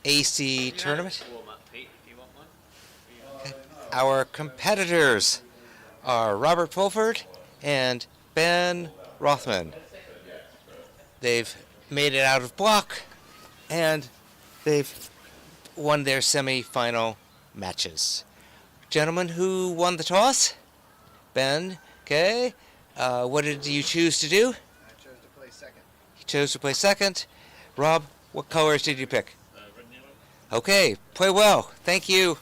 AC tournament. Okay. Our competitors are Robert Fulford and Ben Rothman. They've made it out of block, and they've won their semi-final matches. Gentlemen, who won the toss? Ben. Okay. What did you choose to do? I chose to play second. You chose to play second. Rob, what colors did you pick? Red and yellow. Okay, play well. Thank you.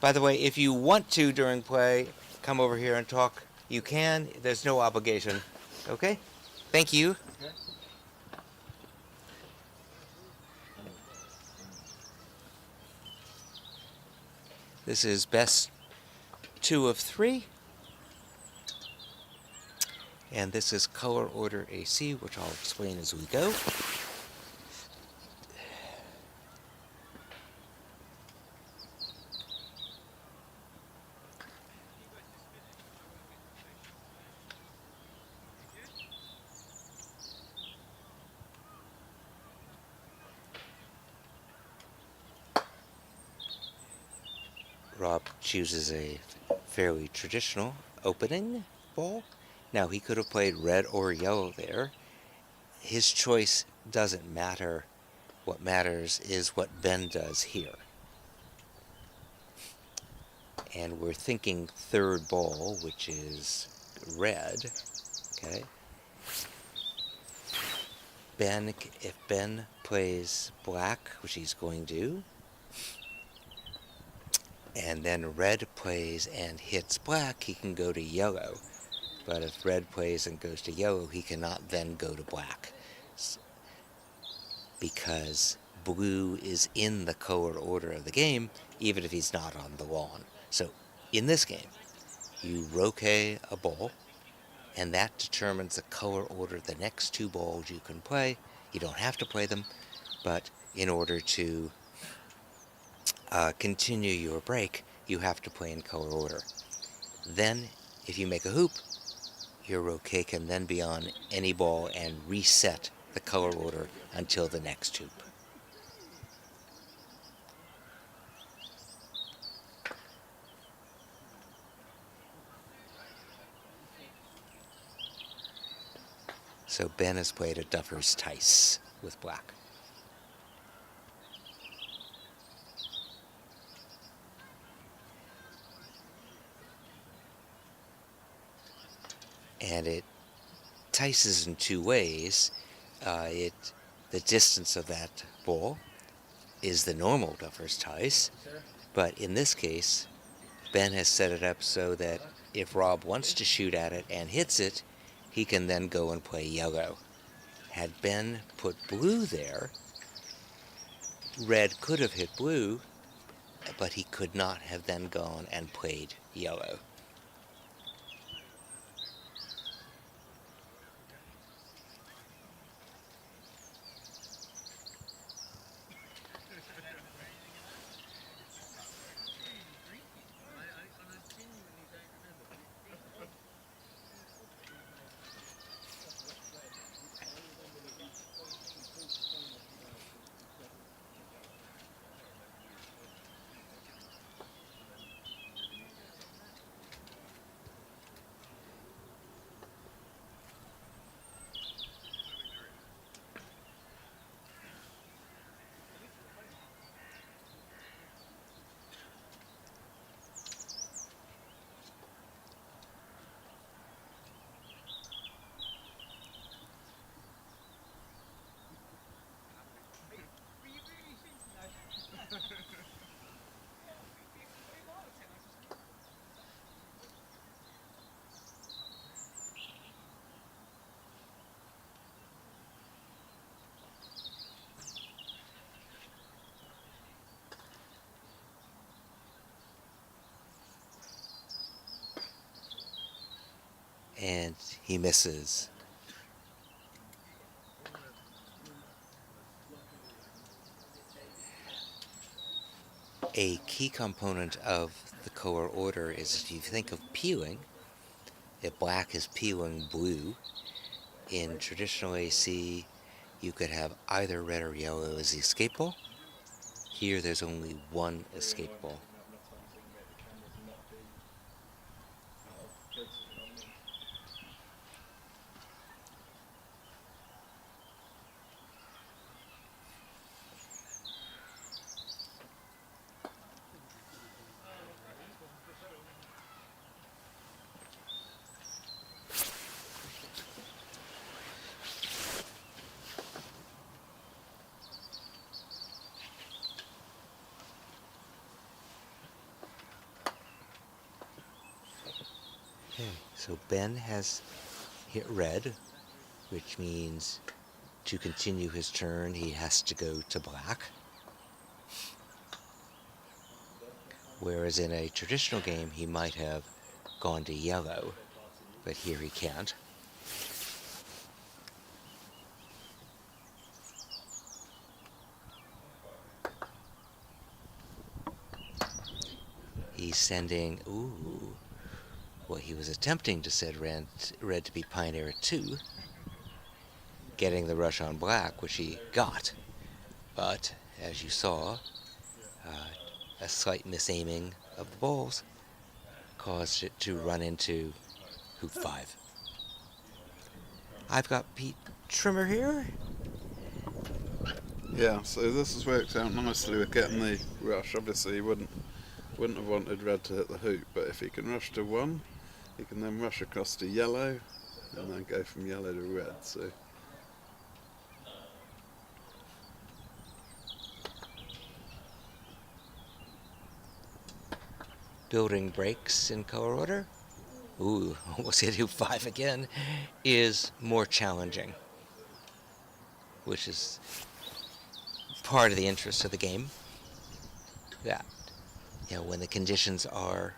By the way, if you want to during play come over here and talk, you can. There's no obligation. Okay? Thank you. Okay. This is best 2 of 3. And this is color order AC, which I'll explain as we go. Rob chooses a fairly traditional opening ball. Now, he could have played red or yellow there. His choice doesn't matter. What matters is what Ben does here. And we're thinking third ball, which is red. Okay. If Ben plays black, which he's going to, and then red plays and hits black, he can go to yellow. But if red plays and goes to yellow, he cannot then go to black, because blue is in the color order of the game, even if he's not on the lawn. So in this game, you roquet a ball, and that determines the color order of the next 2 balls you can play. You don't have to play them, but in order to continue your break, you have to play in color order. Then, if you make a hoop, your roquet can then be on any ball and reset the color order until the next hoop. So Ben has played a Duffer's Tice with black. And it tices in 2 ways. The distance of that ball is the normal Duffer's Tice, but in this case, Ben has set it up so that if Rob wants to shoot at it and hits it, he can then go and play yellow. Had Ben put blue there, red could have hit blue, but he could not have then gone and played yellow. And he misses. A key component of the color order is, if you think of peeling, if black is peeling blue, In traditional AC, you could have either red or yellow as the escape ball. Here, there's only one escape ball. Okay, so Ben has hit red, which means to continue his turn, he has to go to black. Whereas in a traditional game, he might have gone to yellow, but here he can't. He's sending, well, he was attempting to send red to be Pioneer at 2, getting the rush on black, which he got. But, as you saw, a slight misaiming of the balls caused it to run into hoop 5. I've got Pete Trimmer here. Yeah, so this has worked out nicely with getting the rush. Obviously, he wouldn't have wanted red to hit the hoop, but if he can rush to 1, he can then rush across to yellow, and then go from yellow to red. So Building breaks in color order. Almost hit hoop 5 again. Is more challenging, which is part of the interest of the game. That, when the conditions are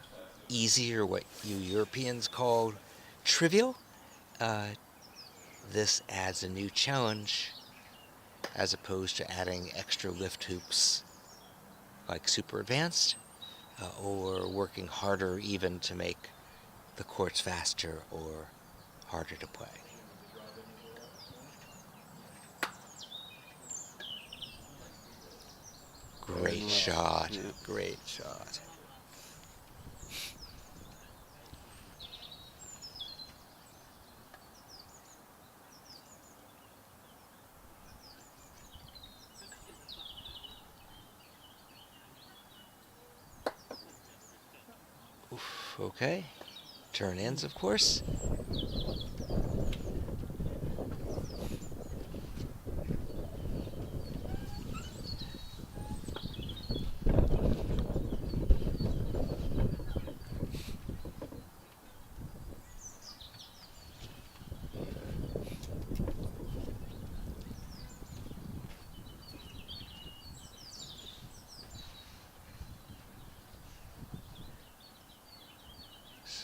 easy, or what you Europeans call trivial, this adds a new challenge as opposed to adding extra lift hoops like super advanced, or working harder even to make the courts faster or harder to play. Great shot. Yeah. Great shot. Okay. Turn ends, of course.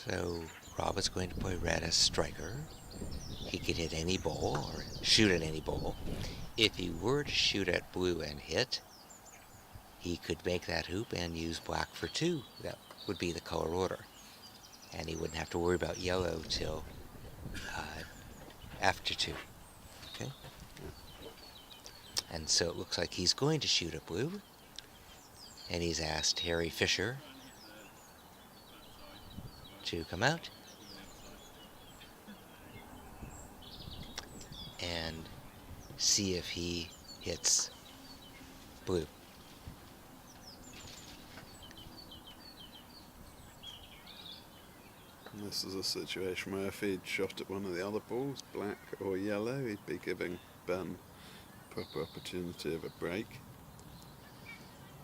So Rob is going to play red as striker. He can hit any ball or shoot at any ball. If he were to shoot at blue and hit, he could make that hoop and use black for 2. That would be the color order. And he wouldn't have to worry about yellow till after 2. Okay? And so it looks like he's going to shoot at blue. And he's asked Harry Fisher to come out and see if he hits blue. And this is a situation where if he'd shot at one of the other balls, black or yellow, he'd be giving Ben proper opportunity of a break.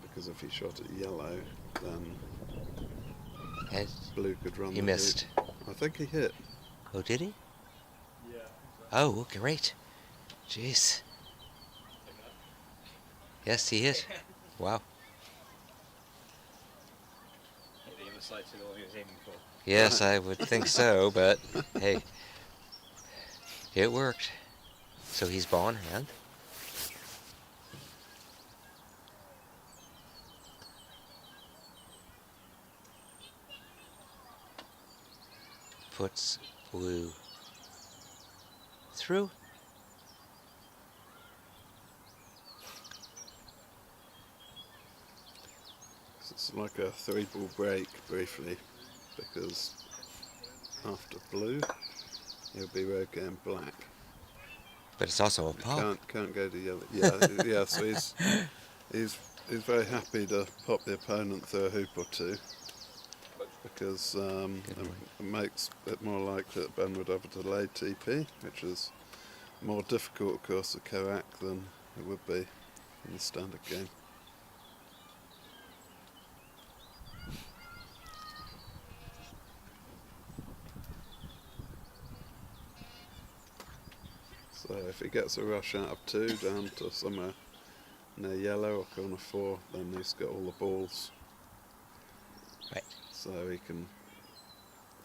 Because if he shot at yellow, then And blue could run. he missed. I think he hit. Oh, did he? Oh, great. Jeez. Yes, he hit. Wow. Yes, I would think so, but hey, it worked. So he's ball in hand. Puts blue through. It's like a 3-ball break briefly, because after blue he'll be red game black. But it's also a pop. Can't go to yellow. Yeah, yeah. So he's very happy to pop the opponent through a hoop or two, because it makes it more likely that Ben would have a delayed TP, which is more difficult, of course, at COAC than it would be in the standard game. So if he gets a rush out of 2 down to somewhere near yellow or corner 4, then he's got all the balls. Right. So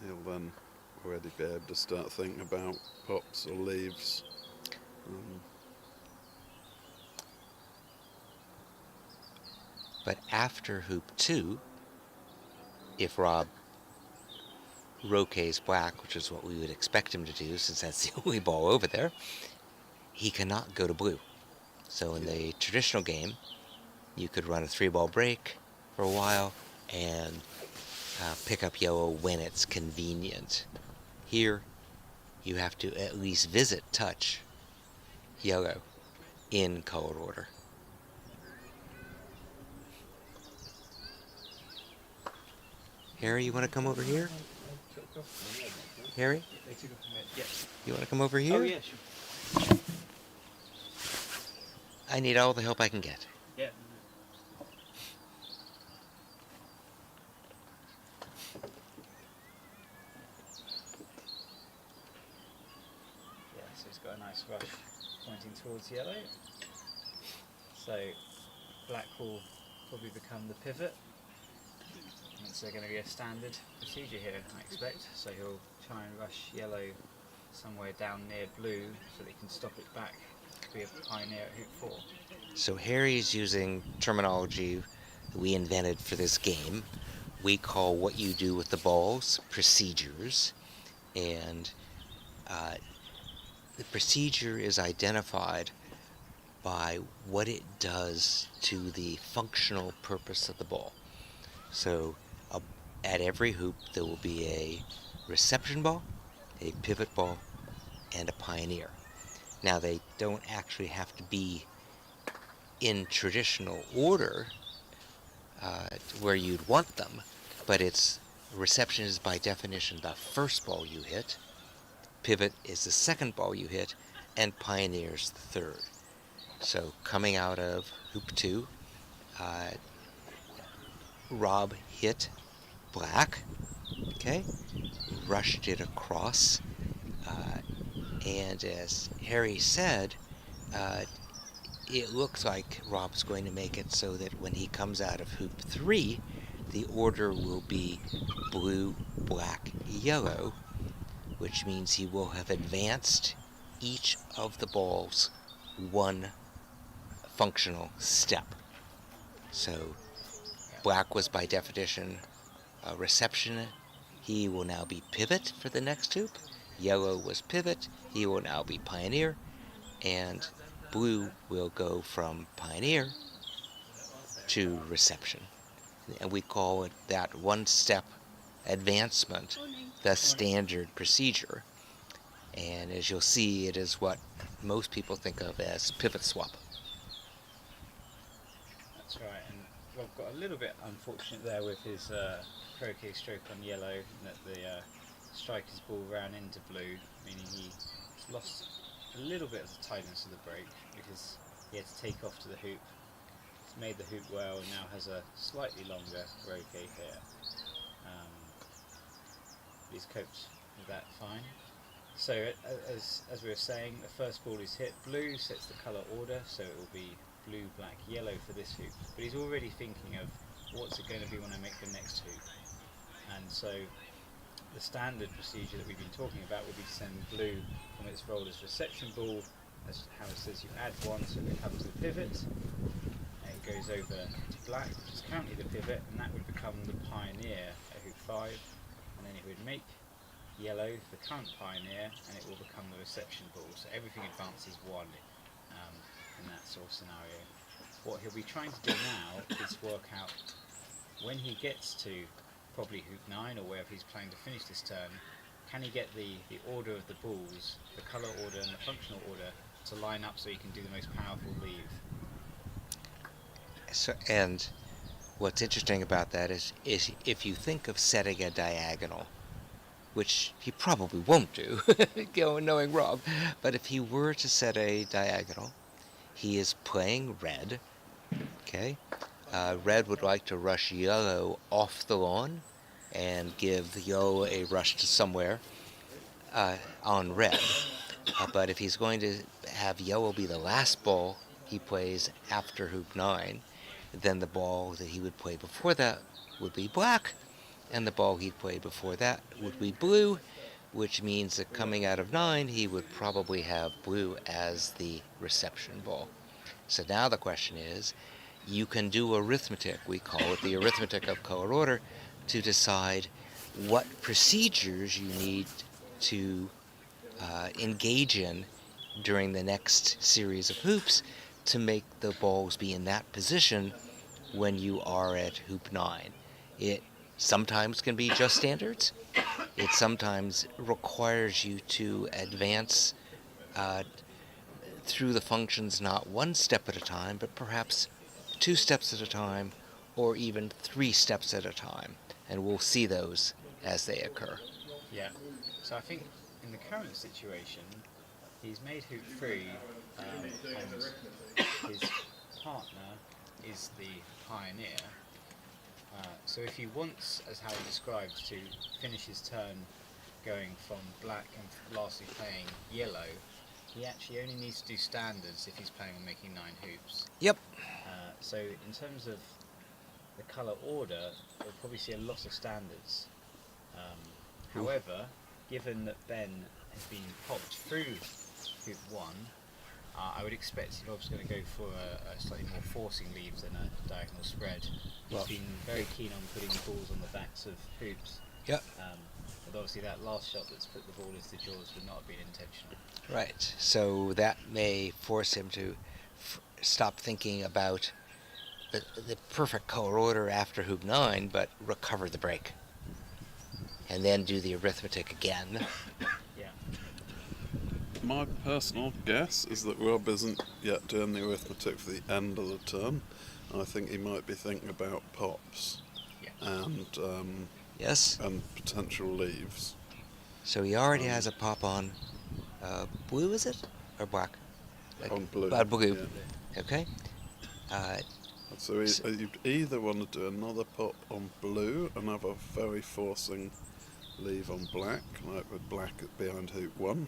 he'll then already be able to start thinking about pops or leaves. But after hoop 2, if Rob roquets black, which is what we would expect him to do since that's the only ball over there, he cannot go to blue. So in the traditional game, you could run a 3-ball break for a while and pick up yellow when it's convenient. Here, you have to at least touch yellow in color order. Harry, you want to come over here? Harry? You want to come over here? Oh, yeah, sure. I need all the help I can get. Yeah. Yeah, so it's got a nice rush pointing towards yellow. So black will probably become the pivot. And it's going to be a standard procedure here, I expect. So he'll try and rush yellow somewhere down near blue so that he can stop it back to be a pioneer at hoop 4. So Harry's using terminology we invented for this game. We call what you do with the balls procedures, and the procedure is identified by what it does to the functional purpose of the ball. So at every hoop there will be a reception ball, a pivot ball, and a pioneer. Now they don't actually have to be in traditional order where you'd want them, but reception is by definition the first ball you hit, pivot is the second ball you hit, and pioneer is the third. So coming out of hoop 2, Rob hit black, okay, rushed it across, and as Harry said, it looks like Rob's going to make it so that when he comes out of hoop 3, the order will be blue, black, yellow, which means he will have advanced each of the balls one functional step. So black was by definition a reception. He will now be pivot for the next hoop. Yellow was pivot. He will now be pioneer. And blue will go from pioneer to reception. And we call it that one-step advancement the standard procedure. And as you'll see, it is what most people think of as pivot swap. That's right, and Rob got a little bit unfortunate there with his croquet stroke on yellow, and that the striker's ball ran into blue, meaning he lost a little bit of the tightness of the break because he had to take off to the hoop. He's made the hoop well and now has a slightly longer croquet here. He's coped with that fine. So as we were saying, the first ball is hit. Blue sets the colour order, so it will be blue, black, yellow for this hoop. But he's already thinking of what's it going to be when I make the next hoop. And so the standard procedure that we've been talking about would be to send blue from its role as reception ball. As Howard says, you add 1 so it becomes the pivot. And it goes over to black, which is currently the pivot, and that would become the pioneer at hoop 5. And then it would make yellow, the current pioneer, and it will become the reception ball. So everything advances one in that sort of scenario. What he'll be trying to do now is work out when he gets to probably hoop 9 or wherever he's planning to finish this turn, can he get the order of the balls, the colour order and the functional order to line up so he can do the most powerful leave. So, and what's interesting about that is if you think of setting a diagonal, which he probably won't do, knowing Rob, but if he were to set a diagonal, he is playing red, okay? Red would like to rush yellow off the lawn and give yellow a rush to somewhere on red. But if he's going to have yellow be the last ball he plays after hoop 9, then the ball that he would play before that would be black, and the ball he'd play before that would be blue, which means that coming out of 9, he would probably have blue as the reception ball. So now the question is, you can do arithmetic, we call it the arithmetic of color order, to decide what procedures you need to engage in during the next series of hoops to make the balls be in that position when you are at hoop 9. It sometimes can be just standards. It sometimes requires you to advance through the functions not one step at a time, but perhaps 2 steps at a time, or even 3 steps at a time. And we'll see those as they occur. Yeah. So I think in the current situation, he's made hoop 3, and his partner is the pioneer. So if he wants, as Harry described, to finish his turn going from black and lastly playing yellow, he actually only needs to do standards if he's planning on making 9 hoops. Yep. So in terms of the colour order, we'll probably see a lot of standards. However, given that Ben has been popped through hoop 1, I would expect Rob's going to go for a slightly more forcing leave than a diagonal spread. He's been very keen on putting the balls on the backs of hoops. Yep. But obviously that last shot that's put the ball into the jaws would not have been intentional. Right. So that may force him to stop thinking about the perfect color order after hoop 9, but recover the break. And then do the arithmetic again. Yeah. My personal guess is that Rob isn't yet doing the arithmetic for the end of the turn. I think he might be thinking about pops and Yes. and potential leaves. So he already has a pop on blue, is it? Or black? On blue. Blue. Yeah. Okay. So you'd either want to do another pop on blue, another very forcing leave on black, like with black behind hoop 1,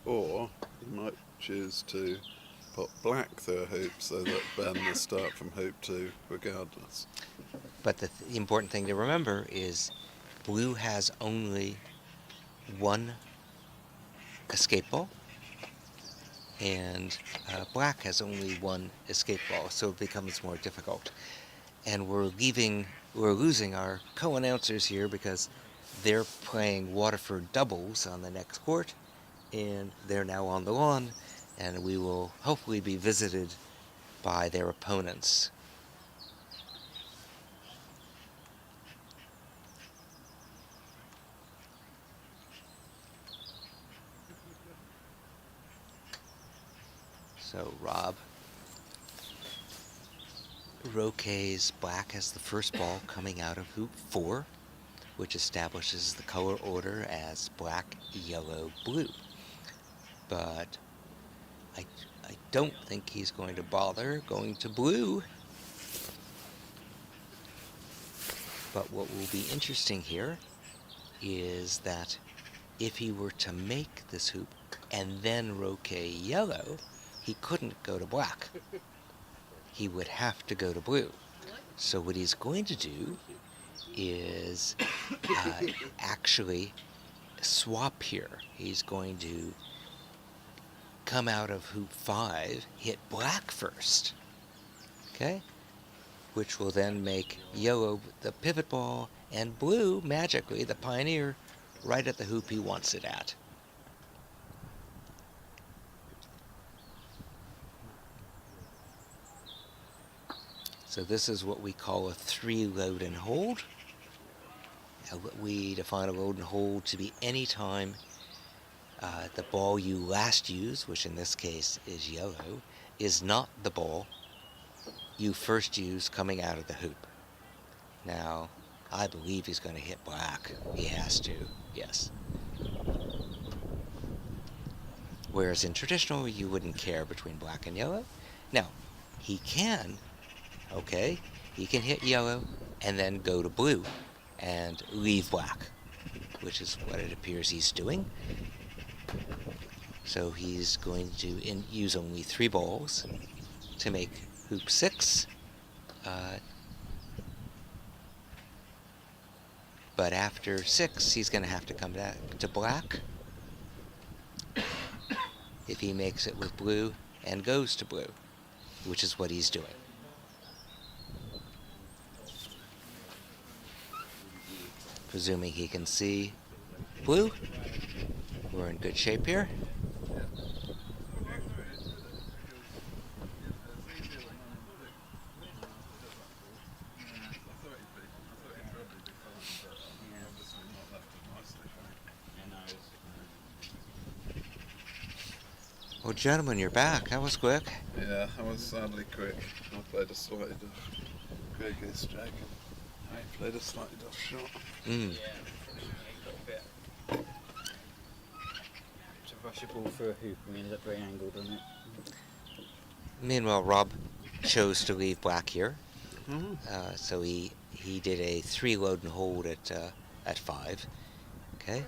or you might choose to pop black through a hoop so that Ben will start from hoop 2 regardless. But the important thing to remember is blue has only one escape ball, and black has only one escape ball, so it becomes more difficult. And we're losing our co-announcers here because they're playing Waterford doubles on the next court, and they're now on the lawn, and we will hopefully be visited by their opponents. So Rob roquets black as the first ball coming out of hoop 4, which establishes the color order as black, yellow, blue. But I don't think he's going to bother going to blue. But what will be interesting here is that if he were to make this hoop and then roquet yellow, he couldn't go to black. He would have to go to blue. So what he's going to do is actually swap here. He's going to come out of hoop 5, hit black first, okay? Which will then make yellow the pivot ball, and blue, magically, the pioneer, right at the hoop he wants it at. So this is what we call a 3 load and hold. We define a load and hold to be any time the ball you last use, which in this case is yellow, is not the ball you first used coming out of the hoop. Now, I believe he's going to hit black. He has to, yes. Whereas in traditional, you wouldn't care between black and yellow. Now, he can, okay, he can hit yellow and then go to blue and leave black, which is what it appears he's doing. So he's going to use only 3 balls to make hoop 6. But after 6, he's going to have to come back to black if he makes it with blue and goes to blue, which is what he's doing. Presuming he can see blue, we're in good shape here. Well, gentlemen, you're back. That was quick. Yeah, that was sadly quick. I played a slightly off. Greg is Jack. I played a slightly off shot. Mm. To rush a ball through a hoop and we ended up very angled on it. Meanwhile, Rob chose to leave black here. Mm-hmm. So he did a 3 load and hold at 5. Okay.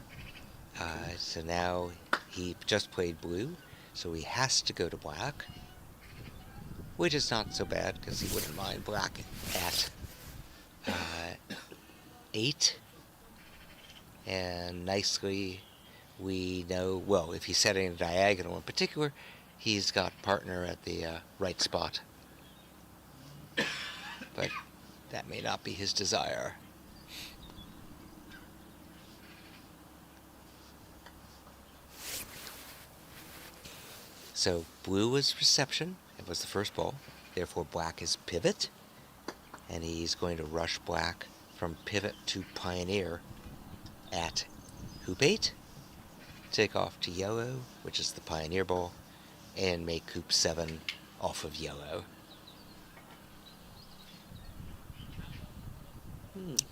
So now he just played blue. So he has to go to black, which is not so bad because he wouldn't mind black at 8. And nicely, we know, well, if he's setting a diagonal in particular, he's got partner at the right spot. But that may not be his desire. So blue was reception. It was the first ball. Therefore, black is pivot. And he's going to rush black from pivot to pioneer at hoop 8. Take off to yellow, which is the pioneer ball, and make hoop 7 off of yellow.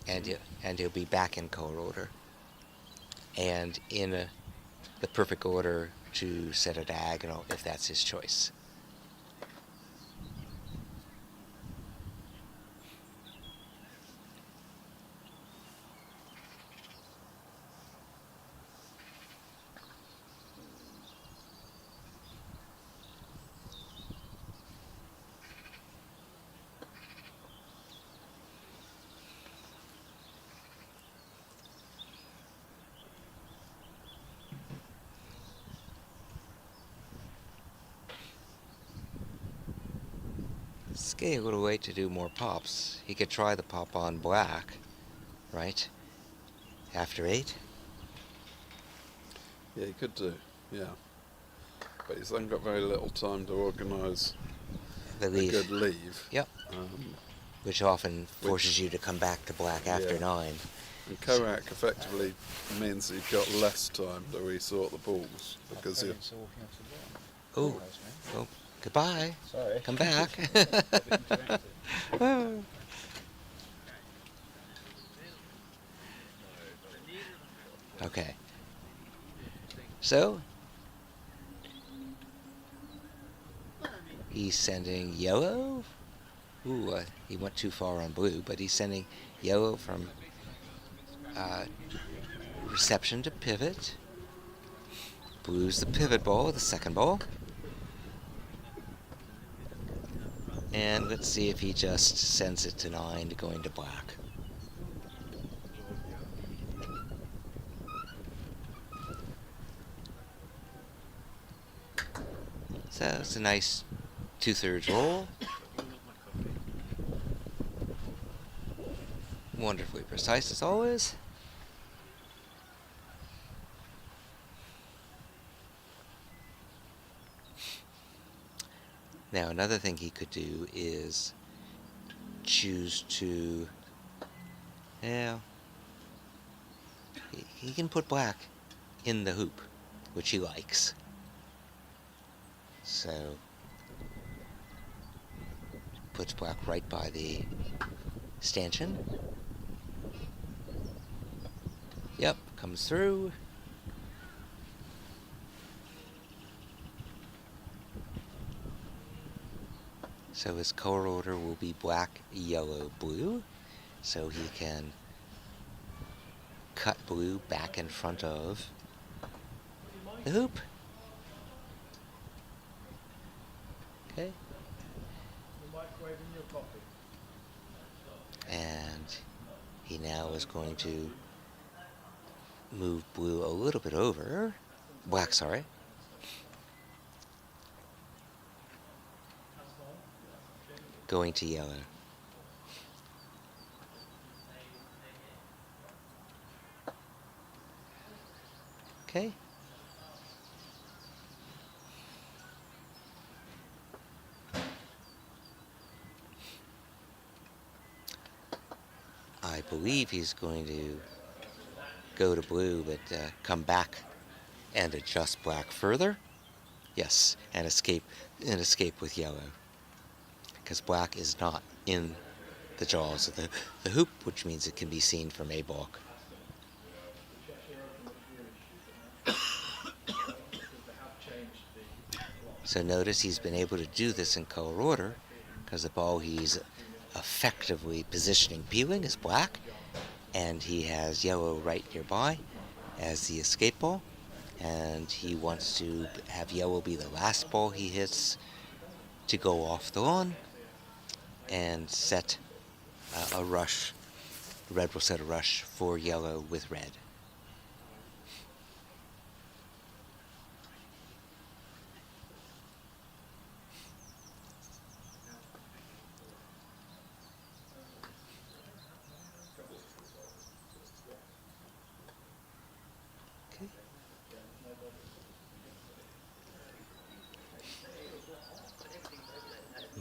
And he'll be back in color order. And in the perfect order to set a diagonal if that's his choice. It's getting a little late to do more pops. He could try the pop on black, right? After 8? Yeah, he could do, yeah. But he's then got very little time to organise The a leave. good leave. Yep. Which often forces you to come back to black after Yeah. 9. And COAC effectively means you've got less time to resort the balls because you. Oh, oh, goodbye. Sorry. Come back. Okay. So, he's sending yellow. Ooh, he went too far on blue, but he's sending yellow from reception to pivot. Blue's the pivot ball, the second ball. And let's see if he just sends it to 9 to going to black. So it's a nice 2/3 roll. Wonderfully precise as always. Now another thing he could do is choose to, yeah, he can put black in the hoop, which he likes. So puts black right by the stanchion. Yep, comes through. So his color order will be black, yellow, blue. So he can cut blue back in front of the hoop. Okay. And he now is going to move blue a little bit over. Black, sorry. Going to yellow. Okay. I believe he's going to go to blue, but come back and adjust black further. Yes, and escape with yellow. Because black is not in the jaws of the hoop, which means it can be seen from a block. So notice he's been able to do this in color order, because the ball he's effectively positioning peeling is black, and he has yellow right nearby as the escape ball, and he wants to have yellow be the last ball he hits to go off the lawn and set a rush. Red will set a rush for yellow with red. Okay.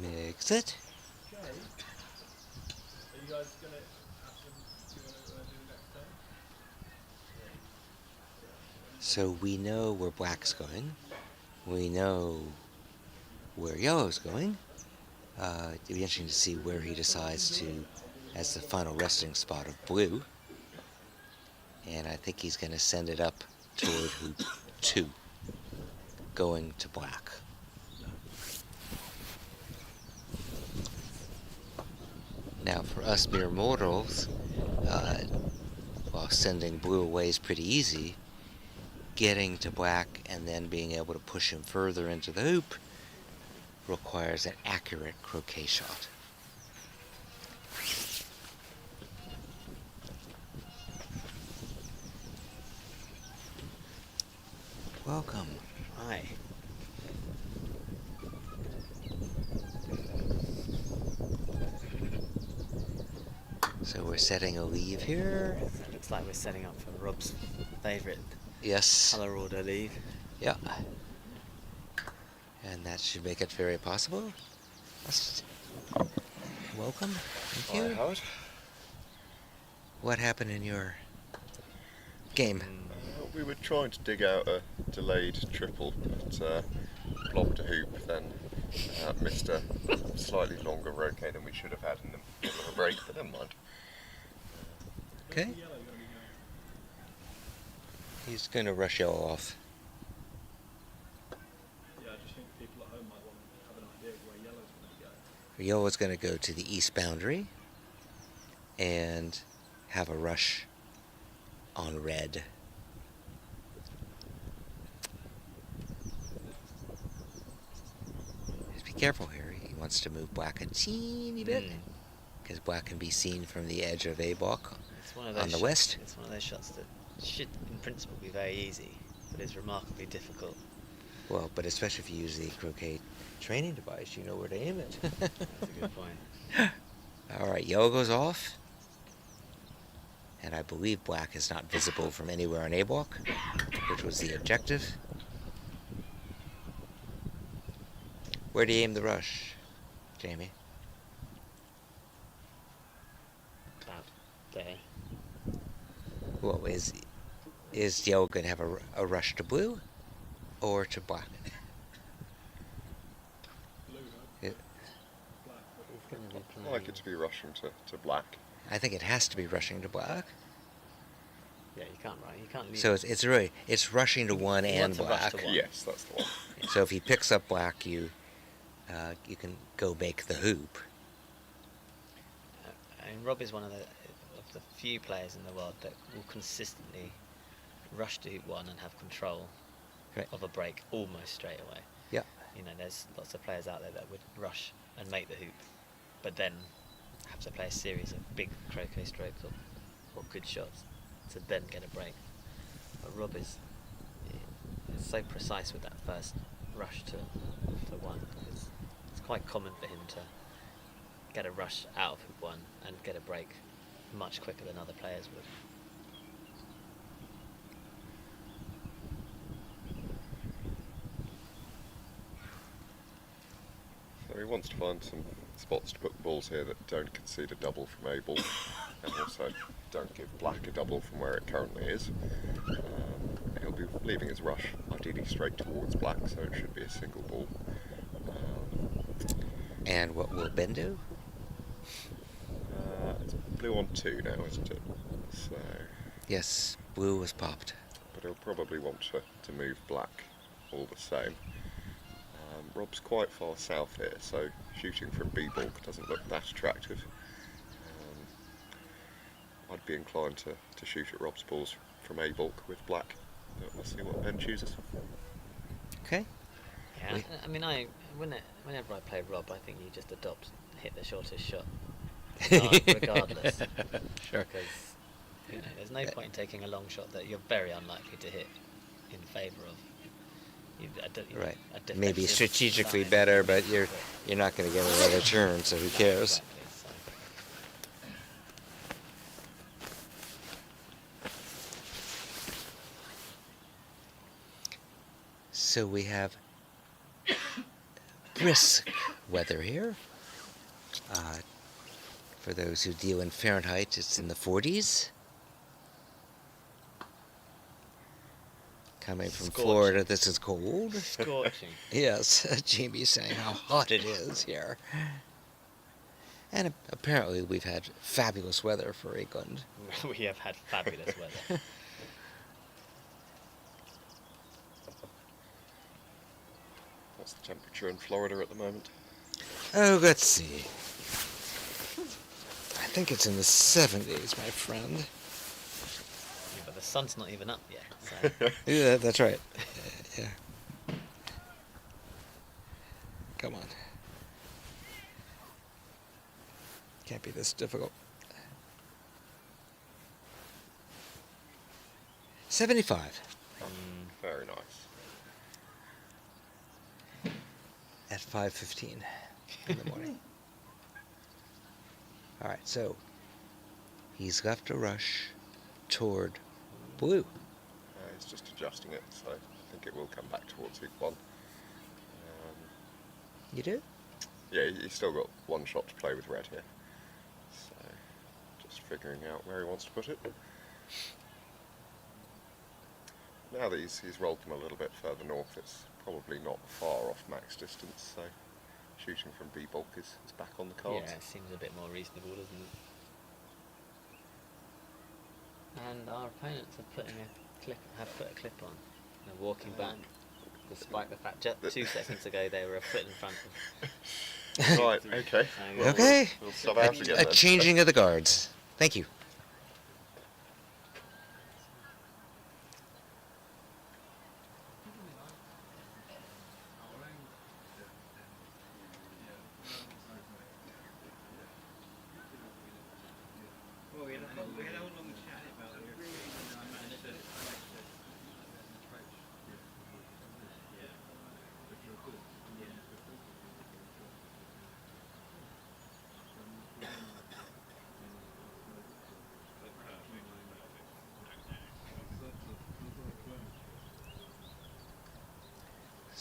Mix it. So we know where black's going. We know where yellow's going. It'd be interesting to see where he decides to as the final resting spot of blue. And I think he's going to send it up toward hoop 2, going to black. Now for us mere mortals, while sending blue away is pretty easy, getting to black and then being able to push him further into the hoop requires an accurate croquet shot. Welcome. Hi. So we're setting a leave here. It looks like we're setting up for Rob's favourite Yes. colour order leave. Yeah. And that should make it very possible. Welcome. Thank you. Hi, Howard. What happened in your game? We were trying to dig out a delayed triple, but blocked a hoop, then missed a slightly longer roquet than we should have had in the middle of a break, but never mind. Okay. He's going to rush yellow off. Yeah, I just think people at home might want to have an idea of where yellow's going to go. Yellow's going to go to the east boundary and have a rush on red. Just be careful here. He wants to move black a teeny bit because black can be seen from the edge of A block It's one of those on the shots, west. It's one of those shots that should, in principle, be very easy, but is remarkably difficult. Well, but especially if you use the croquet training device, you know where to aim it. That's a good point. All right, yellow goes off. And I believe black is not visible from anywhere on A block, which was the objective. Where do you aim the rush, Jamie? About there. Well, is yellow going to have a rush to blue or to black? Blue, no? It, Black. He's going to be I playing. like it to be rushing to black. I think it has to be rushing to black. Yeah, you can't right. You can't leave. So it's rushing to one He and wants to rush black. to one. Yes, that's the one. So if he picks up black, you can go make the hoop. And Rob is one of the few players in the world that will consistently rush to hoop one and have control Right. of a break almost straight away. Yeah. You know, there's lots of players out there that would rush and make the hoop, but then have to play a series of big croquet strokes or good shots to then get a break. But Rob is so precise with that first rush to one. It's quite common for him to get a rush out of hoop one and get a break much quicker than other players would. So he wants to find some spots to put balls here that don't concede a double from a ball, and also don't give black a double from where it currently is. He'll be leaving his rush ideally straight towards black, so it should be a single ball. And what will Ben do? It's blue on 2 now, isn't it? So, Yes, blue was popped. but he'll probably want to move black all the same. Rob's quite far south here, so shooting from B bulk doesn't look that attractive. I'd be inclined to shoot at Rob's balls from A bulk with black, but we'll see what Ben chooses. Okay. Yeah, We- I mean, whenever I play Rob, I think you just adopt hit the shortest shot, regardless. Sure. Because there's no point in taking a long shot that you're very unlikely to hit in favour of. Right. A defensive Maybe strategically side. better, but you're not going to get another turn, so who cares? Exactly, so. So we have brisk weather here. For those who deal in Fahrenheit, it's in the 40s. Coming from Scorching. Florida, this is cold. Scorching. Yes, Jamie's saying how hot it is here. And apparently we've had fabulous weather for England. We have had fabulous weather. What's the temperature in Florida at the moment? Oh, let's see. I think it's in the 70s, my friend. Yeah, but the sun's not even up yet. So. Yeah, that's right. Yeah. Come on. Can't be this difficult. 75 Very nice. at 5:15 in the morning. All right, so he's left a rush toward blue. He's just adjusting it, so I think it will come back towards hoop 1. You do? Yeah, he's still got one shot to play with red here. So, just figuring out where he wants to put it. Now that he's rolled them a little bit further north, it's probably not far off max distance, so shooting from B bulk is back on the cards. Yeah, it seems a bit more reasonable, doesn't it? And our opponents have put a clip on. They're walking back, despite the fact just 2 seconds ago they were a foot in front of. Right, okay. Well, Okay. We'll sub out again A then. changing of the guards. Thank you. Well, we had a whole long chat about it.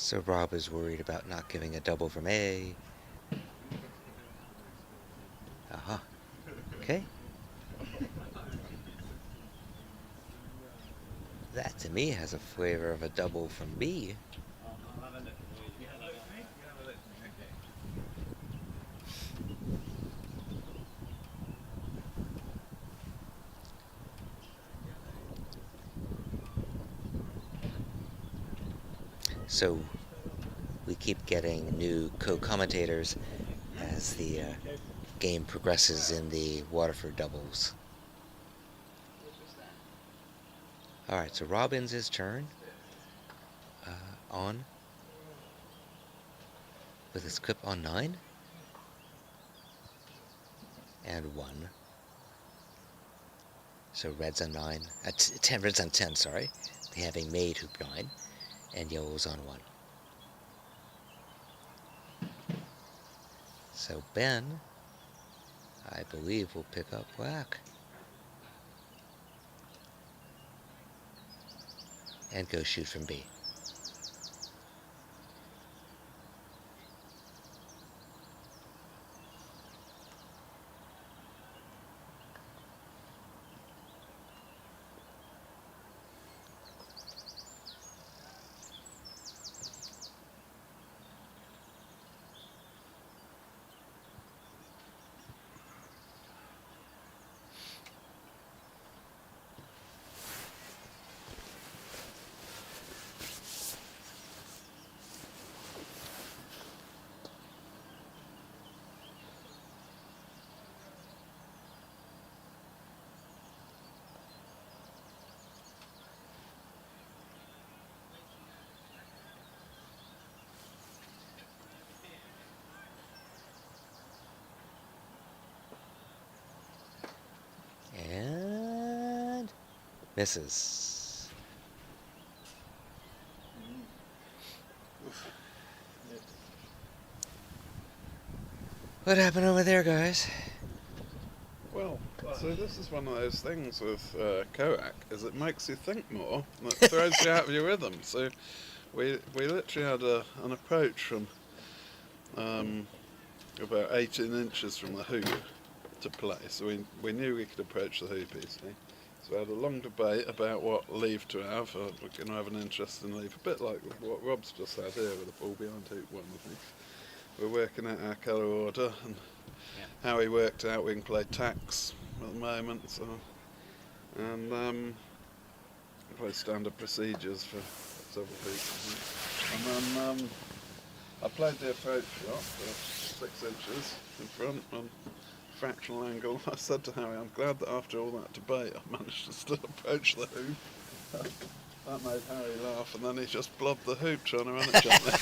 So Rob is worried about not giving a double from A. Uh-huh. Okay. That to me has a flavor of a double from B. So we keep getting new co-commentators as the game progresses in the Waterford doubles. Alright, so Rob ends his turn on with his clip on 9 and 1. So red's on 9, 10, red's on 10, sorry, they having made hoop 9, and yellow's on 1. So Ben, I believe, will pick up black. And go shoot from B. And misses. What happened over there, guys? Well, so this is one of those things with COAC, is it makes you think more, and it throws you out of your rhythm. So we literally had an approach from about 18 inches from the hoop to play, so we knew we could approach the hoop easily. So we had a long debate about what leave to have. We're going to have an interesting leave, a bit like what Rob's just had here with the ball behind hoop 1, I think. We're working out our colour order and how he worked out we can play tax at the moment, so, and play standard procedures for several hoops. And then I played the approach shot for 6 inches in front and fractional angle. I said to Harry, I'm glad that after all that debate I managed to still approach the hoop. That made Harry laugh, and then he just blobbed the hoop trying to run it gently.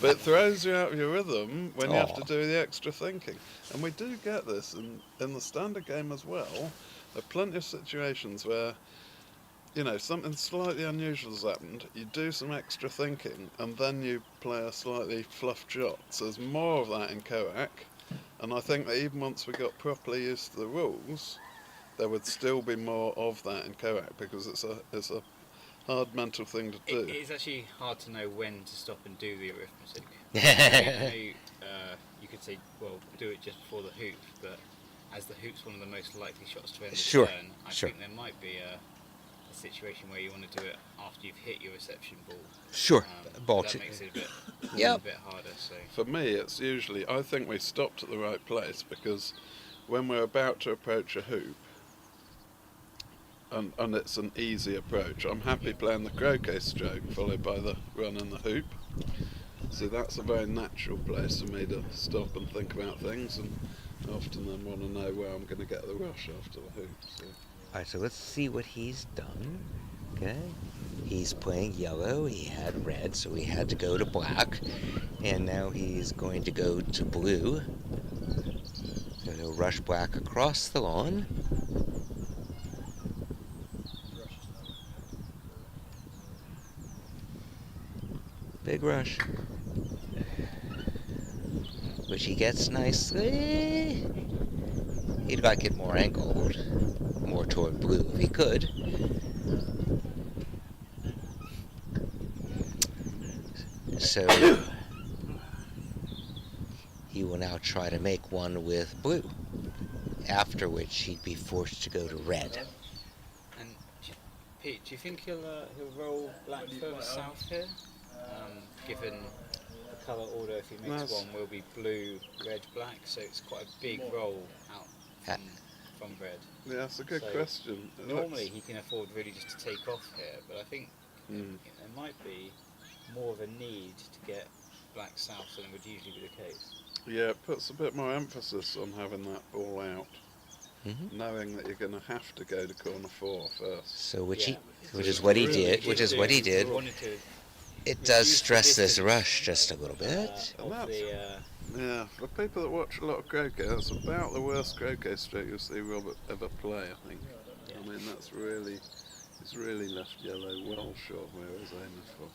But it throws you out of your rhythm when you have to do the extra thinking. And we do get this in the standard game as well. There are plenty of situations where, you know, something slightly unusual has happened, you do some extra thinking, and then you play a slightly fluffed shot. So there's more of that in COAC, and I think that even once we got properly used to the rules, there would still be more of that in COAC, because it's a hard mental thing to do. It is actually hard to know when to stop and do the arithmetic. You could say, well, do it just before the hoop, but as the hoop's one of the most likely shots to end the turn, I think there might be a situation where you want to do it after you've hit your reception ball. That makes it a bit harder. So for me, it's usually, I think we stopped at the right place, because when we're about to approach a hoop, and it's an easy approach, I'm happy playing the croquet stroke followed by the run and the hoop. So that's a very natural place for me to stop and think about things, and often then want to know where I'm going to get the rush after the hoop. So. Alright, so let's see what he's done. Okay, he's playing yellow, he had red, so he had to go to black, and now he's going to go to blue. So he'll rush black across the lawn. Big rush, which he gets nicely. He'd like it more angled, more toward blue if he could. So he will now try to make one with blue, after which he'd be forced to go to red. And Pete, do you think he'll roll black further south here? Given the colour order, if he makes one, will be blue, red, black, so it's quite a big roll out from red. Yeah, that's a good So question. Normally he can afford really just to take off here, but I think there might be more of a need to get black south than would usually be the case. Yeah, it puts a bit more emphasis on having that ball out, knowing that you're going to have to go to corner 4 first. So which Yeah. is what he did. He wanted to It does reduce stress the this distance, rush just a little bit. of the, Yeah, for people that watch a lot of croquet, that's about the worst croquet stroke you'll see Robert ever play, I think. Yeah. I mean, he's really left yellow well short where he was aiming for.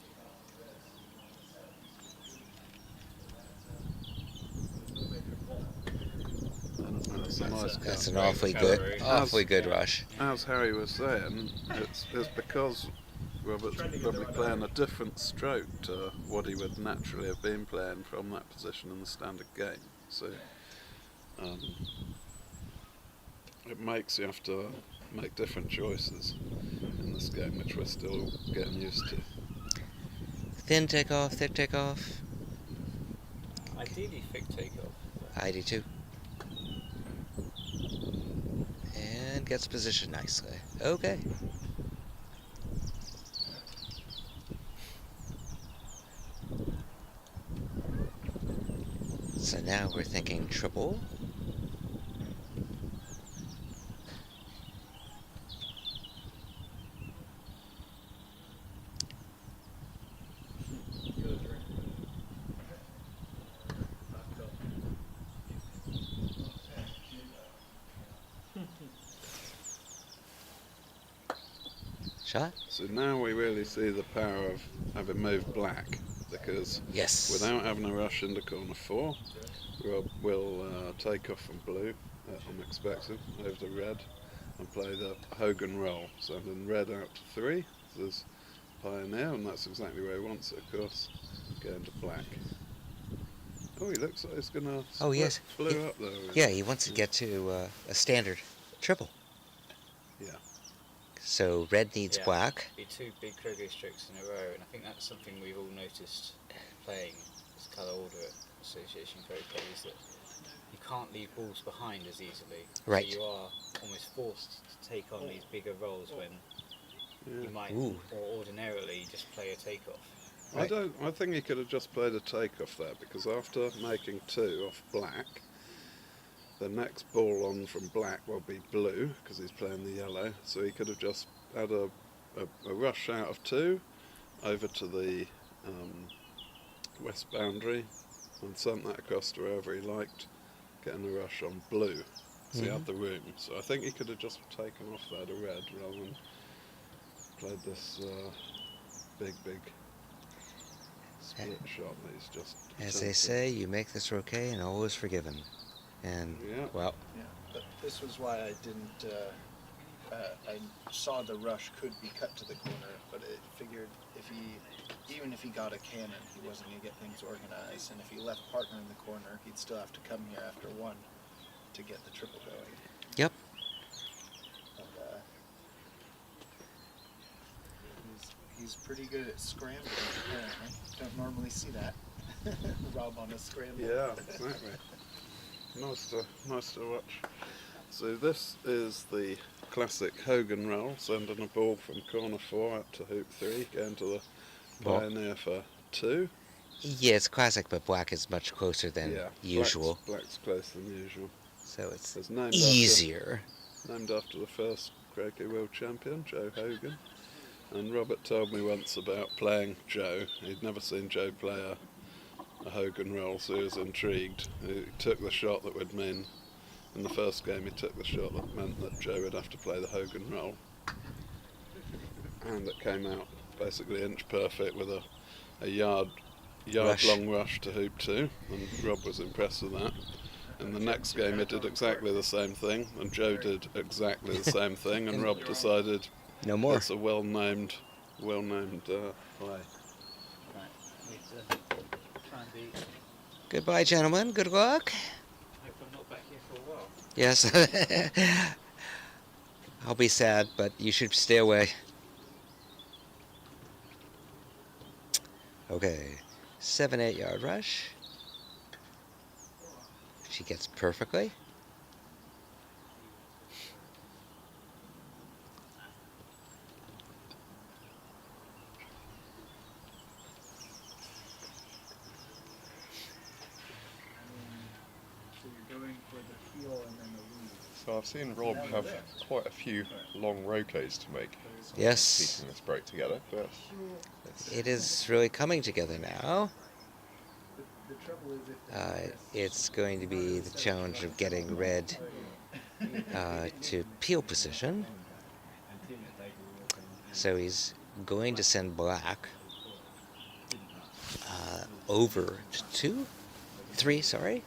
That's a nice cut. That's an Great awfully good rush. As Harry was saying, it's because Robert's probably playing a different stroke to what he would naturally have been playing from that position in the standard game. So it makes you have to make different choices in this game, which we're still getting used to. Thin takeoff, thick takeoff. ideally thick takeoff. I do too. And gets positioned nicely. Okay. So now we're thinking triple. Shot? So now we really see the power of having moved black, because Yes. without having a rush into corner 4, Rob will take off from blue, I'm expecting, over to red, and play the Hogan roll. So then red out to 3, so there's Pioneer, and that's exactly where he wants it, of course, going to black. Oh, he looks like he's going to Oh, yes. blue up there. Yeah, he wants to get to a standard triple. Yeah. So red needs Yeah. black. Be two big croquet strokes in a row, and I think that's something we've all noticed playing this colour order association croquet, is that you can't leave balls behind as easily. Right. So you are almost forced to take on these bigger rolls when Yeah. you might Ooh. more ordinarily just play a takeoff. Right. I think he could have just played a takeoff there, because after making 2 off black, the next ball on from black will be blue, because he's playing the yellow, so he could have just had a rush out of 2 over to the west boundary and sent that across to wherever he liked, getting a rush on blue. So he had the room. So I think he could have just taken off there to red rather than played this big split shot that he's just As they attempted. say, you make this okay and all is forgiven. And, Yeah. well, Yeah, but this was why I didn't. I saw the rush could be cut to the corner, but it figured even if he got a cannon, he wasn't going to get things organized, and if he left partner in the corner, he'd still have to come here after 1 to get the triple going. yep. And, he's pretty good at scrambling, apparently. Don't normally see that. Rob on a scramble. Yeah, exactly. Nice to watch. So this is the classic Hogan roll, sending a ball from corner 4 up to hoop 3, going to the Pioneer for 2. Yeah, it's classic, but black is much closer than Yeah, usual. Black's closer than usual. So it's It's named easier. named after the first croquet world champion, Joe Hogan. And Robert told me once about playing Joe. He'd never seen Joe play a Hogan roll, so he was intrigued. He took the shot that would mean, in the first game he took the shot that meant that Joe would have to play the Hogan roll. And it came out basically inch perfect with a yard Rush. long rush to hoop 2, and Rob was impressed with that. In the next game he did exactly the same thing, and Joe did exactly the same thing, and Rob decided No more. it's a well-named play. Right. Pete. Goodbye, gentlemen. Good luck. Hope I'm not back here for a while. Yes. I'll be sad, but you should stay away. Okay. 7-8 yard rush. She gets perfectly. So you're going for the peel and then the lead. So I've seen Rob have quite a few long roquets to make, Yes. piecing this break together, but It is really coming together now. The trouble is if It's going to be the challenge of getting red to peel position. So he's going to send black over to 3, sorry,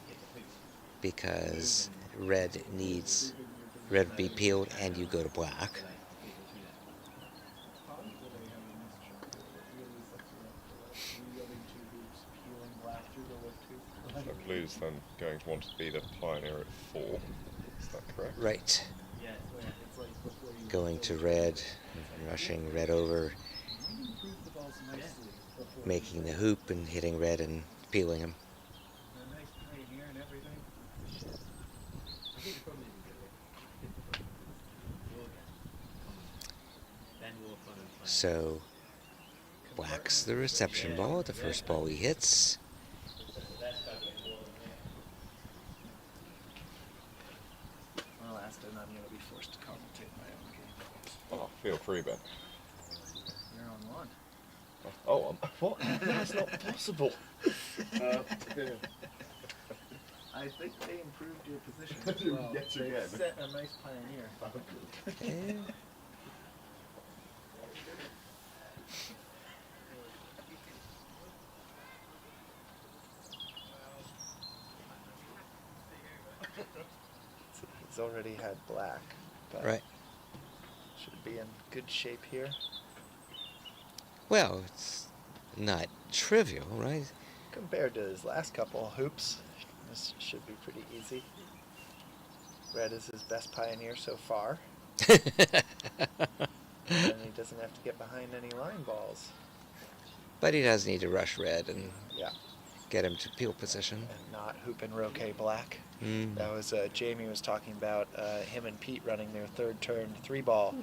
because red needs red to be peeled and you go to black. so Blue's then going to want to be the pioneer at 4. Is that correct? Right. Going to red, rushing red over, making the hoop and hitting red and peeling him. So black's the reception ball, the first ball he hits. Well, Aston, I'm going to be forced to commentate my own game. Oh, feel free, Ben. You're on one. Oh, what? That's not possible. I think they improved your position as well. Yet They again. set a nice pioneer. Okay. He's already had black, but Right. should be in good shape here. Well, it's not trivial, right? Compared to his last couple hoops, this should be pretty easy. Red is his best pioneer so far, and he doesn't have to get behind any line balls. But he does need to rush red and Yeah, get him to peel position. and not hoop and roquet black. Mm. That was Jamie was talking about him and Pete running their third turn 3-ball,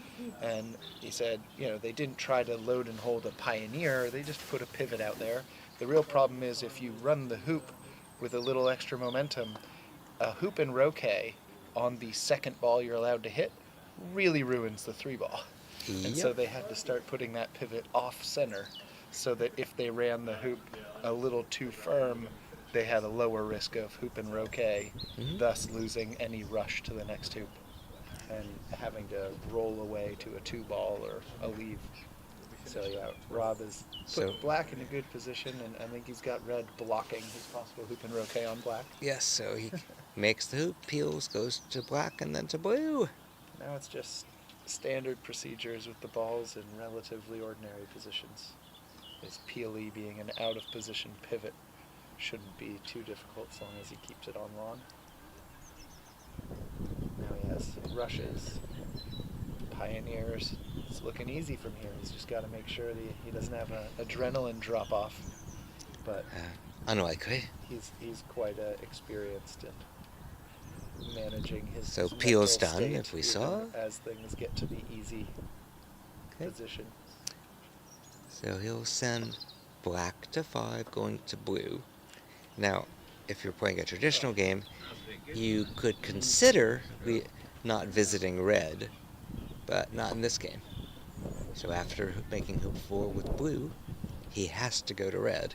and he said, you know, they didn't try to load and hold a pioneer, they just put a pivot out there. The real problem is if you run the hoop with a little extra momentum, a hoop and roquet on the second ball you're allowed to hit really ruins the 3-ball. And so Yep. they had to start putting that pivot off center so that if they ran the hoop a little too firm, they had a lower risk of hoop and roquet, Mhm. thus losing any rush to the next hoop and having to roll away to a 2-ball or a leave. So yeah, Rob has put So- black in a good position, and I think he's got red blocking his possible hoop and roquet on black. Yes, so he makes the hoop, peels, goes to black, and then to blue. Now it's just standard procedures with the balls in relatively ordinary positions. His PLE being an out of position pivot shouldn't be too difficult as long as he keeps it on lawn. Now he has rushes, pioneers. It's looking easy from here. He's just got to make sure that he doesn't have an adrenaline drop off. But Unlikely. he's quite experienced in managing his So mental peel's done, state if we even saw. as things get to the easy Okay. position. So he'll send black to 5, going to blue. Now, if you're playing a traditional game, you could consider not visiting red, but not in this game. So after making hoop 4 with blue, he has to go to red.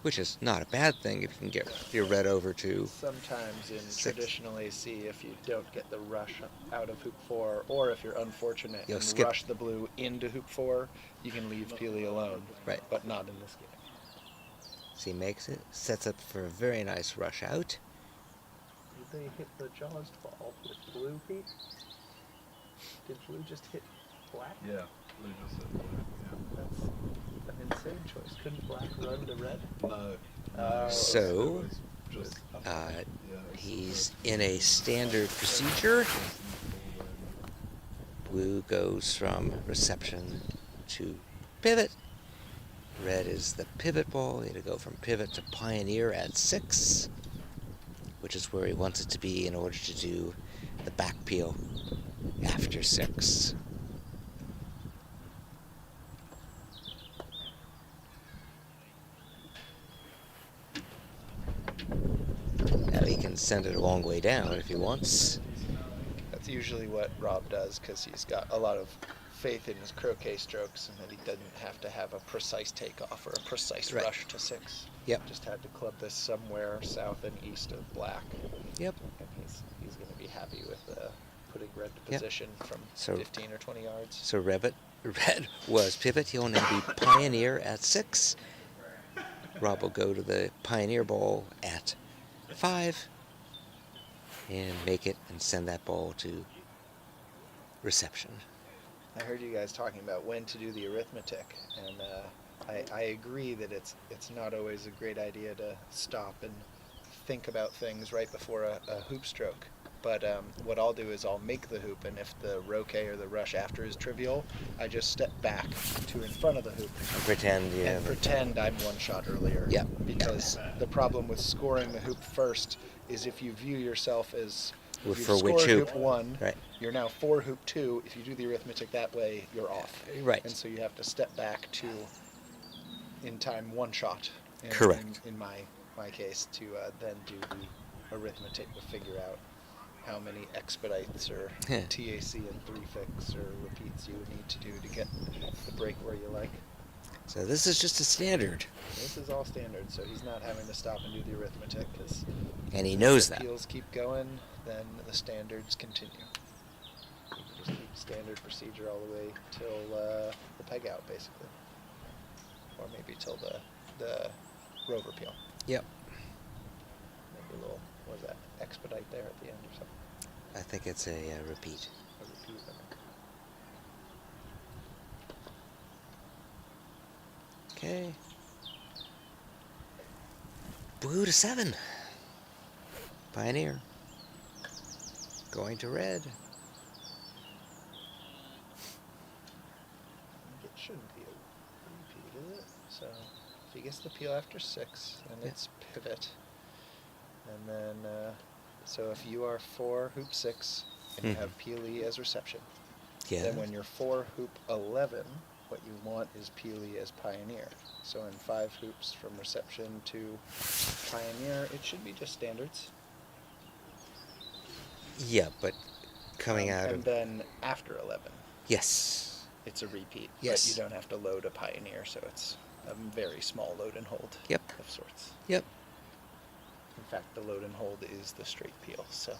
Which is not a bad thing if you can get your red over to... Sometimes in 6. traditional AC, if you don't get the rush out of hoop 4, or if you're unfortunate You'll and skip. rush the blue into hoop 4, you can leave Peely alone. Right. But not in this game. So he makes it, sets up for a very nice rush out. Did they hit the jaws ball with blue, Pete? Did blue just hit black? Yeah, blue just hit black. That's an insane choice. Couldn't black run to red? No. So, it was just he's in a standard procedure. Blue goes from reception to pivot. Red is the pivot ball. It'll go from pivot to pioneer at 6, which is where he wants it to be in order to do the back peel after 6. Now he can send it a long way down if he wants. That's usually what Rob does because he's got a lot of faith in his croquet strokes and that he doesn't have to have a precise takeoff or a precise Right. rush to 6. Yep. Just had to club this somewhere south and east of black. Yep. And he's going to be happy with putting red to Yep. position from So- 15 or 20 yards. So red was pivot. He'll now be pioneer at 6. Rob will go to the pioneer ball at 5 and make it and send that ball to reception. I heard you guys talking about when to do the arithmetic, and I agree that it's not always a great idea to stop and think about things right before a hoop stroke. But what I'll do is I'll make the hoop, and if the roquet or the rush after is trivial, I just step back to in front of the hoop Pretend, yeah. and pretend I'm one shot earlier. Yep. Because the problem with scoring the hoop first is if you view yourself as if you For score which hoop hoop? 1, Right. you're now 4 hoop 2. If you do the arithmetic that way, you're off. Right. And so you have to step back to in time one shot. Correct. In my case, to then do the arithmetic to figure out how many expedites or TAC and 3-fix or repeats you would need to do to get the break where you like. So this is just a standard, This is all standard, so he's not having to stop and do the arithmetic because and he knows that. peels keep going, then the standards continue. You can just keep standard procedure all the way till the peg out, basically, or maybe till the rover peel. Yep. Maybe a little, what was that, expedite there at the end or something? I think it's a repeat. A repeat, I think. Okay. Blue to 7. Pioneer. Going to red. I think it shouldn't be a repeat, is it? So if he gets the peel after 6, then Yeah. it's pivot. And then, so if you are 4 hoop 6 and you Mhm. have peely as reception, Yeah. then when you're 4 hoop 11, what you want is peely as pioneer. So in 5 hoops from reception to pioneer, it should be just standards. Yeah, but coming out and of then after 11, yes. it's a repeat. Yes. But you don't have to load a pioneer, so it's a very small load and hold Yep. of sorts. Yep. In fact, the load and hold is the straight peel, so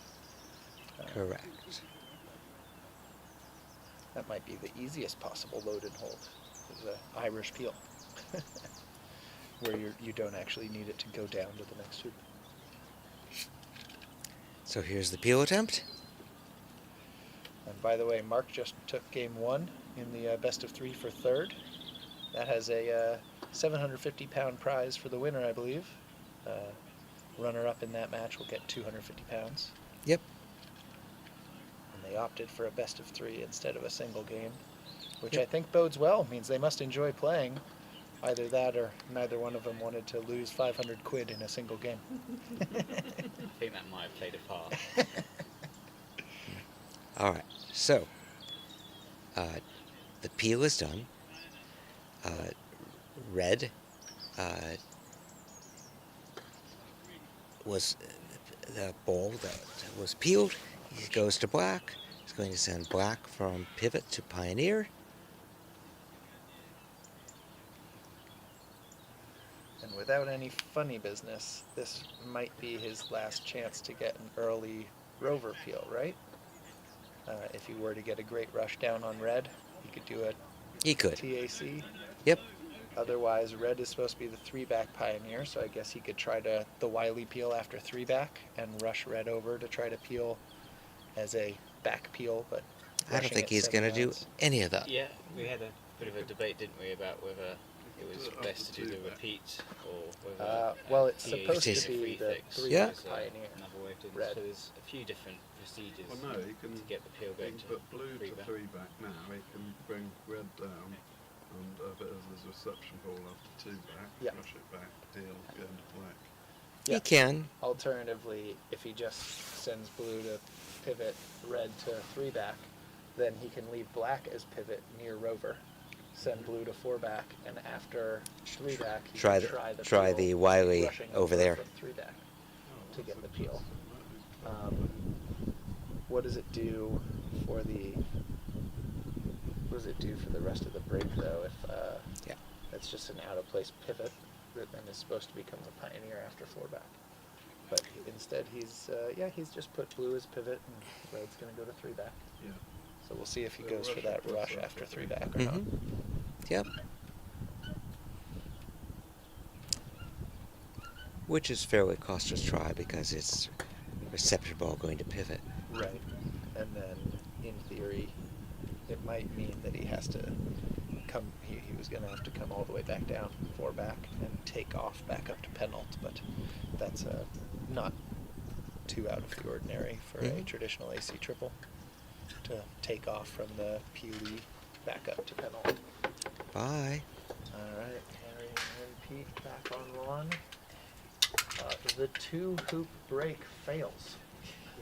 Correct. that might be the easiest possible load and hold, is the Irish peel, where you don't actually need it to go down to the next hoop. So here's the peel attempt. And by the way, Mark just took game 1 in the best of 3 for third. That has a 750-pound prize for the winner, I believe. Runner-up in that match will get 250 pounds. Yep. And they opted for a best of 3 instead of a single game, which Yep. I think bodes well. Means they must enjoy playing. Either that or neither one of them wanted to lose 500 quid in a single game. I think that might have played a part. All right. So the peel is done. Red was the ball that was peeled. He goes to black. He's going to send black from pivot to pioneer. And without any funny business, this might be his last chance to get an early rover peel, right? If he were to get a great rush down on red, he could do a He could. TAC. Yep. Otherwise, red is supposed to be the 3-back pioneer, so I guess he could try the wily peel after 3-back and rush red over to try to peel as a back peel, but I don't rushing think at he's 7 going to do yards. any of that. Yeah, we had a bit of a debate, didn't we, about whether it was Up best to to do two the back. repeat, or whether Well, it's PA supposed did to a be free the fix, three Yeah. back Pioneer. another way of doing Red. it. So there's a few different procedures Well, no, he can, to get the peel he going can to put blue three to back. 3 back now. He can bring red down and have it as his reception ball after 2 back, Yeah. rush it back, he'll go into black. Yeah. He can. Alternatively, if he just sends blue to pivot, red to 3 back, then he can leave black as pivot near rover, send blue to 4 back, and after 3 back, he Try can the try the try peel the Wiley rushing over there. from 3 back Oh, to get the that's peel. interesting. What does it do for the? What does it do for the rest of the break though? If Yeah. it's just an out of place pivot that then is supposed to become the Pioneer after 4 back, but instead he's just put blue as pivot and red's going to go to 3 back. Yeah. So we'll see if he Yeah, goes for rush that after rush that. after 3 back or not. Mhm. Yep. Which is fairly cautious try because it's reception ball going to pivot. Right. And then in theory, it might mean that he has to come. He was going to have to come all the way back down 4 back and take off back up to penult, but that's not too out of the ordinary for a Mhm. traditional AC triple to take off from the PUE back up to penult. Bye. All right, Harry and Pete back on lawn. The 2 hoop break fails.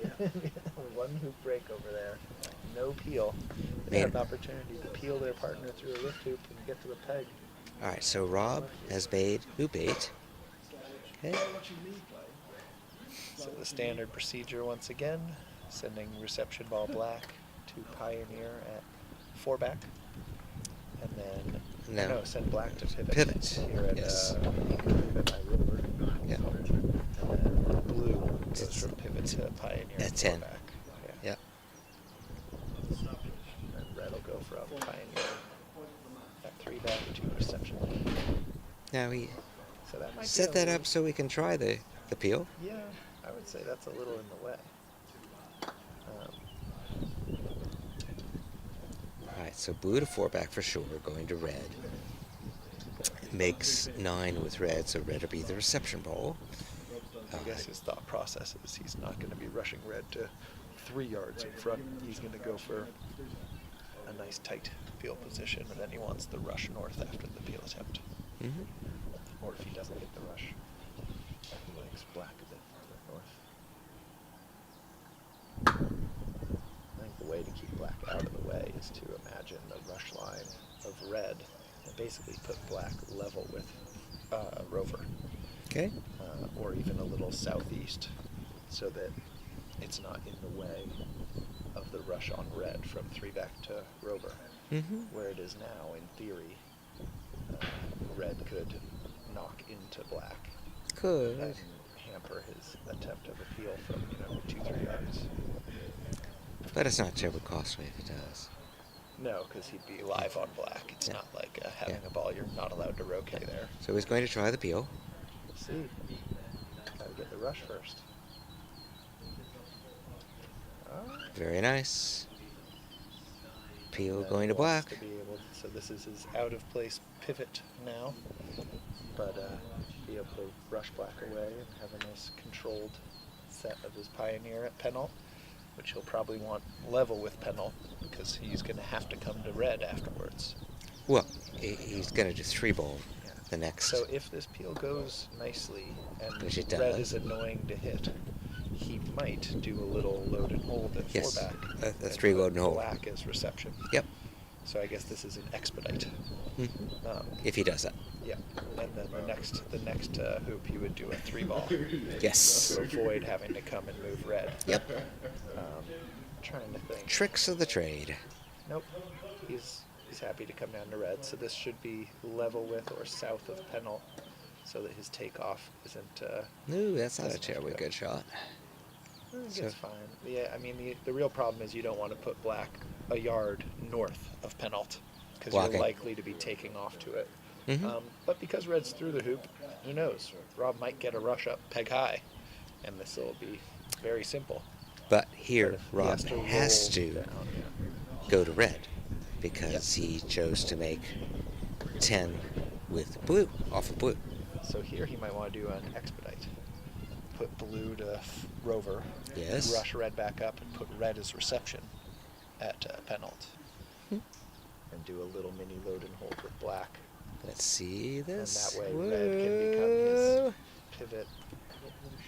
Yeah. 1 hoop break over there. No peel. They had an Man. opportunity to peel their partner through a lift hoop and get to the peg. All right, so Rob has made hoop 8. Okay. So the standard procedure once again, sending reception ball black to Pioneer at 4 back. And then No. send black to pivot. Pivot, Here at yes. pivot by rover. Yeah. And then blue goes It's- from pivot to Pioneer at at 10. 4 back. Yep. And red will go from Pioneer at 3 back to reception. Now we So that might be set a that little- up so we can try the peel. Yeah, I would say that's a little in the way. All right, so blue to 4 back for sure, going to red. Makes 9 with red, so red will be the reception ball. I guess his thought process is he's not going to be rushing red to 3 yards in front. He's going to go for a nice tight peel position, and then he wants the rush north after the peel attempt. Mhm. Or if he doesn't get the rush, he likes black a bit farther north. I think the way to keep black out of the way is to imagine the rush line of red and basically put black level with rover. Okay. Or even a little southeast, so that it's not in the way of the rush on red from 3 back to rover. Mhm. Where it is now, in theory, red could knock into black Good. and hamper his attempt of appeal from 2-3 yards. But it's not terribly costly if it does. No, because he'd be live on black. It's Yeah. not like having Yeah. a ball you're not allowed to roquet there. So he's going to try the peel. We'll see. Gotta get the rush first. Very nice. Peel And going to he wants black. To be able so this is his out of place pivot now, but be able to rush black away and have a nice controlled set of his Pioneer at penult, which he'll probably want level with penult because he's going to have to come to red afterwards. Well, he's going to do 3 ball Yeah. the next. So if this peel goes nicely and Which it red does. is annoying to hit, he might do a little load and hold at Yes, 4 back. a and 3 put load and hold. Black as reception. Yep. So I guess this is an expedite. Mhm. If he does that. Yeah, and then the next hoop he would do a 3 ball Yes. to avoid having to come and move red. Yep. Trying to think. Tricks of the trade. Nope, he's happy to come down to red, so this should be level with or south of penult, so that his takeoff isn't. No, that's not a Doesn't have to terribly go. good shot. I think So- it's fine. Yeah, I mean the real problem is you don't want to put black a yard north of penult because you're Blocking. likely to be taking off to it. Mhm. But because red's through the hoop, who knows? Rob might get a rush up peg high, and this will be very simple. But But here, if he Rob has has roll to down, yeah. go to red because he chose to make 10 with blue, off of blue. So here he might want to do an expedite. Put blue to rover. Yes. Rush red back up and put red as reception at penult. Hmm. And do a little mini load and hold with black. Let's see this. And that way red can become his Whoa. pivot.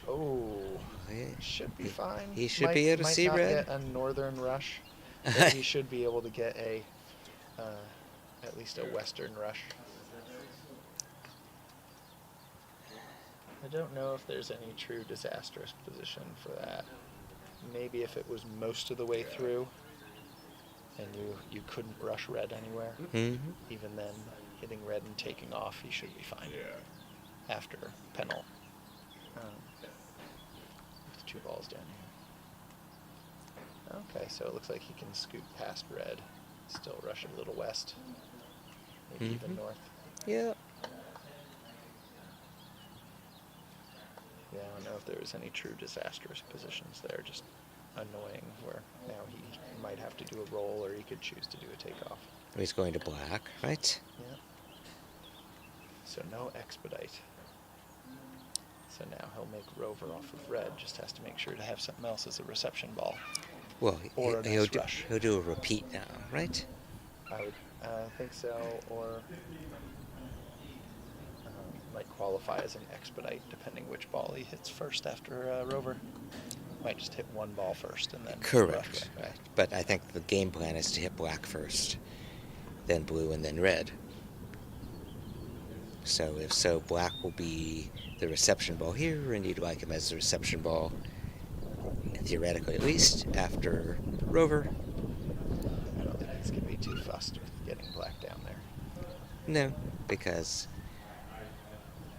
Oh, Yeah. should be fine. He should be able to see might red. Not get a northern rush, but he should be able to get a at least a western rush. I don't know if there's any true disastrous position for that. Maybe if it was most of the way through and you couldn't rush red anywhere, Mm-hmm. even then hitting red and taking off, he should be fine. After penult. With 2 balls down here. Okay, so it looks like he can scoot past red, still rush a little west, maybe even Mhm. north. Yeah. Yeah, I don't know if there was any true disastrous positions there, just annoying where now he might have to do a roll or he could choose to do a takeoff. He's going to black, right? Yeah. So no expedite. So now he'll make rover off of red, just has to make sure to have something else as a reception ball. Well, Or a he'll nice do, rush. he'll do a repeat now, right? I would think so, or might qualify as an expedite, depending which ball he hits first after rover. Might just hit one ball first and then Correct. rush right. But I think the game plan is to hit black first, then blue, and then red. So if so, black will be the reception ball here, and you'd like him as the reception ball, theoretically at least, after rover. I don't think he's going to be too fussed with getting black down there. No, because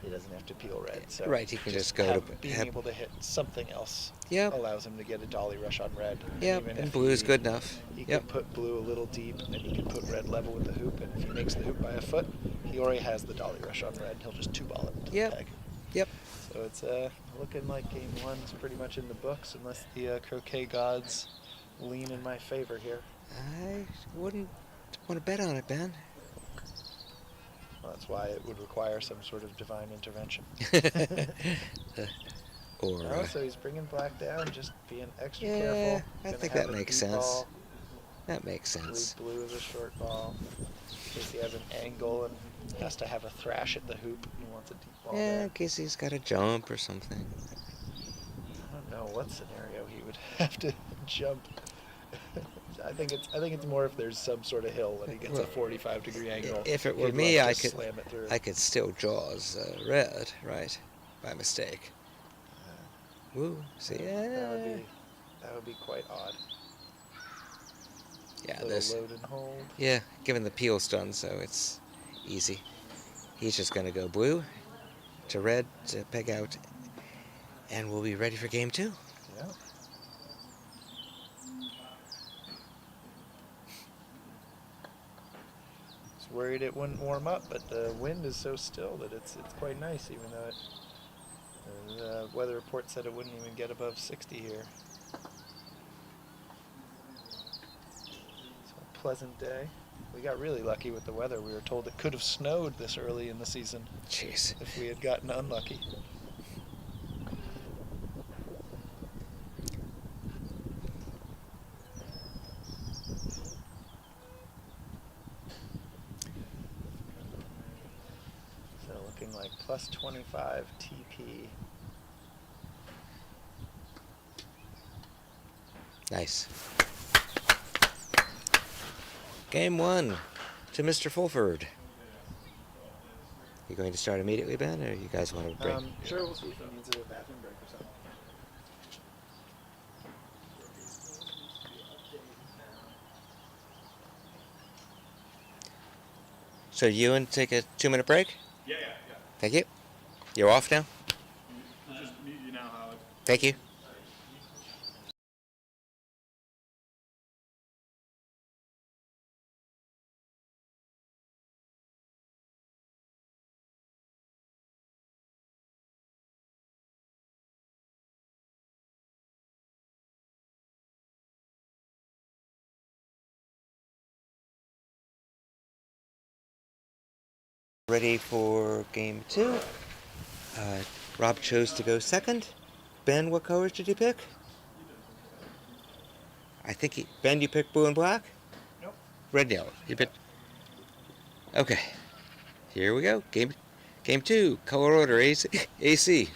He doesn't have to peel red. So right, he can just go to being able to hit something else. Yep. Allows him to get a dolly rush on red. Yep, Even and if blue is good enough. He Yep. could put blue a little deep, and then he can put red level with the hoop. And if he makes the hoop by a foot, he already has the dolly rush on red. He'll just 2-ball it to Yep. the peg. Yep. So it's looking like game one's pretty much in the books, unless the croquet gods lean in my favor here. I wouldn't want to bet on it, Ben. Well, that's why it would require some sort of divine intervention. Or Oh, so he's bringing black down, just being extra yeah, careful. I Gonna think have that a makes deep sense. ball. That makes sense. Blue is a short ball. In case he has an angle and has to have a thrash at the hoop, he wants a deep ball Yeah, there. in case he's got to jump or something. I don't know what scenario he would have to jump. I think it's more if there's some sort of hill and he gets a Well, 45-degree angle. If it were he'd me, love I to could slam it through. I could still jaws red, right, by mistake. Woo. See, yeah. That would be quite odd. Yeah, Little this. load and hold. Yeah, given the peel's done, so it's easy. He's just gonna go blue to red to peg out, and we'll be ready for game 2. Yeah. Was worried it wouldn't warm up, but the wind is so still that it's quite nice, even though the weather report said it wouldn't even get above 60 here. So a pleasant day. We got really lucky with the weather. We were told it could have snowed this early in the season Jeez. if we had gotten unlucky. So looking like plus 25 TP. Nice. Game 1 to Mr. Fulford. You going to start immediately, Ben, or you guys want to break? Sure, we'll see if he needs a bathroom break or something. So you and take a 2-minute break? Yeah. Thank you. You're off now? We'll just mute you now, Howard. Thank you. Ready for game 2. Rob chose to go second. Ben, what colors did you pick? I think Ben, you picked blue and black? Nope. Red and yellow. You picked. Okay. Here we go. Game 2. Color order AC.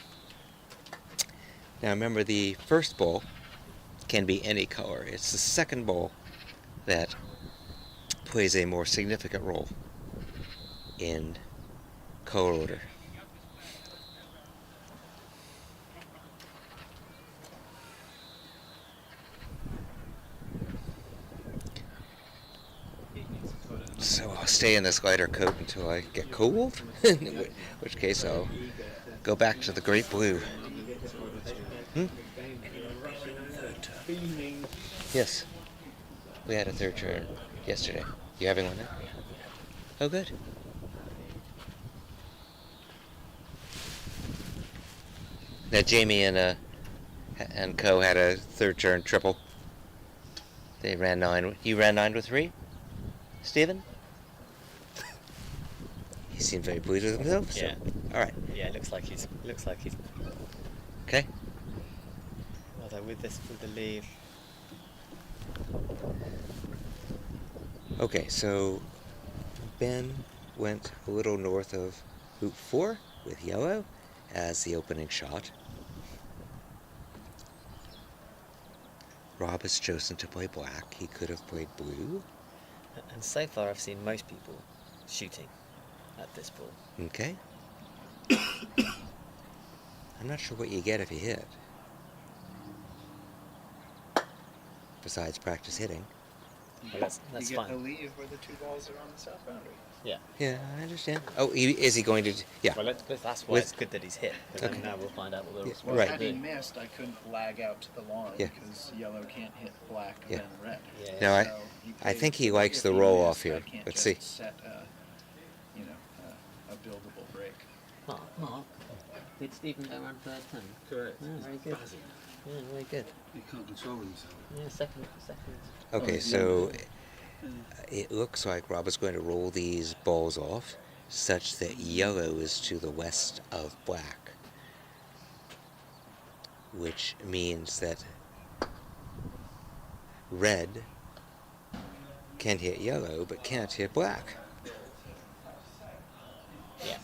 Now remember, the first bowl can be any color. It's the second bowl that plays a more significant role in color order. So I'll stay in this lighter coat until I get cold, in which case I'll go back to the great blue. Yes. We had a third turn yesterday. You having one now? Oh, good. Now Jamie and Co had a third turn triple. They ran 9. You ran 9 with 3, Stephen? He seemed very pleased with himself. So. Yeah. All right. Yeah, it looks like he's. Okay. Although with the lead. Okay, so Ben went a little north of Route 4 with yellow as the opening shot. Rob has chosen to play black. He could have played blue. And so far, I've seen most people shooting at this ball. Okay. I'm not sure what you get if you hit. Besides practice hitting. Well, that's you get fine. the leave where the 2 balls are on the south boundary. Yeah. Yeah, I understand. Oh, is he going to? Yeah. Well, that's why it's good that he's hit. But Okay. now we'll find out what the Yeah, response right. will Had he be. missed, I couldn't lag out to the lawn Yeah. because yellow can't hit black Yeah. and then red. Yeah. No, I So think he if likes the he roll missed, off here. I can't Let's just see. set a buildable break. Mark, did Stephen go around third turn? Correct. Yeah, very good. Yeah, very good. He can't control himself. Yeah, second. Okay, so it looks like Rob is going to roll these balls off such that yellow is to the west of black, which means that red can hit yellow but can't hit black. Yeah.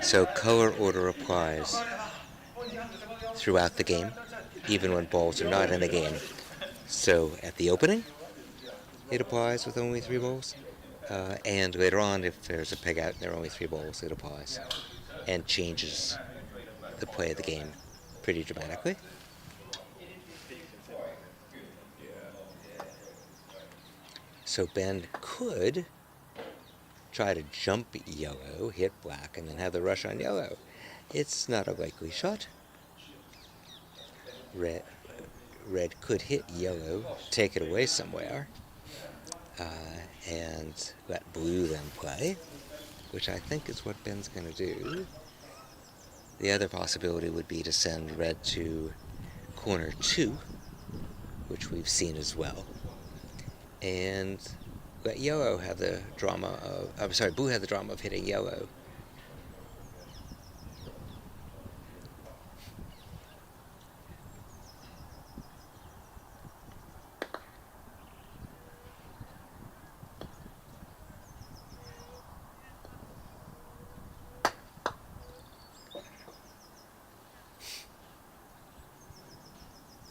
So color order applies throughout the game, even when balls are not in the game. So at the opening, it applies with only 3 balls. And later on, if there's a peg out and there are only 3 balls, it applies. And changes the play of the game pretty dramatically. So Ben could try to jump yellow, hit black, and then have the rush on yellow. It's not a likely shot. Red could hit yellow, take it away somewhere, and let blue then play, which I think is what Ben's going to do. The other possibility would be to send red to corner 2, which we've seen as well, and let yellow have the drama of, blue have the drama of hitting yellow.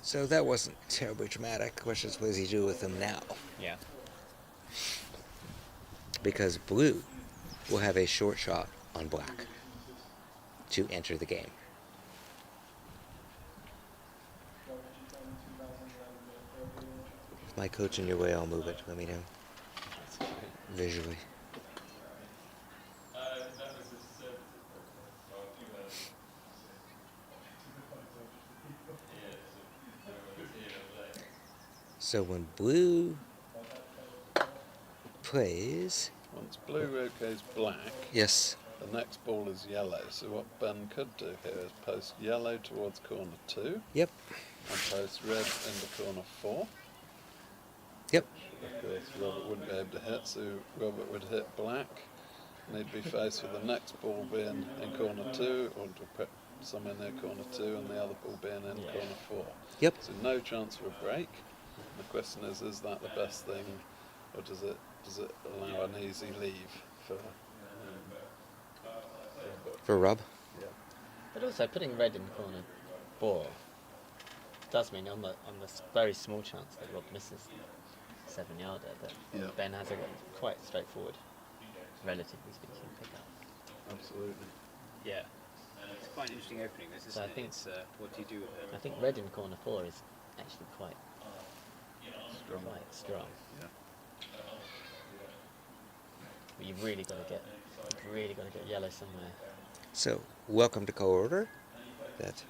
So that wasn't terribly dramatic. The question is, what does he do with them now? Yeah. Because blue will have a short shot on black to enter the game. If my coat's in your way, I'll move it. Let me know visually. So when blue plays, Once blue rotates black, yes, the next ball is yellow. So what Ben could do here is post yellow towards corner 2 yep, and post red into corner 4. yep, Of course, Robert wouldn't be able to hit, so Robert would hit black And he'd be faced with the next ball being in corner 2, or to put some in there corner 2, and the other ball being in Yeah. corner 4. Yep. So no chance for a break. The question is that the best thing, or does it allow an easy leave for For Rob. Yeah. But also putting red in corner 4 does mean on the very small chance that Rob misses 7-yarder, that Yeah. Ben has a quite straightforward, relatively speaking, pickup. Absolutely. Yeah. It's quite an interesting opening, this, isn't So I it? think- It's, what do you do with it? I think red in corner 4 is actually quite strong. Yeah. But you've really got to get yellow somewhere. So, welcome to color order. That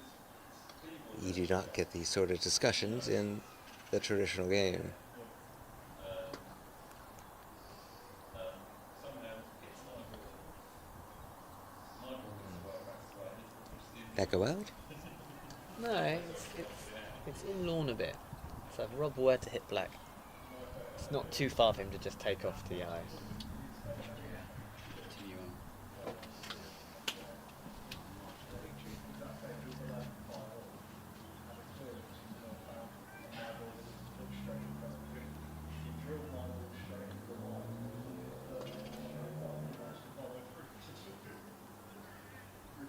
you do not get these sort of discussions in the traditional game. That go out? No, it's in lawn a bit. So if Rob were to hit black, it's not too far for him to just take off the yellow. Continue on.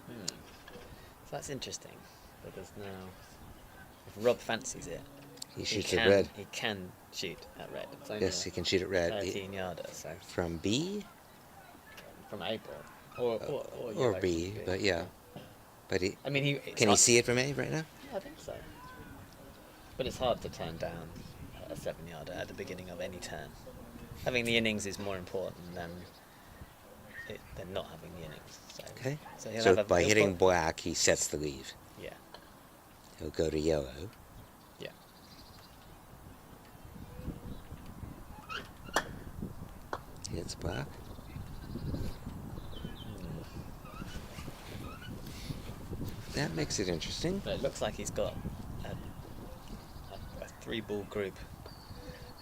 So that's interesting. But there's now, if Rob fancies it, He shoots at red. He can shoot at red. It's only Yes, he can shoot at red. 13-yarder, so From B from A ball or yellow B, from but yeah. But he I mean, can he see it from A right now? Yeah, I think so. But it's hard to turn down a 7-yarder at the beginning of any turn. Having the innings is more important than not having the innings. So, Okay. So, he'll So have by he'll hitting put- black, he sets the leave. Yeah. He'll go to yellow. Yeah. Hits black. That makes it interesting. But it looks like he's got a 3-ball group,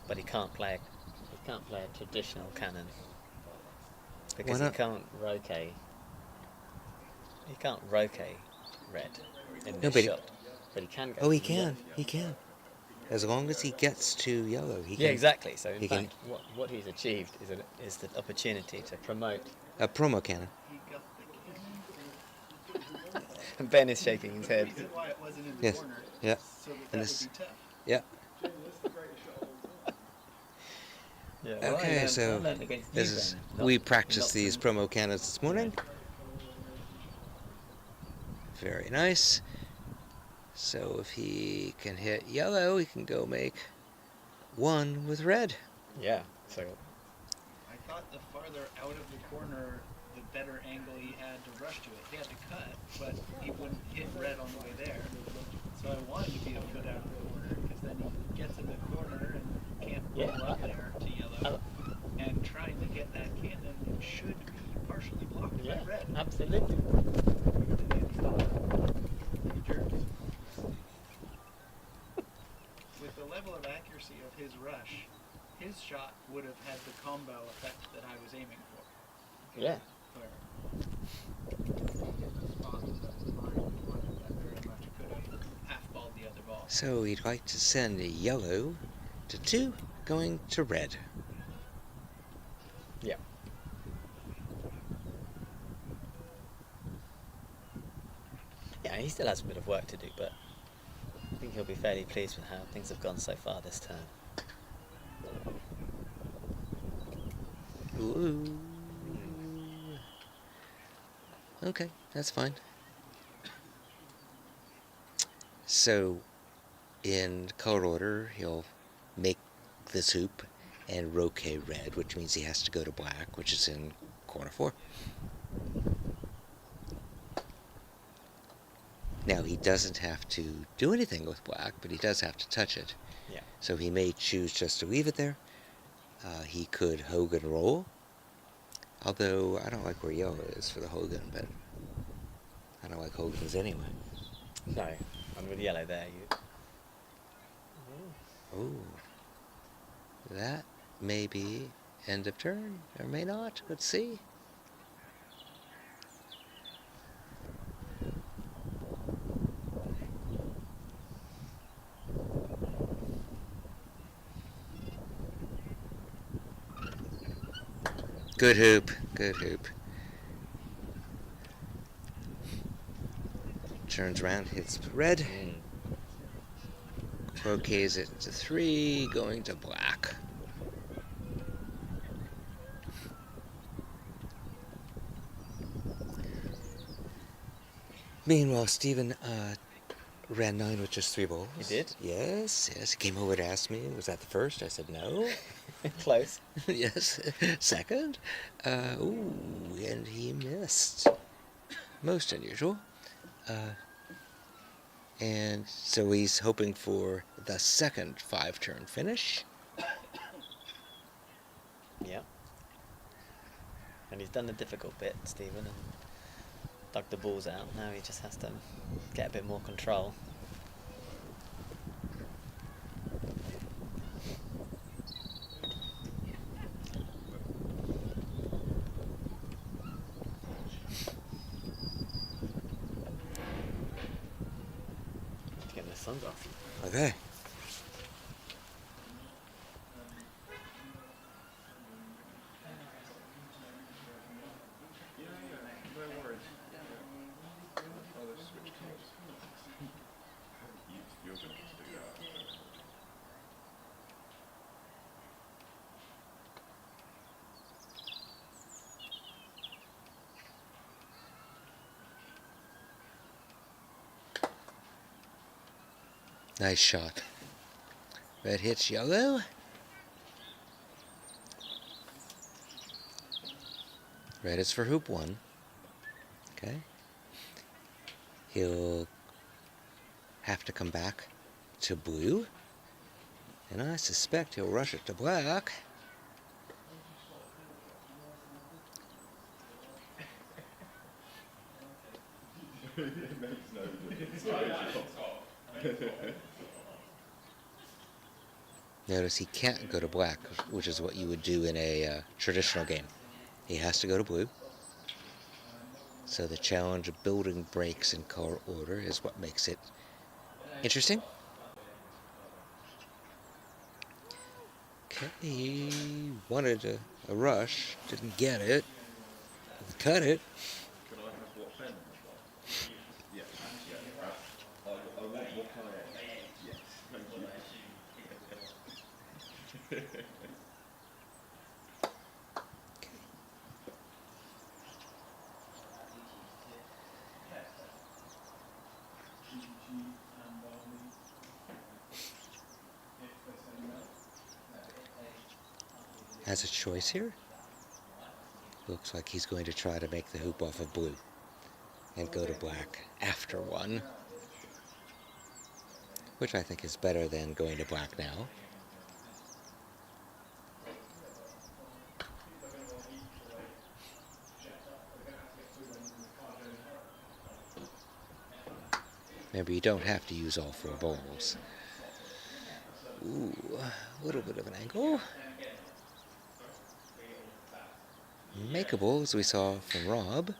but he can't play a traditional cannon because Why he not? can't roquet. He can't roquet red in No, this but he- shot, but he can go. Oh, he for yellow. can. He can. As long as he gets to yellow, he can. Yeah, exactly. So in he can- fact, what he's achieved is the opportunity to promote. A promo cannon. He got the king. And Ben is shaking his head. The reason why it wasn't in the Yes. corner, Yeah. so that, And that this- would be tough. Yeah. Yeah, Okay, so this is we practiced these promo cannons this morning. Very nice. So if he can hit yellow, he can go make 1 with red. Yeah. So I thought the farther out of the corner, the better angle he had to rush to it. He had to cut, but he wouldn't hit red on the way there. So I wanted to be a foot out of the corner, because then he gets in the corner and can't roll Yeah. up there to yellow. And trying to get that cannon should be partially blocked yeah, by red. absolutely. With the level of accuracy of his rush, his shot would have had the combo effect that I was aiming for. Yeah. Half-balled the other ball. So he'd like to send a yellow to 2, going to red. Yeah. Yeah, he still has a bit of work to do, but I think he'll be fairly pleased with how things have gone so far this term. Ooh. Okay, that's fine. So, in color order, he'll make this hoop and roquet red, which means he has to go to black, which is in corner 4. Now, he doesn't have to do anything with black, but he does have to touch it. Yeah. So he may choose just to leave it there. He could Hogan roll. Although, I don't like where yellow is for the Hogan, but I don't like Hogans anyway. No, and with yellow there, you. Oh. That may be end of turn, or may not. Let's see. Good hoop. Good hoop. Turns around, hits red. Mm. Croquets it to 3, going to black. Meanwhile, Stephen ran 9 with just 3 balls. He did? Yes. He came over to ask me, was that the first? I said no. Close. Yes. Second. Ooh, and he missed. Most unusual. And so he's hoping for the second 5-turn finish. Yeah. And he's done the difficult bit, Stephen, and dug the balls out. Now he just has to get a bit more control. Getting the suns off. Okay. No worries. Oh, they switched teams. You're going to do that. Nice shot. Red hits yellow. Red is for hoop 1. Okay. He'll have to come back to blue. And I suspect he'll rush it to black. Notice he can't go to black, which is what you would do in a traditional game. He has to go to blue. So the challenge of building breaks in color order is what makes it interesting. Okay, he wanted a rush, didn't get it. Cut it. Can I have what pen? Yes. Yeah. I want what can I have? Yes. Thank you. Has a choice here. Looks like he's going to try to make the hoop off of blue and go to black after 1, which I think is better than going to black now. Remember, you don't have to use all 4 balls. Ooh, a little bit of an angle. Makeable, as we saw from Rob.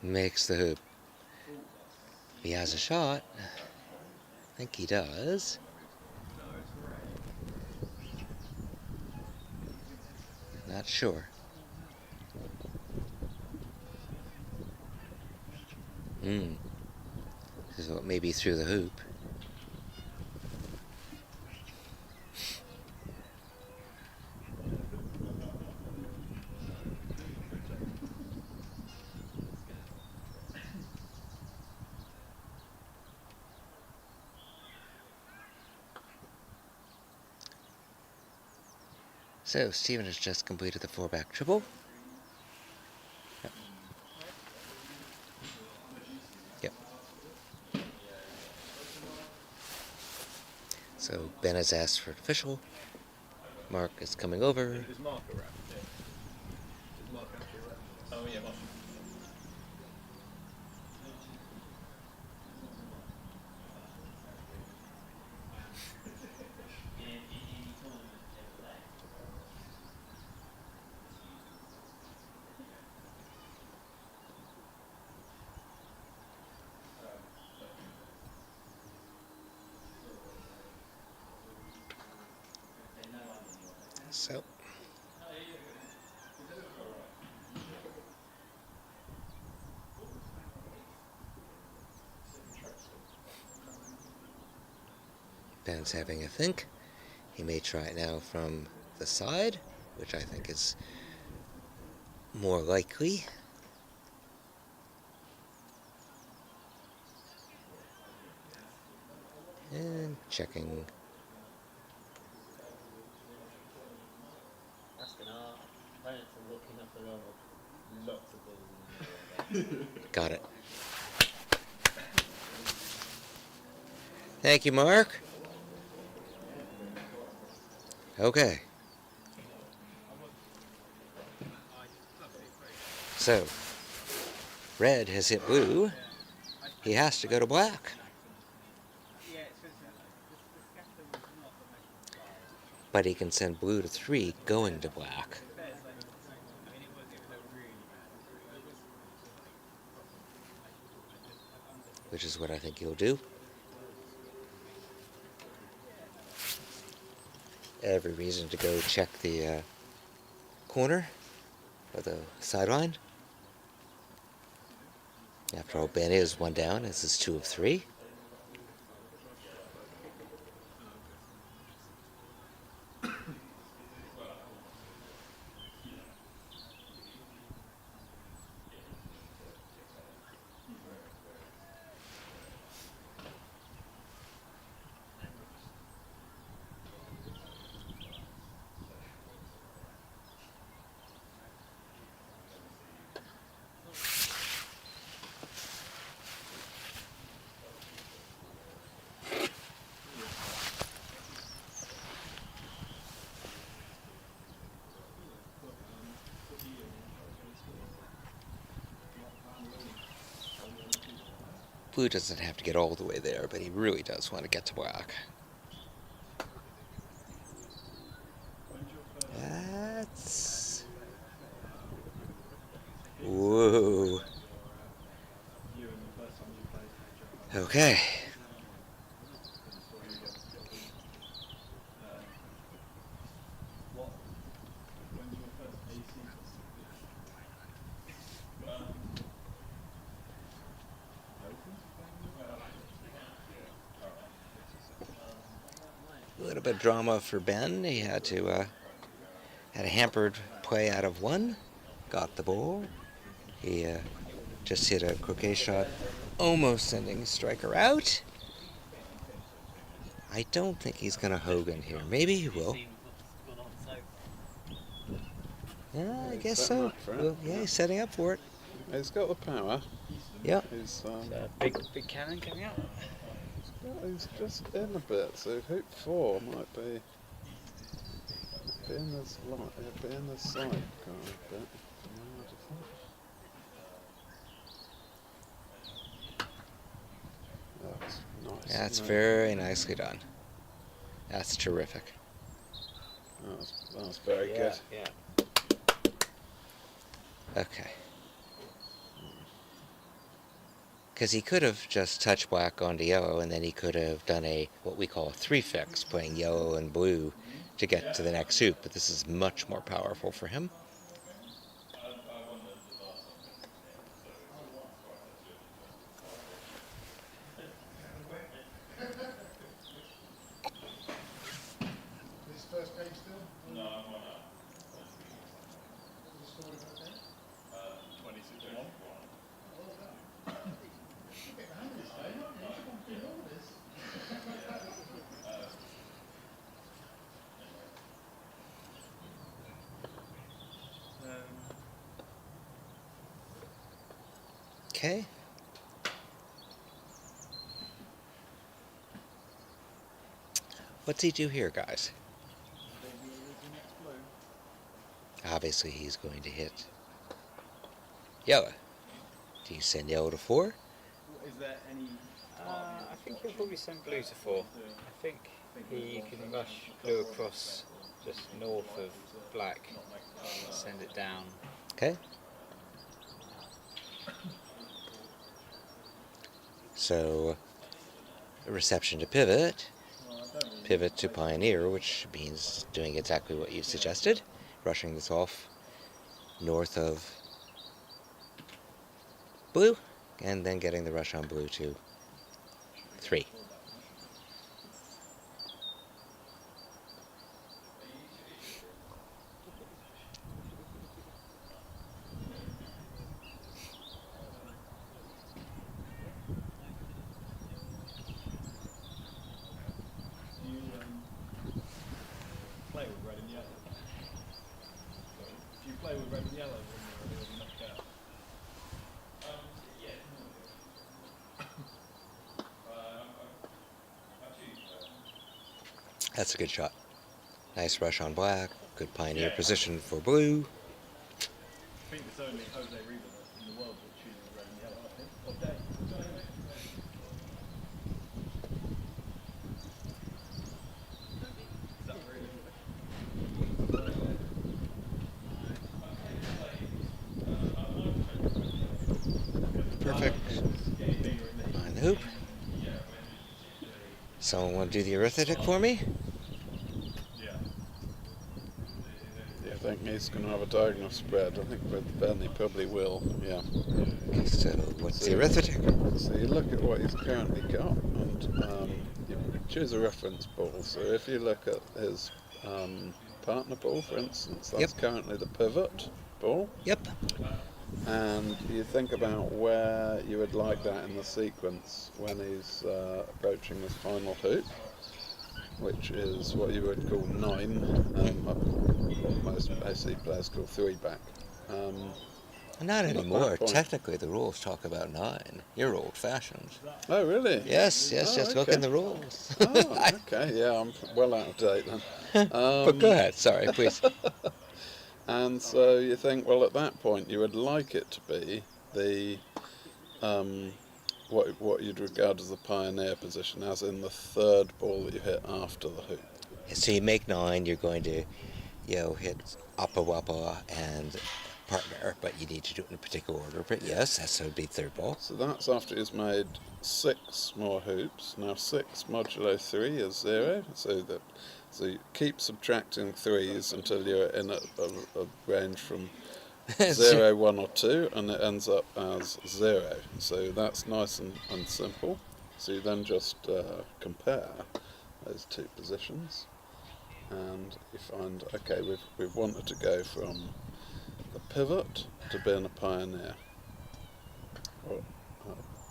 Makes the hoop. He has a shot. I think he does. Not sure. So maybe through the hoop. So Stephen has just completed the 4-back triple. Yep. So Ben has asked for an official. Mark is coming over. Is Mark around? Yeah. Is Mark actually around? Oh, yeah, Mark. So. Ben's having a think. He may try it now from the side, which I think is more likely. And checking. Asking our opponents are looking up the level. Lots of balls in the middle there. Got it. Thank you, Mark. Okay. So, red has hit blue. He has to go to black. But he can send blue to 3 going to black. Which is what I think he'll do. Every reason to go check the corner or the sideline. After all, Ben is 1 down. This is 2 of 3. Blue doesn't have to get all the way there, but he really does want to get to black. That's... Whoa. Okay. A little bit of drama for Ben. He had to had a hampered play out of 1. Got the ball. He just hit a croquet shot, almost sending a striker out. I don't think he's going to Hogan here. Maybe he will. Yeah, I guess so. Well, yeah, he's setting up for it. He's got the power. Yep. He's Big cannon coming up. he's just in a bit, so hoop 4 might be in this light, be in the side kind of bit. That's nice. That's very nicely done. That's terrific. That's very good. Yeah. Okay. Because he could have just touched black onto yellow, and then he could have done what we call a 3-fix, playing yellow and blue to get to the next hoop, but this is much more powerful for him. Okay. What's he do here, guys? Obviously, he's going to hit yellow. Do you send yellow to 4? Is there any? I think he'll probably send blue to 4. I think he can rush blue across just north of black, send it down. Okay. So, a reception to pivot. pivot to pioneer, which means doing exactly what you've suggested, rushing this off north of blue, and then getting the rush on blue to 3. Do you play with red and yellow? Do you play with red and yellow when you're already knocked out? That's a good shot. Nice rush on black, good pioneer position for blue. I think it's only Jose Rivas in the world that chooses red and yellow, I think. Or Dave. Is that really? Perfect. Behind the hoop. Someone want to do the arithmetic for me? Yeah. Do you think he's going to have a diagonal spread? I think with Ben he probably will, yeah. Okay, so what's the arithmetic? So you look at what he's currently got, and you choose a reference ball. So if you look at his partner ball, for instance, that's Yep. currently the pivot ball. Yep. And you think about where you would like that in the sequence when he's approaching his final hoop, which is what you would call 9, what most AC players call 3 back. Not At that anymore. point- Technically, the rules talk about 9. You're old-fashioned. Oh, really? Yes, Oh, just look okay. in the rules. Oh, okay, yeah, I'm well out of date then. But go ahead. Sorry, please. And so you think, well, at that point, you would like it to be the what you'd regard as the pioneer position, as in the third ball that you hit after the hoop. So you make 9. You're going to, hit Appa Wappa and partner, but you need to do it in a particular order. But yes, that would be third ball. So that's after he's made 6 more hoops. Now 6 modulo 3 is 0, so you keep subtracting 3s until you're in a range from 0, 1 or 2, and it ends up as 0. So that's nice and simple. So you then just compare those two positions, and you find, okay, we've wanted to go from the pivot to being a pioneer.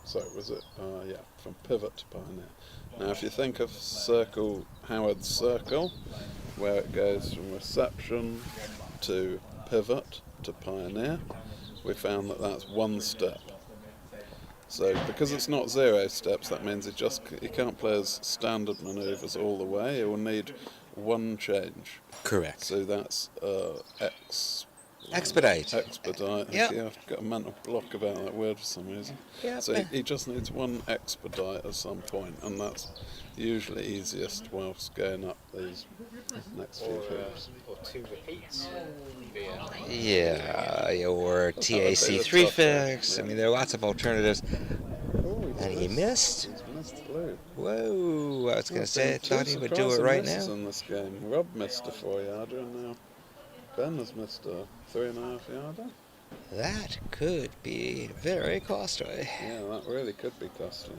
Sorry, was it? Yeah, from pivot to pioneer. Now, if you think of Howard's circle, where it goes from reception to pivot to pioneer, we found that that's 1 step. So, because it's not 0 steps, that means he can't play his standard manoeuvres all the way. He will need 1 change. Correct. So that's Expedite. Expedite. Yep. Yeah, I've got a mental block about that word for some reason. Yep. So he just needs 1 expedite at some point, and that's usually easiest whilst going up these next few hoops. Or 2 repeats. Yeah, or TAC 3 fix. I mean, there are lots of alternatives. And he missed. He's missed blue. Whoa! I was going to say, I thought he would do it Surprising right misses now. in this game. Rob missed a 4-yarder, and now Ben has missed a 3.5-yarder. That could be very costly. Yeah, that really could be costly.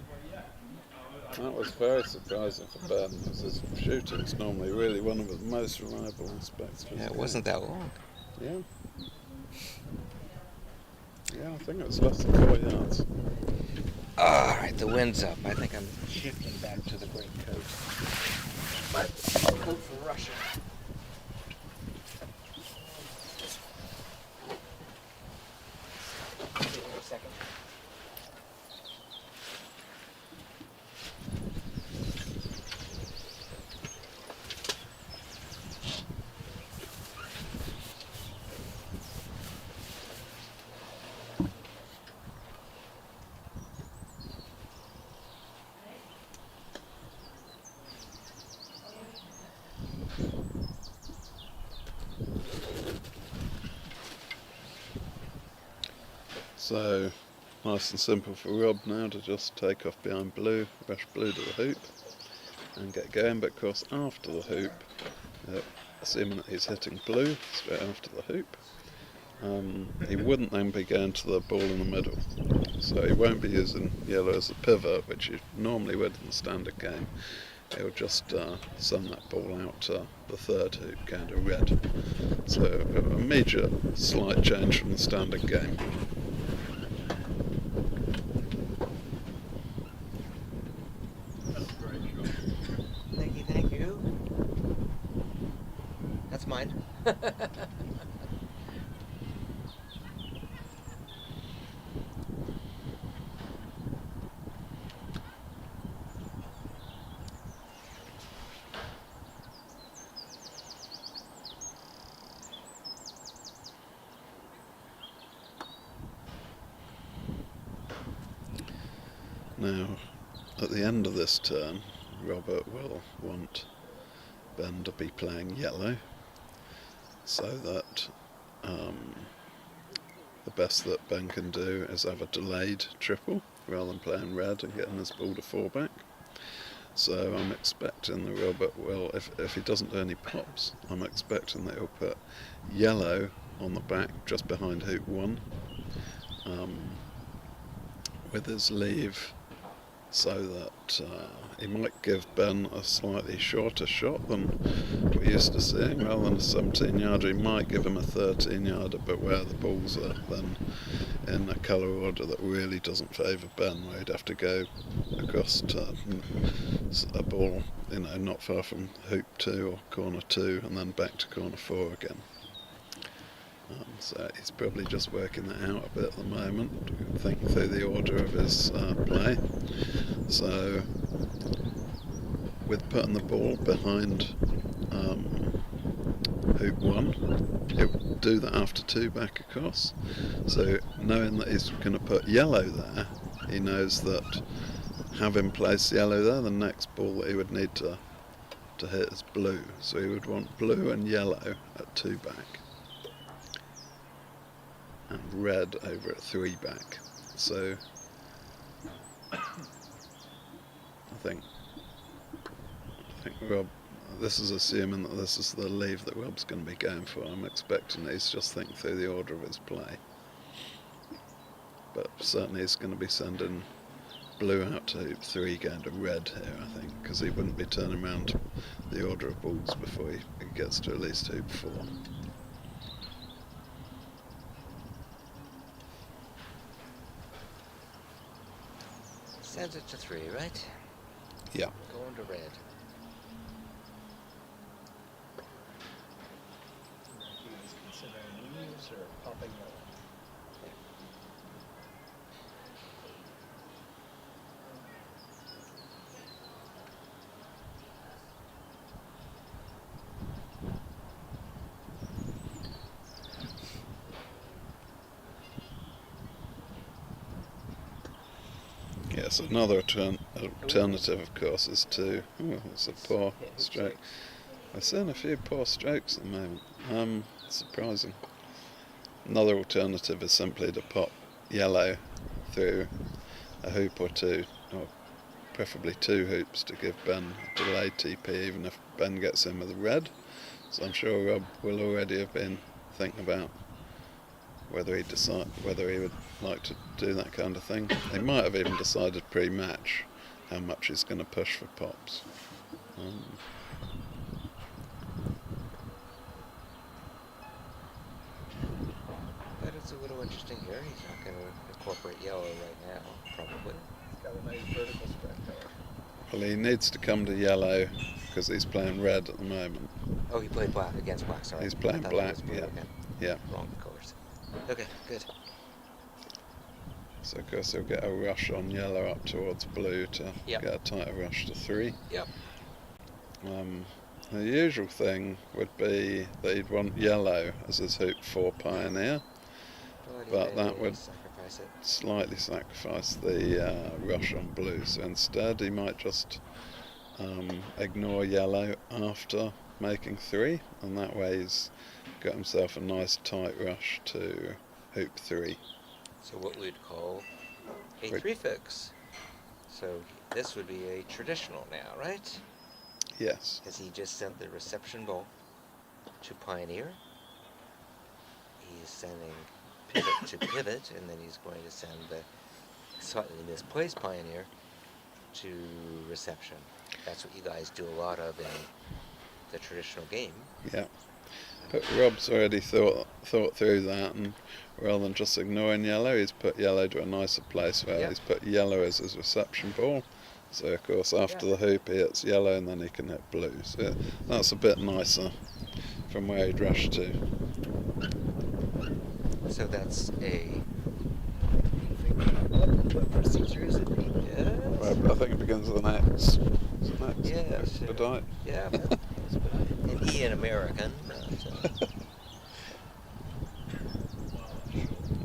That was very surprising for Ben, because his shooting's normally really one of his most reliable aspects. of his Yeah, it game. wasn't that long. Yeah. Yeah, I think it was less than 4 yards. All right, the wind's up. I think I'm shifting back to the great coat. My coat for Russia. Give me a second. So, nice and simple for Rob now to just take off behind blue, rush blue to the hoop. and get going. But of course, after the hoop, assuming that he's hitting blue straight after the hoop, he wouldn't then be going to the ball in the middle. So he won't be using yellow as a pivot, which he normally would in the standard game. He'll just send that ball out to the third hoop, going to red. So a major slight change from the standard game. That's a great shot. Thank you, thank you. That's mine. Now, at the end of this turn, Robert will want Ben to be playing yellow, so that the best that Ben can do is have a delayed triple rather than playing red and getting his ball to 4 back. So I'm expecting that Robert will, if he doesn't do any pops, I'm expecting that he'll put yellow on the back just behind hoop 1 with his leave, so that he might give Ben a slightly shorter shot than we're used to seeing. Rather than a 17-yarder, he might give him a 13-yarder, but where the balls are then in a colour order that really doesn't favour Ben, where he'd have to go across to a ball, not far from hoop 2 or corner 2, and then back to corner 4 again. So he's probably just working that out a bit at the moment, think through the order of his play. So with putting the ball behind hoop 1, he'll do that after 2 back across. So knowing that he's going to put yellow there, he knows that having placed yellow there, the next ball that he would need to hit is blue. So he would want blue and yellow at 2 back, and red over at 3 back. So I think Rob, this is assuming that this is the leave that Rob's going to be going for. I'm expecting that he's just thinking through the order of his play. But certainly he's going to be sending blue out to hoop 3, going to red here, I think, because he wouldn't be turning around the order of balls before he gets to at least hoop 4. Sends it to 3, right? Yeah. Going to red. He was considering leaves or popping yellow. Yes, another alternative, of course, is to... Oh, it's a poor stroke. I've seen a few poor strokes at the moment. Surprising. Another alternative is simply to pop yellow through a hoop or 2, or preferably 2 hoops, to give Ben a delayed TP, even if Ben gets in with red. So I'm sure Rob will already have been thinking about whether he would like to do that kind of thing. He might have even decided pre-match how much he's going to push for pops. But it's a little interesting here. He's not going to incorporate yellow right now, probably. He's got a nice vertical spread color. Well, he needs to come to yellow because he's playing red at the moment. Oh, he played black against black, sorry. He's playing I thought black, it was blue yeah. again. Yeah. Wrong colors. Okay, good. So of course he'll get a rush on yellow up towards blue to Yep. get a tighter rush to 3. Yep. The usual thing would be that he'd want yellow as his hoop 4 pioneer, but that would sacrifice it. slightly sacrifice the rush on blue. So instead he might just ignore yellow after making 3, and that way he's got himself a nice tight rush to hoop 3. So what we'd call a 3 fix. So this would be a traditional now, right? Yes. Because he just sent the reception ball to Pioneer. He's sending pivot to pivot, and then he's going to send the slightly misplaced Pioneer to reception. That's what you guys do a lot of in the traditional game. Yeah. But Rob's already thought through that, and rather than just ignoring yellow, he's put yellow to a nicer place where Yeah. he's put yellow as his reception ball. So of course after the hoop he hits yellow and then he can hit blue. So that's a bit nicer from where he'd rushed to. So that's a... What procedure is it? Yes. Well, I think it begins with an X. Is it an X? Yeah, sure. Expedite. Yeah, an E in American.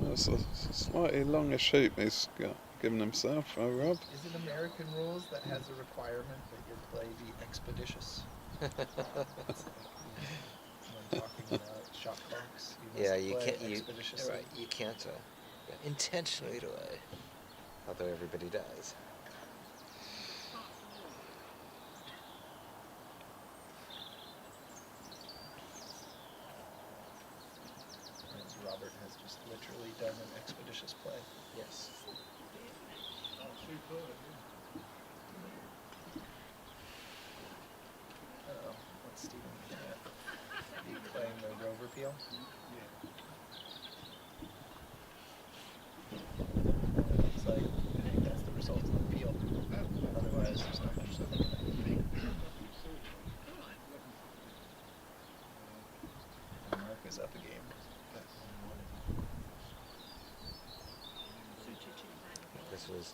That's a slightly longish hoop he's given himself, Rob. Is it American rules that has a requirement that your play be expeditious? When talking about shot clocks, you Yeah, must you play can't. expeditiously. Right, you can't intentionally delay, although everybody does. And Robert has just literally done an expeditious play. Yes. What's Stephen looking at? He playing the rover peel? Looks like I think that's the result of the peel. Otherwise, there's not much to think about. And Mark is up a game. This was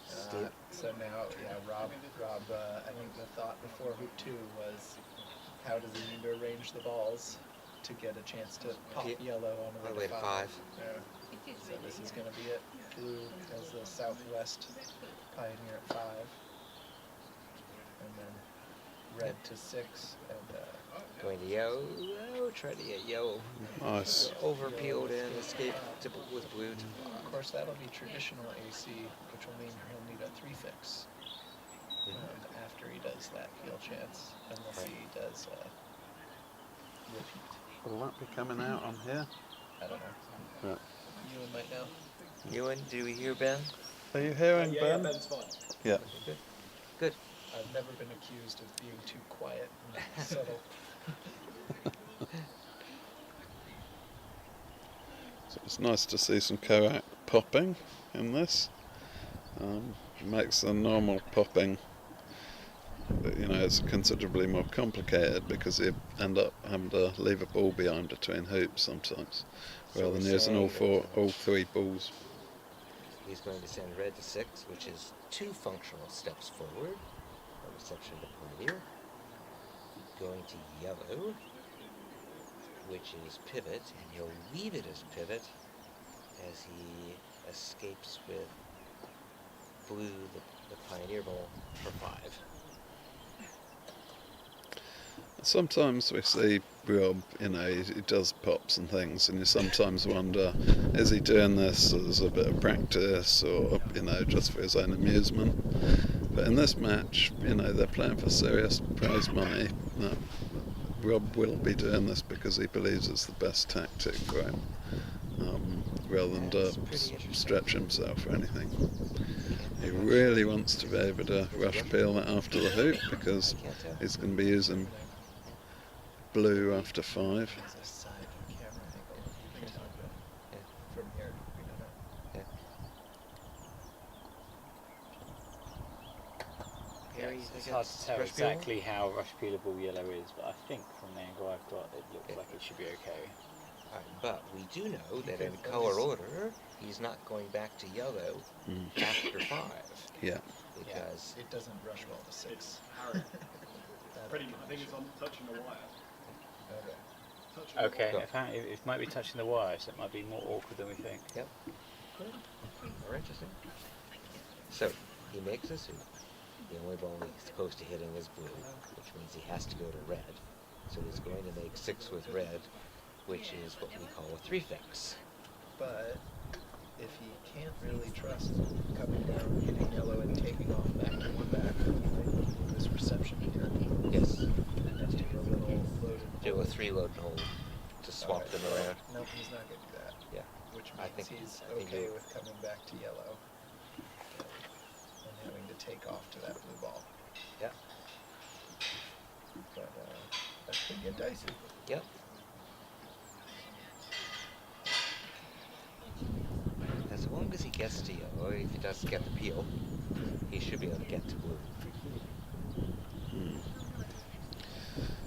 So now, Rob, I think the thought before hoop 2 was, how does he need to arrange the balls to get a chance to pop yellow on all the the way to 5. Yeah. So this is going to be it. Blue as the southwest Pioneer at 5. And then red to 6. And Going to yellow. Oh, try to get yellow. Nice. Over peeled in, escape with blue to of course, that'll be traditional AC, which will mean he'll need a 3 fix. After he does that peel chance, unless he does repeat. Will that be coming out on here? I don't know. Right. You might know. Ewan, do we hear Ben? Are you hearing Yeah, Ben? Ben's fine. Yeah. Good. I've never been accused of being too quiet and subtle. So it's nice to see some COAC popping in this. Makes the normal popping, it's considerably more complicated because you end up having to leave a ball behind between hoops sometimes, So rather than we're using saying all 3 balls. He's going to send red to 6, which is 2 functional steps forward. A reception to Pioneer. Going to yellow, which is pivot, and he'll leave it as pivot as he escapes with blue, the Pioneer ball, for 5. Sometimes we see Rob, he does pops and things, and you sometimes wonder, is he doing this as a bit of practice or, just for his own amusement? But in this match, they're playing for serious prize money. Rob will be doing this because he believes it's the best tactic for him, rather than to stretch himself or anything. He really wants to be able to rush peel that after the hoop because he's going to be using blue after 5. There's a side camera angle you can talk about. From here, we don't know. It's hard to tell exactly how rush peelable yellow is, but I think from the angle I've got, it looks like it should be okay. But we do know that in color order, he's not going back to yellow after 5. Yeah. Because It doesn't rush well to 6. Pretty much. I think it's on touching the wire. Okay. Touching Okay, Go. it might be touching the wire, so it might be more awkward than we think. Yep. Good. More interesting. So, he makes a suit. The only ball he's close to hitting is blue, which means he has to go to red. So he's going to make 6 with red, which is what we call a 3 fix. But if he can't really trust coming down, hitting yellow, and taking off back to 1 back, this reception here. Yes. do a 3-load and hold to swap Alright, them well, around. No, he's not going to do that. Yeah. Which I means think- he's I think okay you- with coming back to yellow and having to take off to that blue ball. Yeah. But that could get dicey. Yep. As long as he gets to yellow, if he does get the peel, he should be able to get to blue.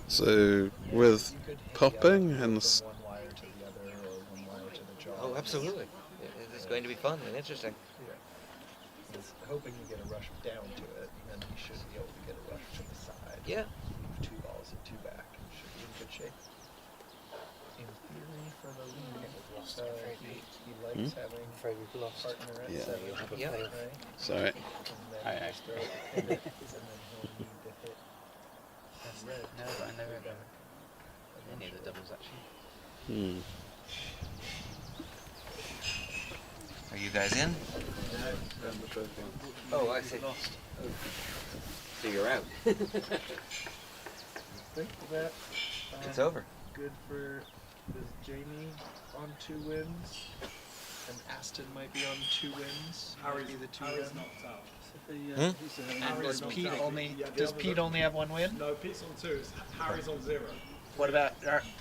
So with You could hit popping yellow and from one wire to the other or one wire to the jaw. Oh, absolutely. It's going to be fun and interesting. Yeah. He's hoping to get a rush down to it, and then he should be able to get a rush to the side. Yeah. 2 balls and 2 back. Should be in good shape. In theory, for the lead, he likes having Afraid we've lost. partner at Yeah. 7. Yeah. Right? sorry. And then Aye, just throw it in it, and then he'll need to hit red. No, but I never ever any of the doubles actually. Are you guys in? Oh, I see. So you're out. I think that It's over. good for is Jamie on 2 wins, and Aston might be on 2 wins. Might be the 2 wins. knocked out. And does Pete only have 1 win? No, Pete's on 2. Harry's on 0. What about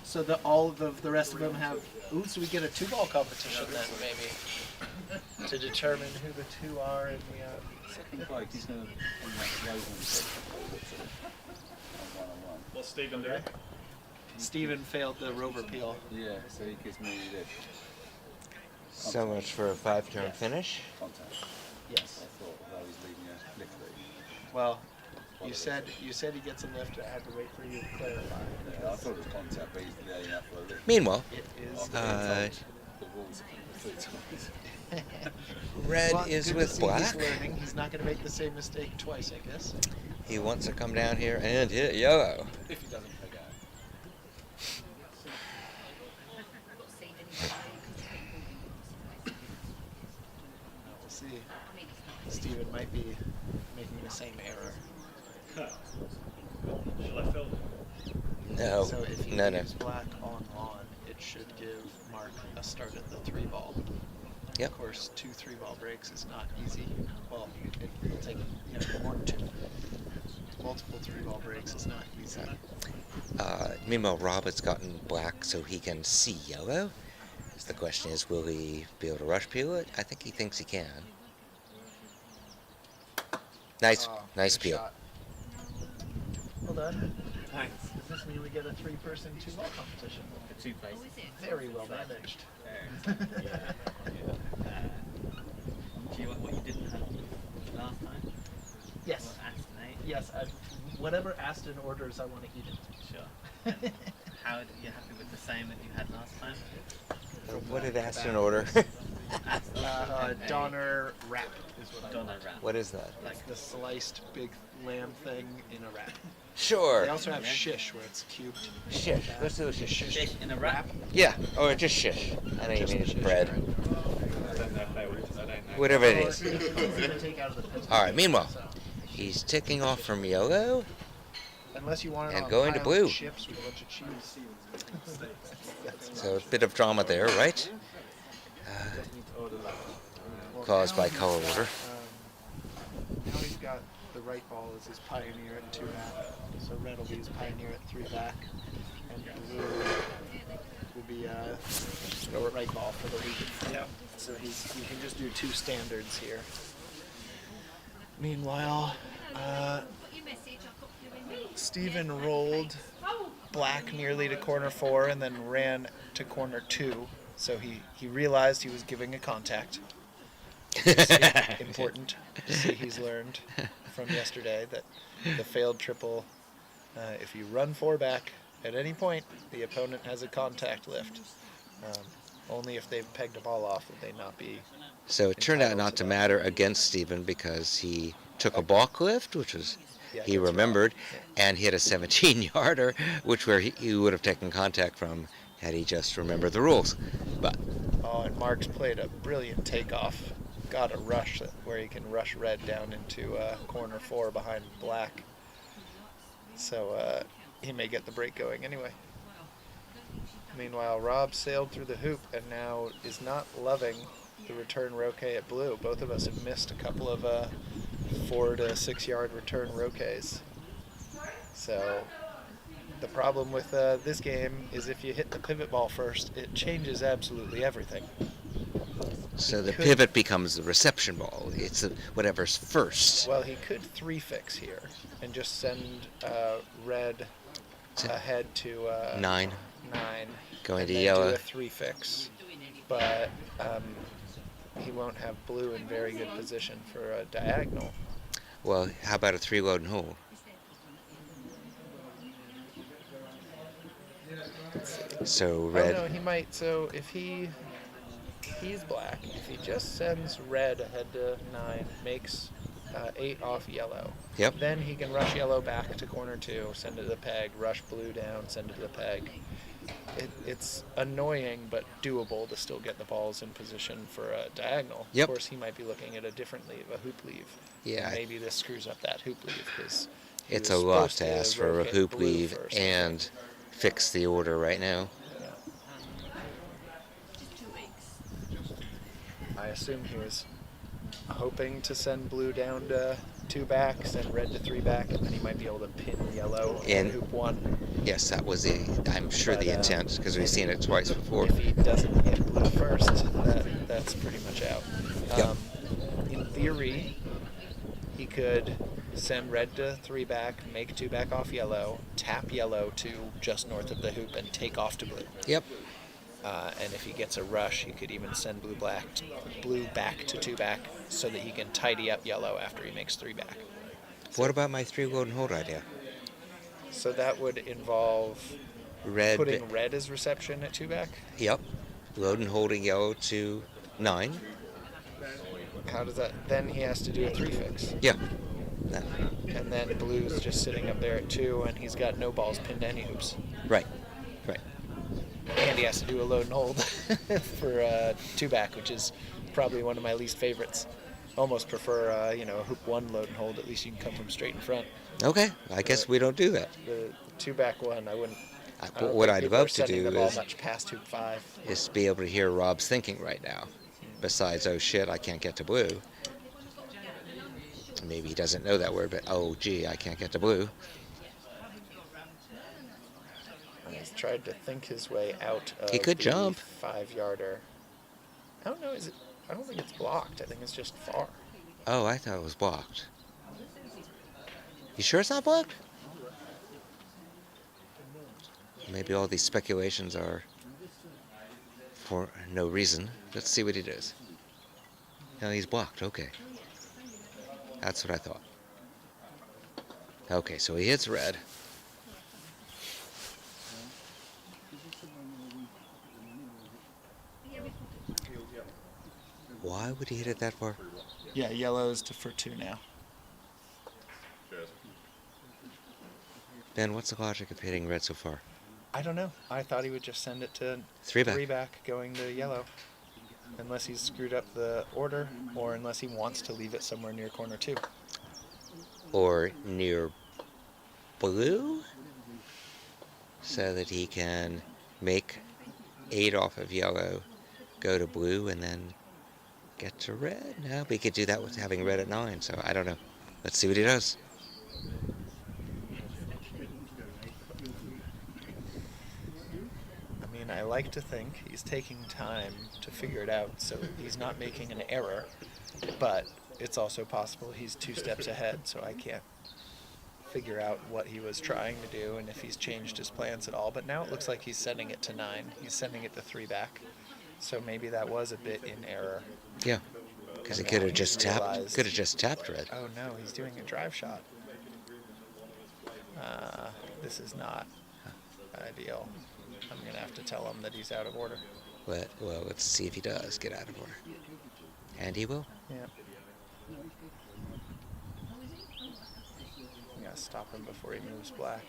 so all of the rest of them have? Ooh, so we get a 2-ball competition then maybe to determine who the 2 are in the. What's Stephen doing? Stephen failed the rover peel. Yeah, so he gives me this So much for a 5-turn finish. contact. Yes. I thought that was leaving a liquid. Well, you said he gets a lift. I had to wait for you to clarify. Yeah, I thought it was contact, but he's laying out for a lift. Meanwhile, It is. After Uh, being told the rules 3 times. red Well, is good to with see black. He's learning. He's not going to make the same mistake twice, I guess. He wants to come down here and hit yellow. If he doesn't play out. We'll see. Stephen might be making the same error. Shall I film? No, So if he no. leaves black on lawn, it should give Mark a start at the 3-ball. Yep. Of course, 2 3-ball breaks is not easy. Well, it'll take more than 2. Multiple 3-ball breaks is not easy. Meanwhile, Rob has gotten black so he can see yellow. So the question is, will he be able to rush peel it? I think he thinks he can. Nice, nice Good peel. shot. Well done. Thanks. Does this mean we get a 3-person 2-ball competition? The 2 places. Very well managed. Yeah. Do you want what you didn't have last time? Yes. What, Aston 8? Yes. Whatever Aston orders, I want to eat it. Sure. How are you happy with the same that you had last time? What did Aston order? Donner wrap is what I Donner want. wrap. What is that? Like the sliced big lamb thing in a wrap. Sure. They also have shish where it's cubed. Shish. Let's do a shish. Fish in a wrap? Yeah, or just shish. I know you Just mean the shish, bread. I don't know if they would. I don't know. Whatever it Or is. it's easy to take out of the pencil. All right, meanwhile, So, he's ticking off from yellow. unless you want it And on going to pile blue. of chips with a bunch of cheese. So a bit of drama there, right? Well, Caused now by he's color got, order. Now he's got the right ball as his pioneer at 2 back. So red will be his pioneer at 3 back. And blue will be right ball for the lead. Yeah. So he can just do 2 standards here. Meanwhile, Stephen rolled black nearly to corner 4 and then ran to corner 2. So he realized he was giving a contact. It's important to see he's learned from yesterday that the failed triple, if you run 4 back at any point, the opponent has a contact lift. Only if they've pegged a ball off would they not be. So it turned out entitled not to to that. matter against Stephen because he took a balk lift, which was Yeah, he against remembered, Rob. and hit a 17-yarder, which where he would have taken contact from had he just remembered the rules. But Oh, and Mark's played a brilliant takeoff. Got a rush where he can rush red down into corner 4 behind black. So he may get the break going anyway. Meanwhile, Rob sailed through the hoop and now is not loving the return roque at blue. Both of us have missed a couple of 4 to 6 yard return roques. So the problem with this game is if you hit the pivot ball first, it changes absolutely everything. So the pivot becomes the reception ball. It's whatever's first. Well, he could 3-fix here and just send red ahead to 9. 9. Going and to then yellow. do a 3-fix. But he won't have blue in very good position for a diagonal. Well, how about a 3 load and hold? So red. Oh no, he might. So if he's black, if he just sends red ahead to 9, makes 8 off yellow. Yep. Then he can rush yellow back to corner 2, send it to the peg, rush blue down, send it to the peg. It's annoying but doable to still get the balls in position for a diagonal. Yep. Of course, he might be looking at a different leave, a hoop leave. Yeah. And maybe this screws up that hoop leave because It's a lot to ask for a hoop leave and fix the order right now. I assume he was hoping to send blue down to 2 back, send red to 3 back, and then he might be able to pin yellow in hoop 1. Yes, that was I'm sure the intent, because we've seen it twice before. If he doesn't hit blue first, that's pretty much out. Yep. In theory, he could send red to 3 back, make 2 back off yellow, tap yellow to just north of the hoop, and take off to blue. Yep. And if he gets a rush, he could even send blue back to 2 back so that he can tidy up yellow after he makes 3 back. What about my 3 load and hold idea? So that would involve putting red as reception at 2 back? Yep. Load and holding yellow to 9. How does that... Then he has to do a 3-fix. Yeah. And then blue's just sitting up there at 2, and he's got no balls pinned to any hoops. Right. And he has to do a load and hold for 2 back, which is probably one of my least favorites. Almost prefer, a hoop 1 load and hold. At least you can come from straight in front. Okay, I guess we don't do that. The 2 back one, I wouldn't. What I'd love to do the ball much past hoop 5 is to be able to hear Rob's thinking right now. Besides, oh shit, I can't get to blue. Maybe he doesn't know that word, but oh gee, I can't get to blue. He's tried to think his way out of He could the jump. 5-yarder. I don't know. I don't think it's blocked. I think it's just far. Oh, I thought it was blocked. You sure it's not blocked? Maybe all these speculations are for no reason. Let's see what he does. No, he's blocked. Okay. That's what I thought. Okay, so he hits red. Why would he hit it that far? Yeah, yellow's for 2 now. Ben, what's the logic of hitting red so far? I don't know. I thought he would just send it to 3 back. 3 back going to yellow. Unless he's screwed up the order, or unless he wants to leave it somewhere near corner 2. Or near blue? So that he can make 8 off of yellow, go to blue, and then get to red. No, but he could do that with having red at 9, so I don't know. Let's see what he does. I mean, I like to think he's taking time to figure it out, so he's not making an error, but it's also possible he's 2 steps ahead, so I can't figure out what he was trying to do and if he's changed his plans at all. But now it looks like he's sending it to 9. He's sending it to 3 back. So maybe that was a bit in error. Yeah, because he could have just tapped red. Oh no, he's doing a drive shot. This is not ideal. I'm gonna have to tell him that he's out of order. Well, let's see if he does get out of order. And he will. Yeah. You gotta stop him before he moves black.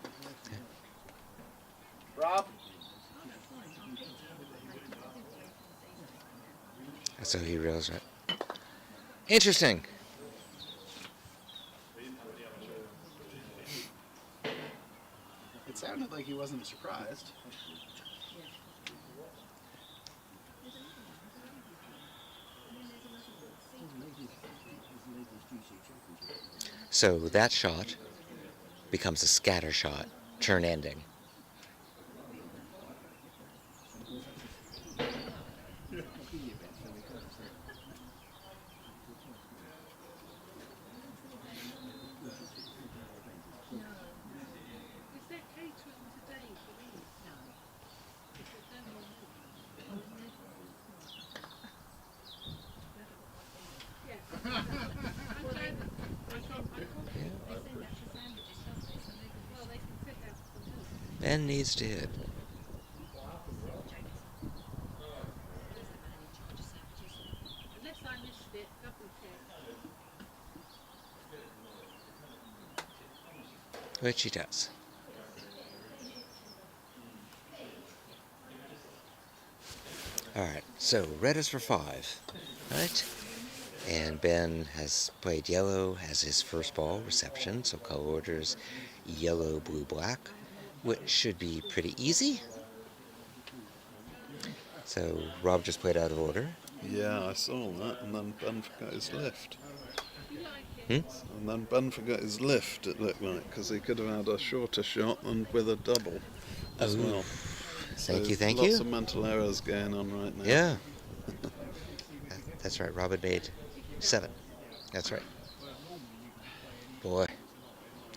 Okay. Rob? So he realized that. Interesting. It sounded like he wasn't surprised. So that shot becomes a scatter shot, turn ending. Ben needs to hit. Which he does. Alright, so red is for 5, right? And Ben has played yellow as his first ball, reception, so color order is yellow, blue, black, which should be pretty easy. So Rob just played out of order. Yeah, I saw that, and then Ben forgot his lift. Hmm? And then Ben forgot his lift, it looked like, because he could have had a shorter shot and with a double as Oh. well. So Thank lots you. of mental errors going on right now. Yeah. That's right, Rob had made 7. That's right. Boy,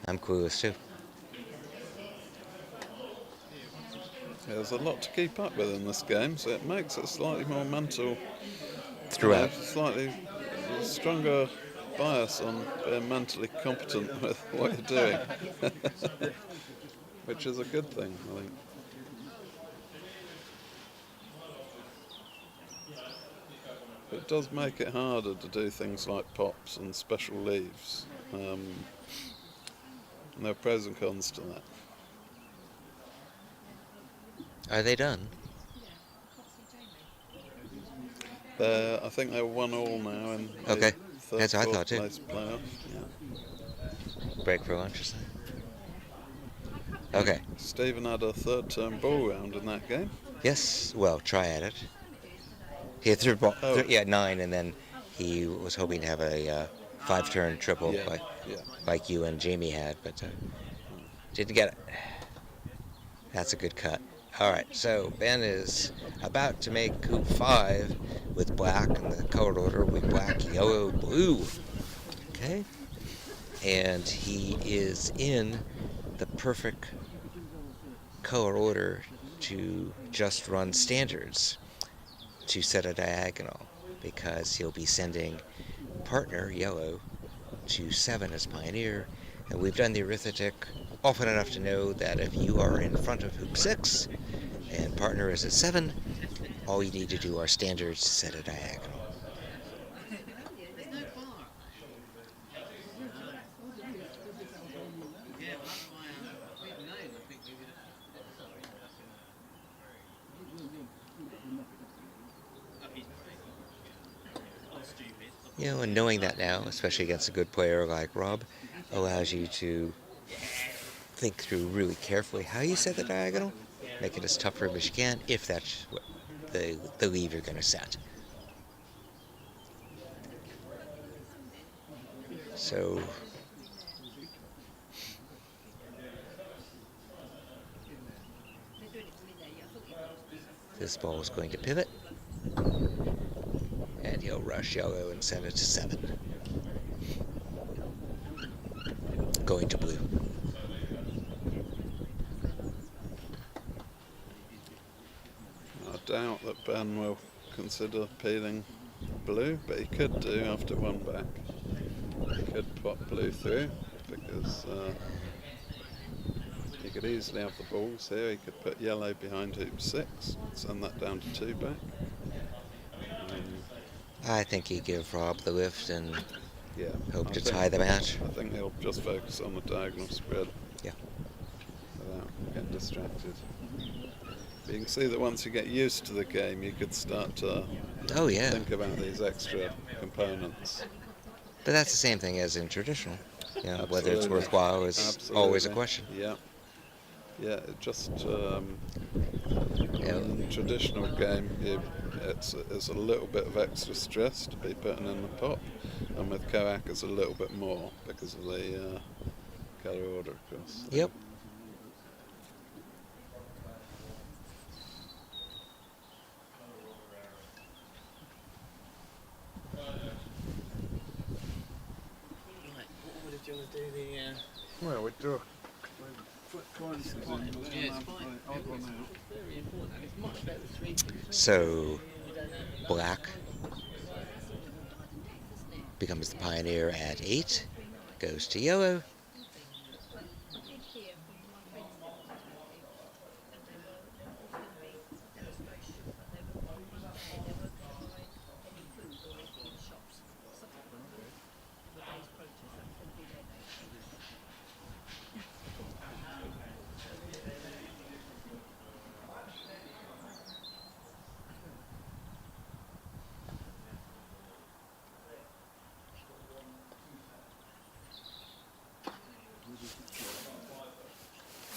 I'm clueless too. There's a lot to keep up with in this game, so it makes it slightly more mental. Throughout. Slightly stronger bias on being mentally competent with what you're doing. Which is a good thing, I think. It does make it harder to do things like pops and special leaves. And there are pros and cons to that. Are they done? I think they're 1-1 now in the Okay. third, That's what I fourth thought too. place playoff. Yeah. Break for lunch or something? Okay. Stephen had a third turn ball round in that game. Yes, well, try at it. He had third ball, Oh. 9, and then he was hoping to have a 5-turn triple Yeah. like you and Jamie had, but didn't get it. That's a good cut. All right, so Ben is about to make hoop 5 with black, and the colored order will be black, yellow, blue. Okay? And he is in the perfect color order to just run standards to set a diagonal, because he'll be sending partner, yellow, to 7 as pioneer. And we've done the arithmetic often enough to know that if you are in front of hoop 6 and partner is at 7, all you need to do are standards to set a diagonal. You know, and knowing that now, especially against a good player like Rob, allows you to think through really carefully how you set the diagonal, make it as tough for him as you can, if that's what the leave you're going to set. So this ball is going to pivot, and he'll rush yellow and send it to 7. Going to blue. I doubt that Ben will consider peeling blue, but he could do after 1 back. He could pop blue through, because he could easily have the balls here. He could put yellow behind hoop 6, send that down to 2 back. I think he'd give Rob the lift and Yeah, hope I to think- tie the match. I think he'll just focus on the diagonal spread. Yeah. Without getting distracted. But you can see that once you get used to the game, you could start to Oh yeah. think about these extra components. But that's the same thing as in traditional. You know, whether it's Absolutely. worthwhile is always a Absolutely. question. Yeah. Yeah, it just Yeah. in traditional game, it's a little bit of extra stress to be putting in the pop, and with COAC it's a little bit more because of the colour order, of course. Yep. Right, what order do you want to do the... Well, we draw. It's very important, and it's much better with 3 hoops. So black becomes the pioneer at 8, goes to yellow.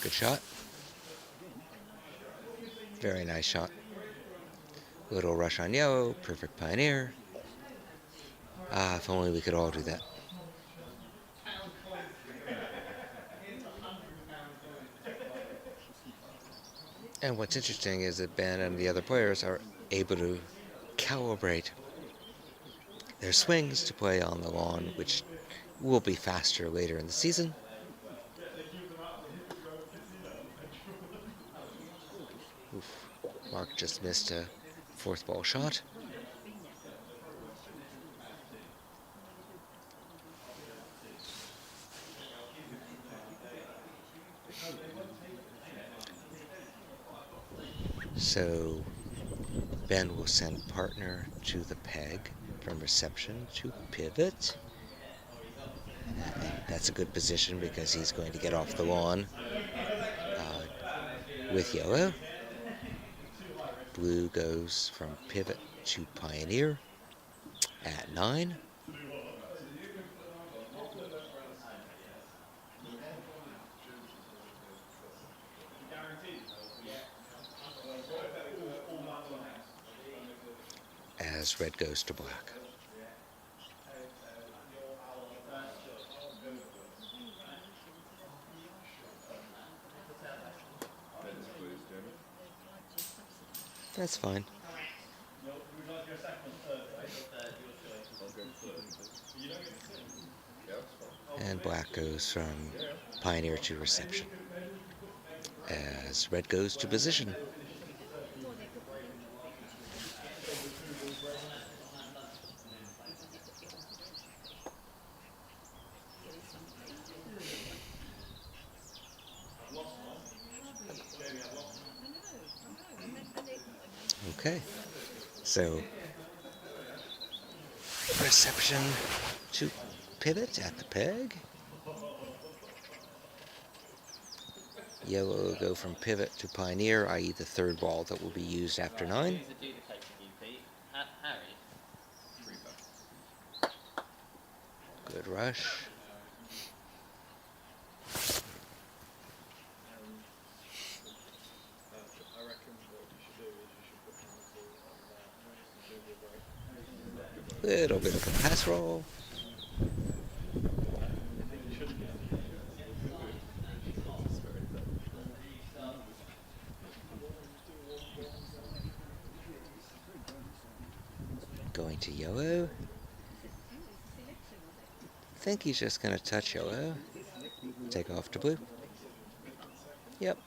Good shot. Very nice shot. Little rush on yellow, perfect pioneer. Ah, if only we could all do that. And what's interesting is that Ben and the other players are able to calibrate their swings to play on the lawn, which will be faster later in the season. Oof. Mark just missed a 4th ball shot. So Ben will send partner to the peg from reception to pivot. And that's a good position because he's going to get off the lawn with yellow. Blue goes from pivot to pioneer at 9. As red goes to black. That's fine. And black goes from pioneer to reception. As red goes to position. Okay, so reception to pivot at the peg. Yellow will go from pivot to pioneer, i.e. the 3rd ball that will be used after 9. Good rush. Little bit of a pass roll. Going to yellow. I think he's just going to touch yellow. Take off to blue. Yep.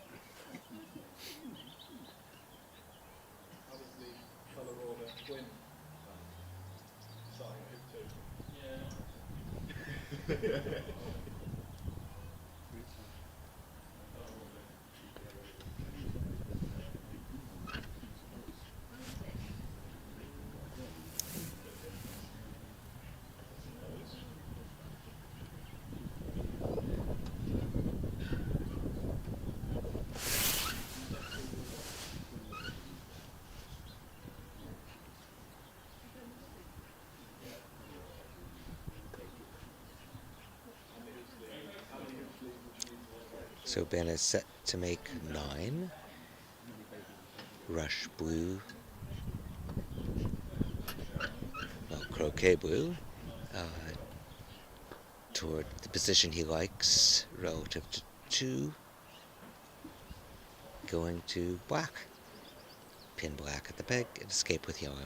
So Ben is set to make 9. Rush blue croquet blue toward the position he likes relative to 2, going to black. Pin black at the peg and escape with yellow.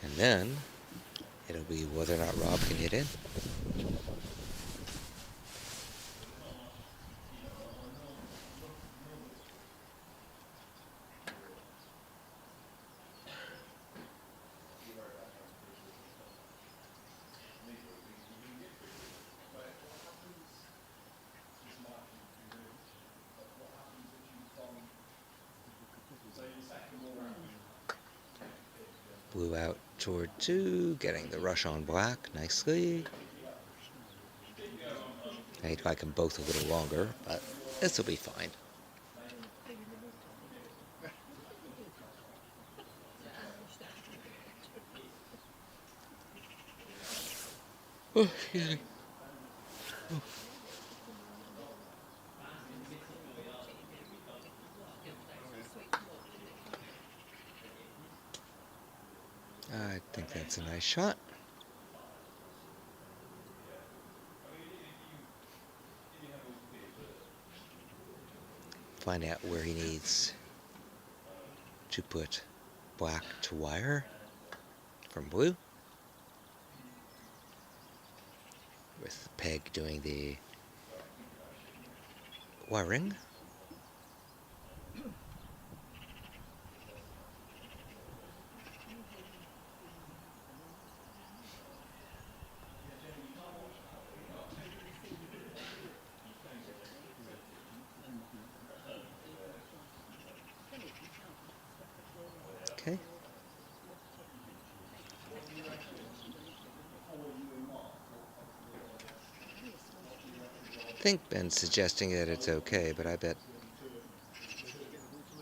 And then it'll be whether or not Rob can hit in. Blue out toward 2, getting the rush on black nicely. I'd like them both a little longer, but this will be fine. Oh, excuse me. I think that's a nice shot. Find out where he needs to put black to wire from blue, with the peg doing the wiring. Okay. I think Ben's suggesting that it's okay, but I bet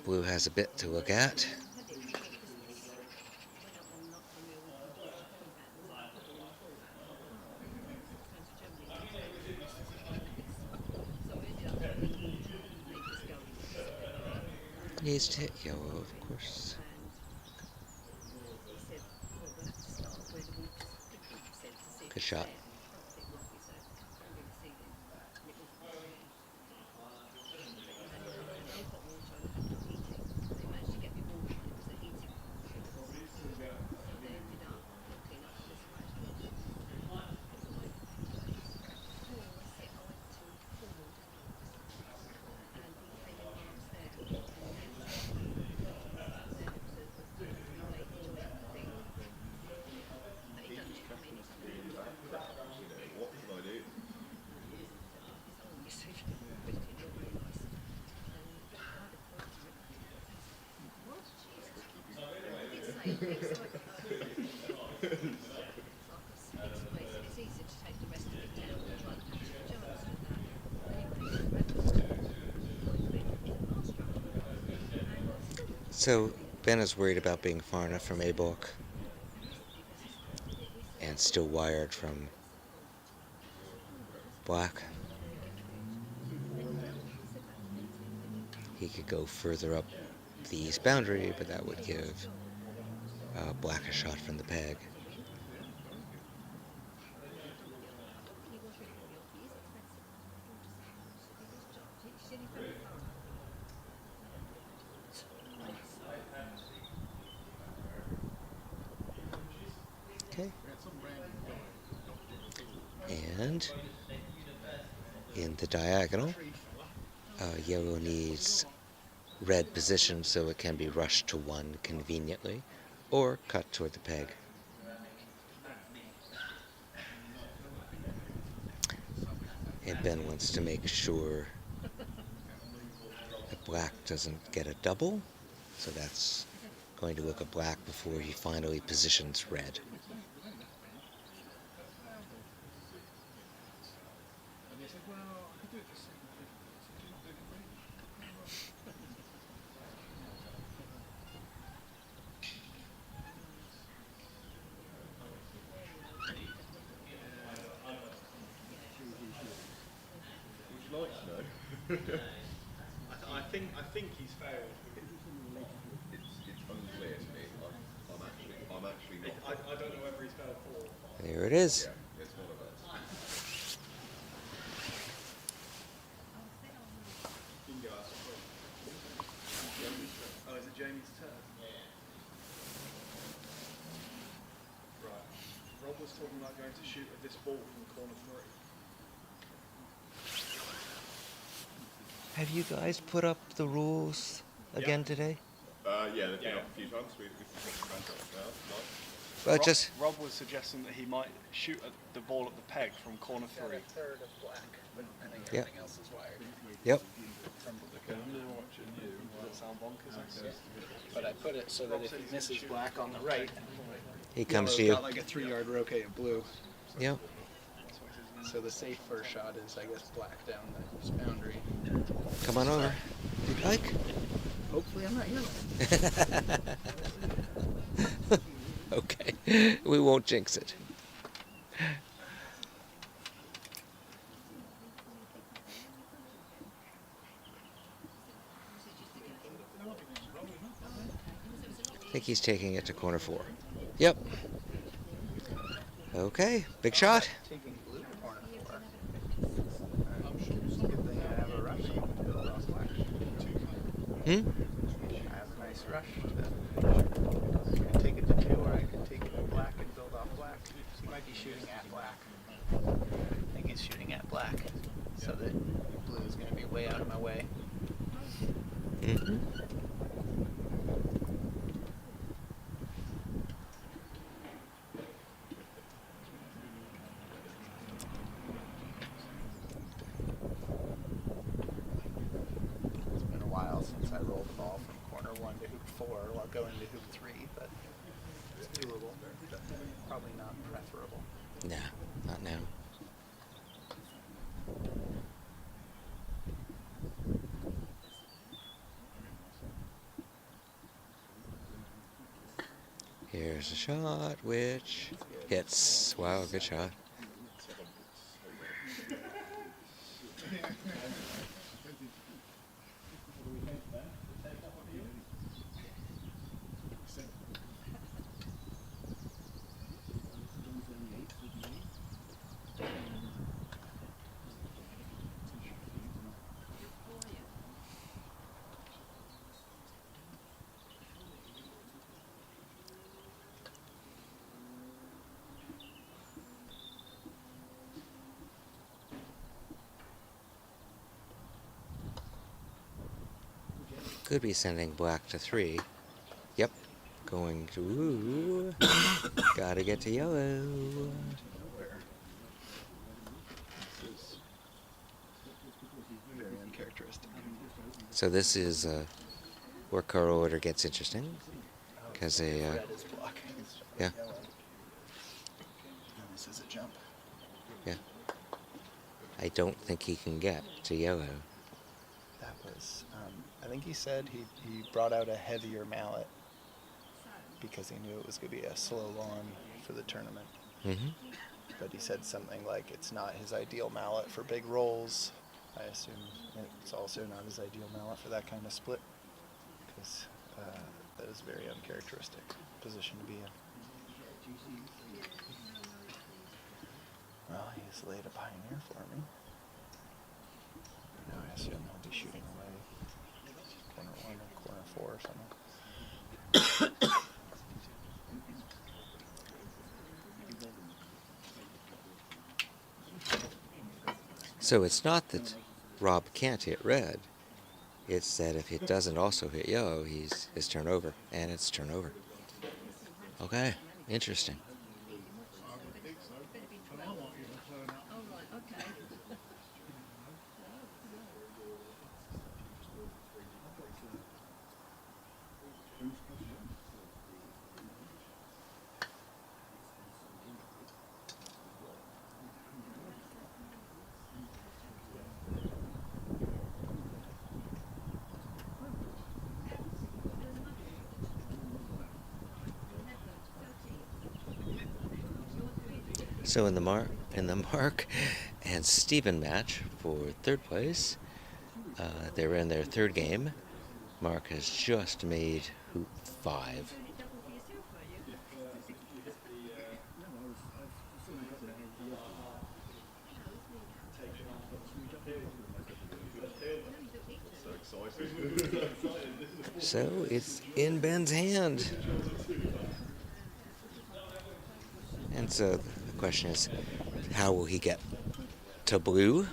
blue has a bit to look at. Needs to hit yellow, of course. Good shot. So Ben is worried about being far enough from A block and still wired from black. He could go further up the east boundary, but that would give black a shot from the peg. Okay. And in the diagonal, yellow needs red position so it can be rushed to 1 conveniently, or cut toward the peg. And Ben wants to make sure that black doesn't get a double, so that's going to look at black before he finally positions red. I think he's failed. It's unclear to me. I'm actually There it is. Oh, is it Jamie's turn? Right. Rob was talking about going to shoot at this ball from corner 3. Have you guys put up the rules again today? Yeah, they've been up a few times. We can put them back up now. Nice. Well, just Rob was suggesting that he might shoot at the ball at the peg from corner 3. A third of black, but I think Yep. everything else is wired. yep. Does it sound bonkers? But I put it so that if he misses black on the right, He comes to yellow's you. got like a 3-yard roquet of blue. Yep. So the safe first shot is, I guess, black down the boundary. Come on over. If you'd like. Hopefully I'm not yellow. Okay. We won't jinx it. I think he's taking it to corner 4. Yep. Okay. Big shot. Taking blue to corner 4. Good thing I have a rush to build off black. Hmm? I have a nice rush to I can take it to 2, or I can take it to black and build off black. He might be shooting at black. I think he's shooting at black, so that blue is going to be way out of my way. Mm-hmm. It's been a while since I rolled the ball from corner 1 to hoop 4 while going to hoop 3, but it's doable. Probably not preferable. Nah, not now. Here's a shot which hits. Wow, good shot. Could be sending black to 3. Yep. Going to... Ooh. Gotta get to yellow. Very uncharacteristic. So this is where color order gets interesting. Because they... Red is blocking. yeah. Yellow. And this is a jump. Yeah. I don't think he can get to yellow. That was, I think he said he brought out a heavier mallet because he knew it was going to be a slow lawn for the tournament. Mm-hmm. But he said something like it's not his ideal mallet for big rolls. I assume it's also not his ideal mallet for that kind of split because that is a very uncharacteristic position to be in. Well, he's laid a pioneer for me. Now I assume he'll be shooting away corner 1 or corner 4 or something. So it's not that Rob can't hit red. It's that if it doesn't also hit yellow, it's turnover. And it's turnover. Okay. Interesting. So in the Mark and Stephen match for 3rd place, they were in their 3rd game. Mark has just made hoop 5. So it's in Ben's hand. And so the question is, how will he get to blue?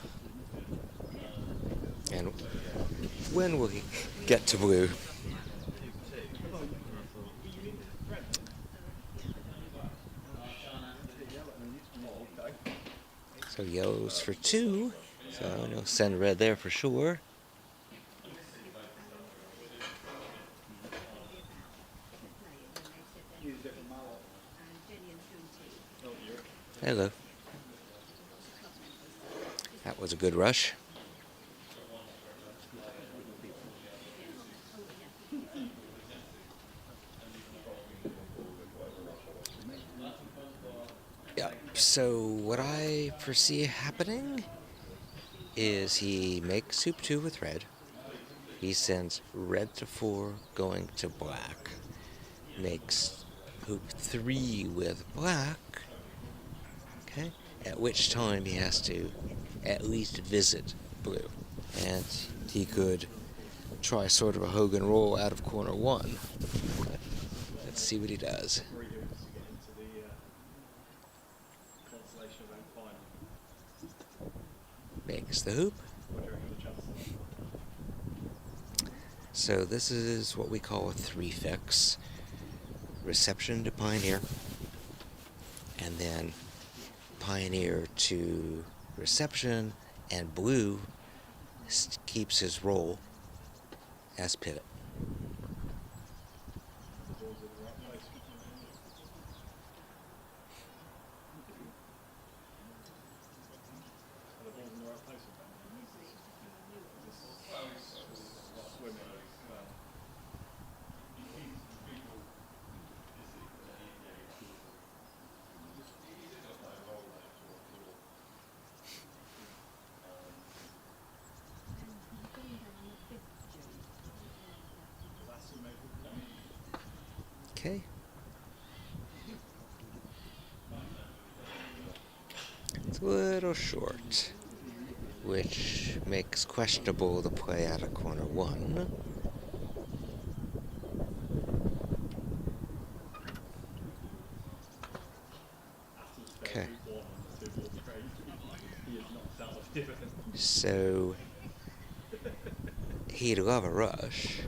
And when will he get to blue? So yellow's for 2. So no send red there for sure. Hello. That was a good rush. Yep. So what I foresee happening is he makes hoop 2 with red. He sends red to 4 going to black. Makes hoop 3 with black. Okay. At which time he has to at least visit blue. And he could try sort of a Hogan roll out of corner 1. Let's see what he does. 3 hoops to get into the consolation event final. Makes the hoop. What do you reckon the chances are? So this is what we call a 3 fix. Reception to Pioneer. And then Pioneer to reception, and blue keeps his roll as pivot. The ball's in the right place. The ball's in the right place. Just swimming. Okay. It's a little short, which makes questionable the play out of corner 1. Okay. So he'd love a rush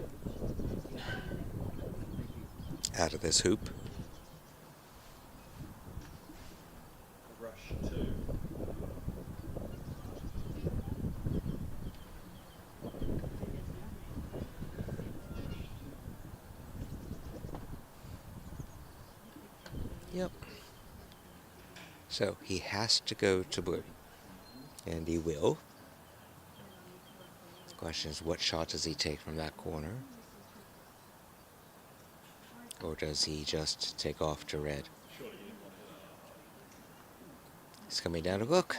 out of this hoop. Rush 2. Yep. So he has to go to blue. And he will. The question is, what shot does he take from that corner? Or does he just take off to red? He's coming down to look.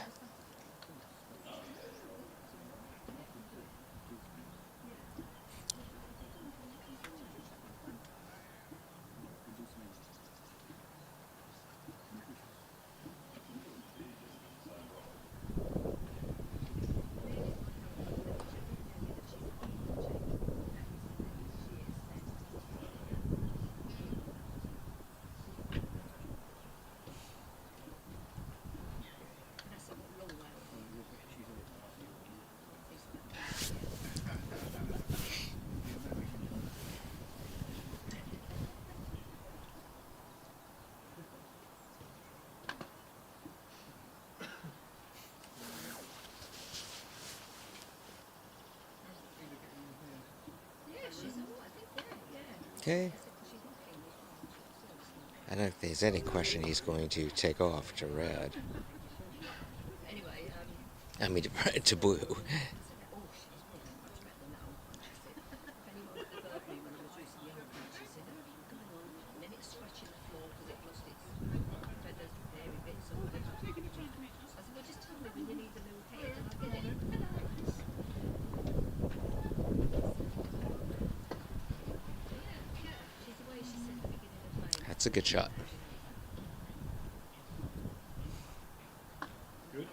Okay. I don't think there's any question he's going to take off to red. I mean, to blue. That's a good shot. Good.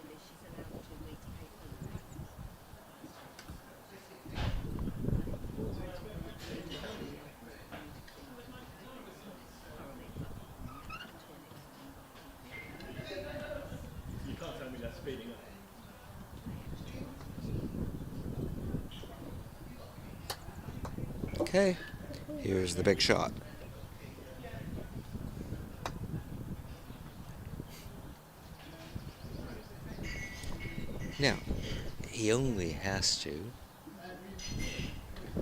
Okay, here's the big shot. Now, he only has to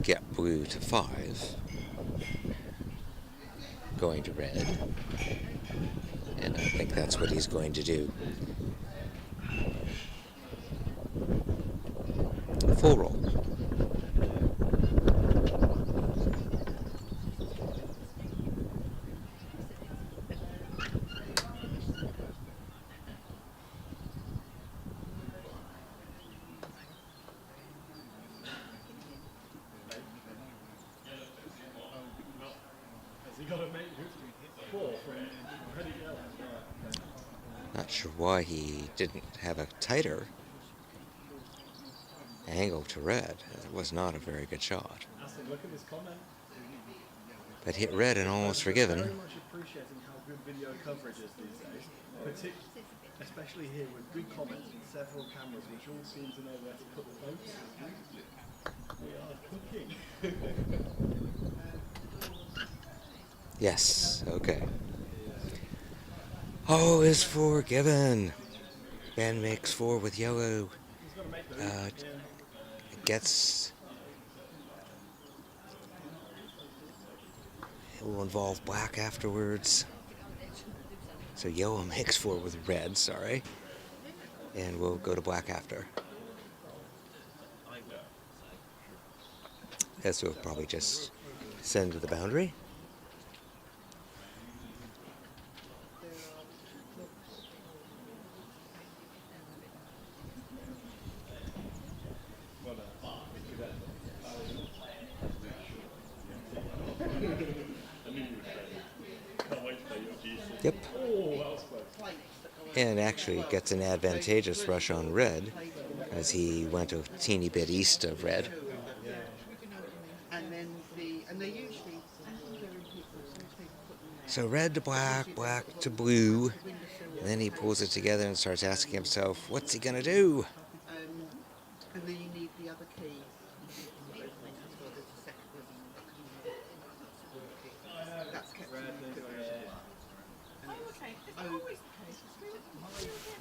get blue to 5, going to red, and I think that's what he's going to do. Full roll. Has he got a mate who's 4 from Ready Yellow? Not sure why he didn't have a tighter angle to red. It was not a very good shot. Aston, look at this comment. But hit red and almost forgiven. Very much appreciating how good video coverage is these days. Especially here with good comments and several cameras which all seem to know where to put the boats. We are cooking. Yes, okay. Oh, is forgiven. Ben makes 4 with yellow. He's got to make the Gets. It will involve black afterwards. So yellow makes 4 with red, sorry. And we'll go to black after. This will probably just send to the boundary. Yep. And actually gets an advantageous rush on red as he went a teeny bit east of red. So red to black, black to blue, and then he pulls it together and starts asking himself, what's he gonna do? And then you need the other key. That's kept in the position.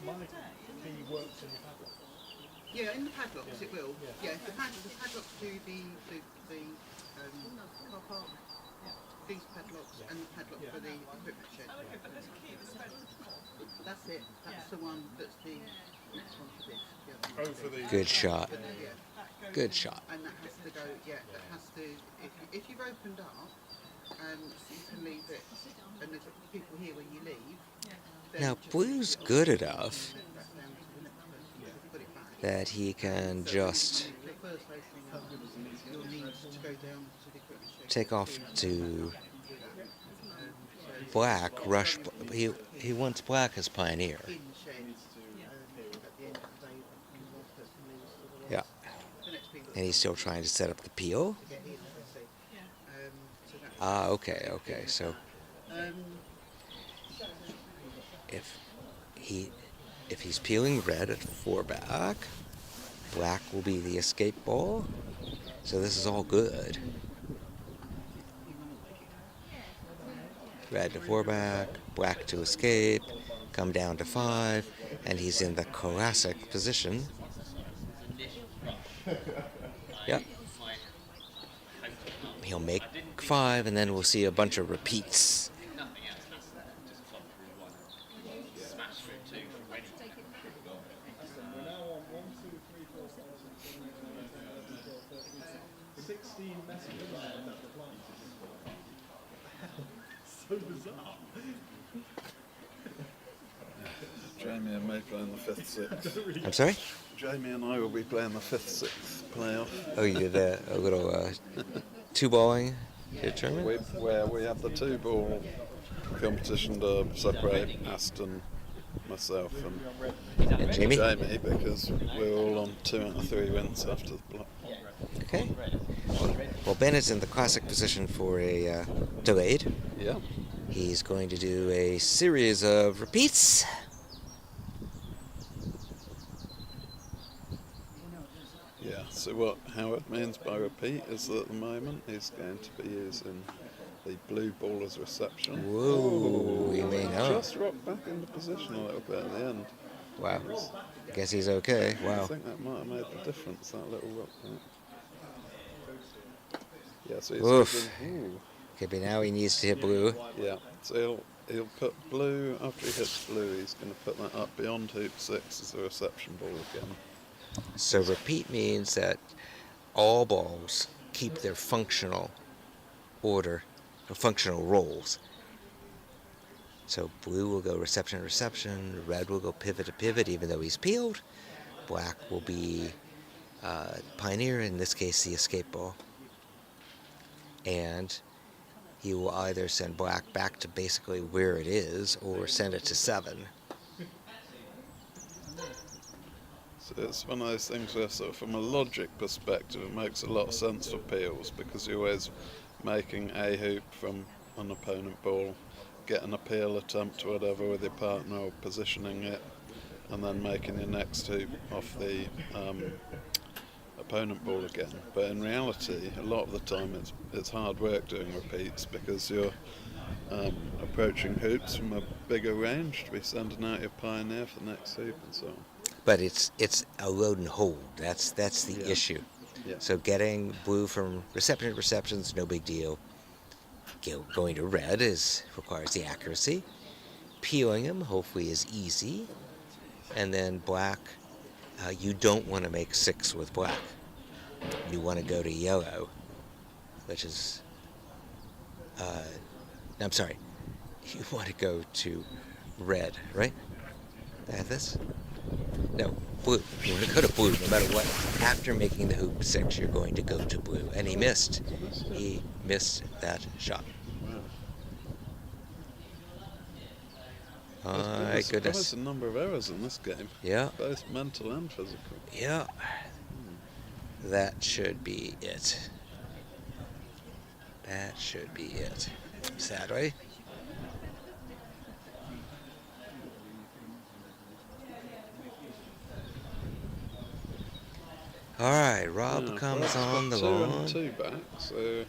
My key works in the padlock. Yeah, in the padlocks it will. Yeah, the padlocks do the car park. These padlocks and the padlock for the equipment shed. That's it. That's the one. That's the next one for this. Yeah. Oh, for the Good shot. Yeah. Good shot. And that has to go. Yeah, that has to. If you've opened up, you can leave it. And there's people here when you leave. Now blue's good enough that he can just take off to black, rush. He wants black as pioneer. Yeah. And he's still trying to set up the peel. Ah, okay. So if he's peeling red at 4 back, black will be the escape ball. So this is all good. Red to 4 back, black to escape, come down to 5, and he's in the classic position. Yep. He'll make 5, and then we'll see a bunch of repeats. We're now on 1, 2, 3, 4, 5, 6, 7, 8, 9, 10, 11, 12, 13, 16 messages that replying to this. So bizarre. Jamie and me playing the 5th, 6th. I'm sorry? Jamie and I will be playing the 5th, 6th playoff. Oh, you did a little 2-balling tournament? Where we have the 2-ball competition to separate Aston, myself And Jamie? Jamie, because we're all on 2 out of 3 wins after the block. Okay. Well, Ben is in the classic position for a delayed. Yeah. He's going to do a series of repeats. Yeah, So what Howard means by repeat is that at the moment he's going to be using the blue ball as reception. Whoa, you may know. Just rocked back into position a little bit at the end. Wow. I guess he's okay. I Wow. think that might have made the difference, that little rock back. Yeah, so he's Oof. using, Okay, but now he needs to hit blue. yeah, so he'll put blue, after he hits blue, he's going to put that up beyond hoop 6 as a reception ball again. So repeat means that all balls keep their functional order, or functional roles. So blue will go reception to reception, red will go pivot to pivot even though he's peeled, black will be pioneer, in this case the escape ball. And he will either send black back to basically where it is or send it to 7. So it's one of those things where sort of from a logic perspective it makes a lot of sense for peels, because you're always making a hoop from an opponent ball, getting a peel attempt or whatever with your partner or positioning it, and then making your next hoop off the opponent ball again. But in reality, a lot of the time it's hard work doing repeats, because you're approaching hoops from a bigger range to be sending out your pioneer for the next hoop and so on. But it's a load and hold. That's the issue. Yeah. So getting blue from reception to reception is no big deal. Going to red requires the accuracy. Peeling him hopefully is easy. And then black, you don't want to make 6 with black. You want to go to yellow, which is, I'm sorry, you want to go to red, right? I have this? No, blue. You want to go to blue no matter what. After making the hoop 6, you're going to go to blue. And he missed. He missed that shot. My goodness. There's a number of errors in this game. Yeah. Both mental and physical. Yeah. That should be it. That should be it. Sadly. All right, Rob comes on the lawn. 2 back, so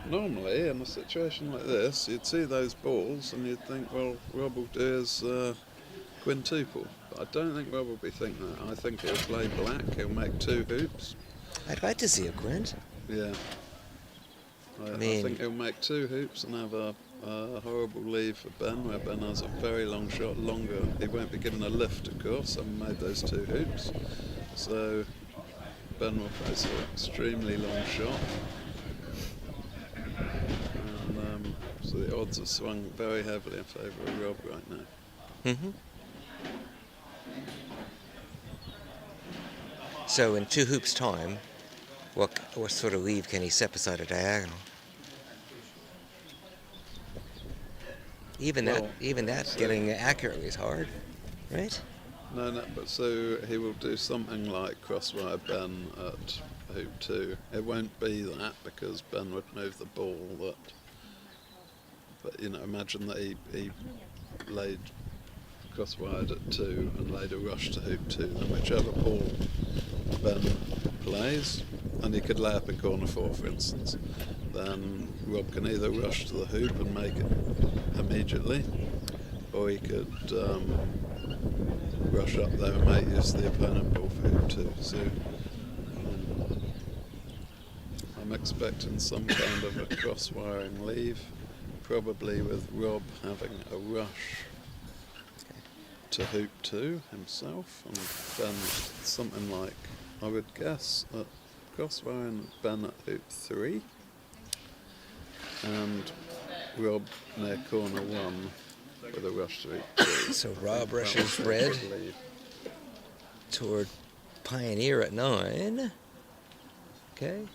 normally in a situation like this, you'd see those balls and you'd think, well, Rob will do his quintuple. But I don't think Rob will be thinking that. I think he'll play black, he'll make 2 hoops. I'd like to see a quint. Yeah. I think he'll make 2 hoops and have a horrible lead for Ben, where Ben has a very long shot, longer. He won't be given a lift, of course, and made those 2 hoops. So Ben will face an extremely long shot. And so the odds have swung very heavily in favour of Rob right now. Mm-hmm. So in 2 hoops time, what sort of leave can he set beside a diagonal? Even that, so getting accurately is hard, right? No, but so he will do something like crosswire Ben at hoop 2. It won't be that, because Ben would move the ball. But imagine that he laid crosswired at 2 and laid a rush to hoop 2. Then whichever ball Ben plays, and he could lay up in corner 4, for instance, then Rob can either rush to the hoop and make it immediately, or he could rush up there and make use of the opponent ball for hoop 2. So I'm expecting some kind of a cross-wiring leave, probably with Rob having a rush to hoop 2 himself, and Ben something like, I would guess, at cross-wiring Ben at hoop 3, and Rob near corner 1 with a rush to hoop 2. So Rob rushes red toward Pioneer at 9. Okay.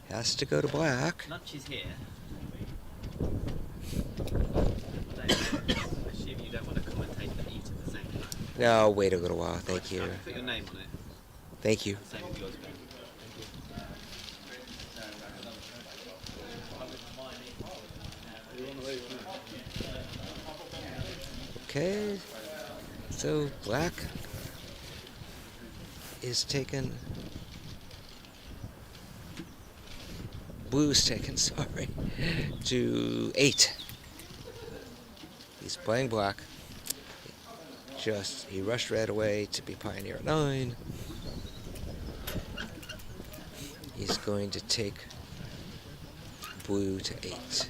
Has to go to black. Lunch is here. I assume you don't want to commentate and eat at the same time. No, wait a little while. Thank you. Put your name on it. Thank you. Same as yours, Ben. Okay. So black is taken blue's taken, sorry, to 8. He's playing black. He rushed red away to be pioneer at 9. He's going to take blue to 8.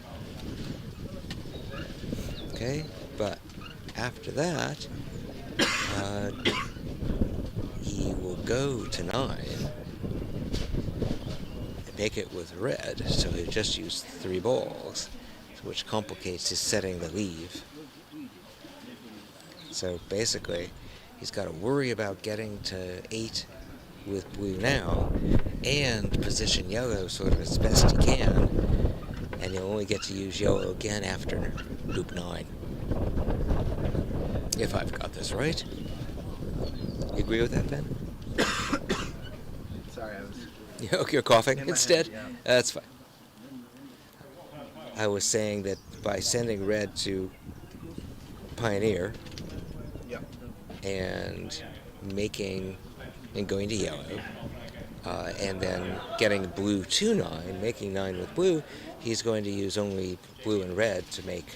Okay, but after that, he will go to 9 and make it with red, so he'll just use 3 balls, which complicates his setting the leave. So basically, he's got to worry about getting to 8 with blue now, and position yellow sort of as best he can, and you'll only get to use yellow again after hoop 9. If I've got this right. You agree with that, Ben? Sorry, I was. You're coughing In my instead? head, yeah. That's fine. I was saying that by sending red to pioneer Yep. and going to yellow, and then getting blue to 9, making 9 with blue, he's going to use only blue and red to make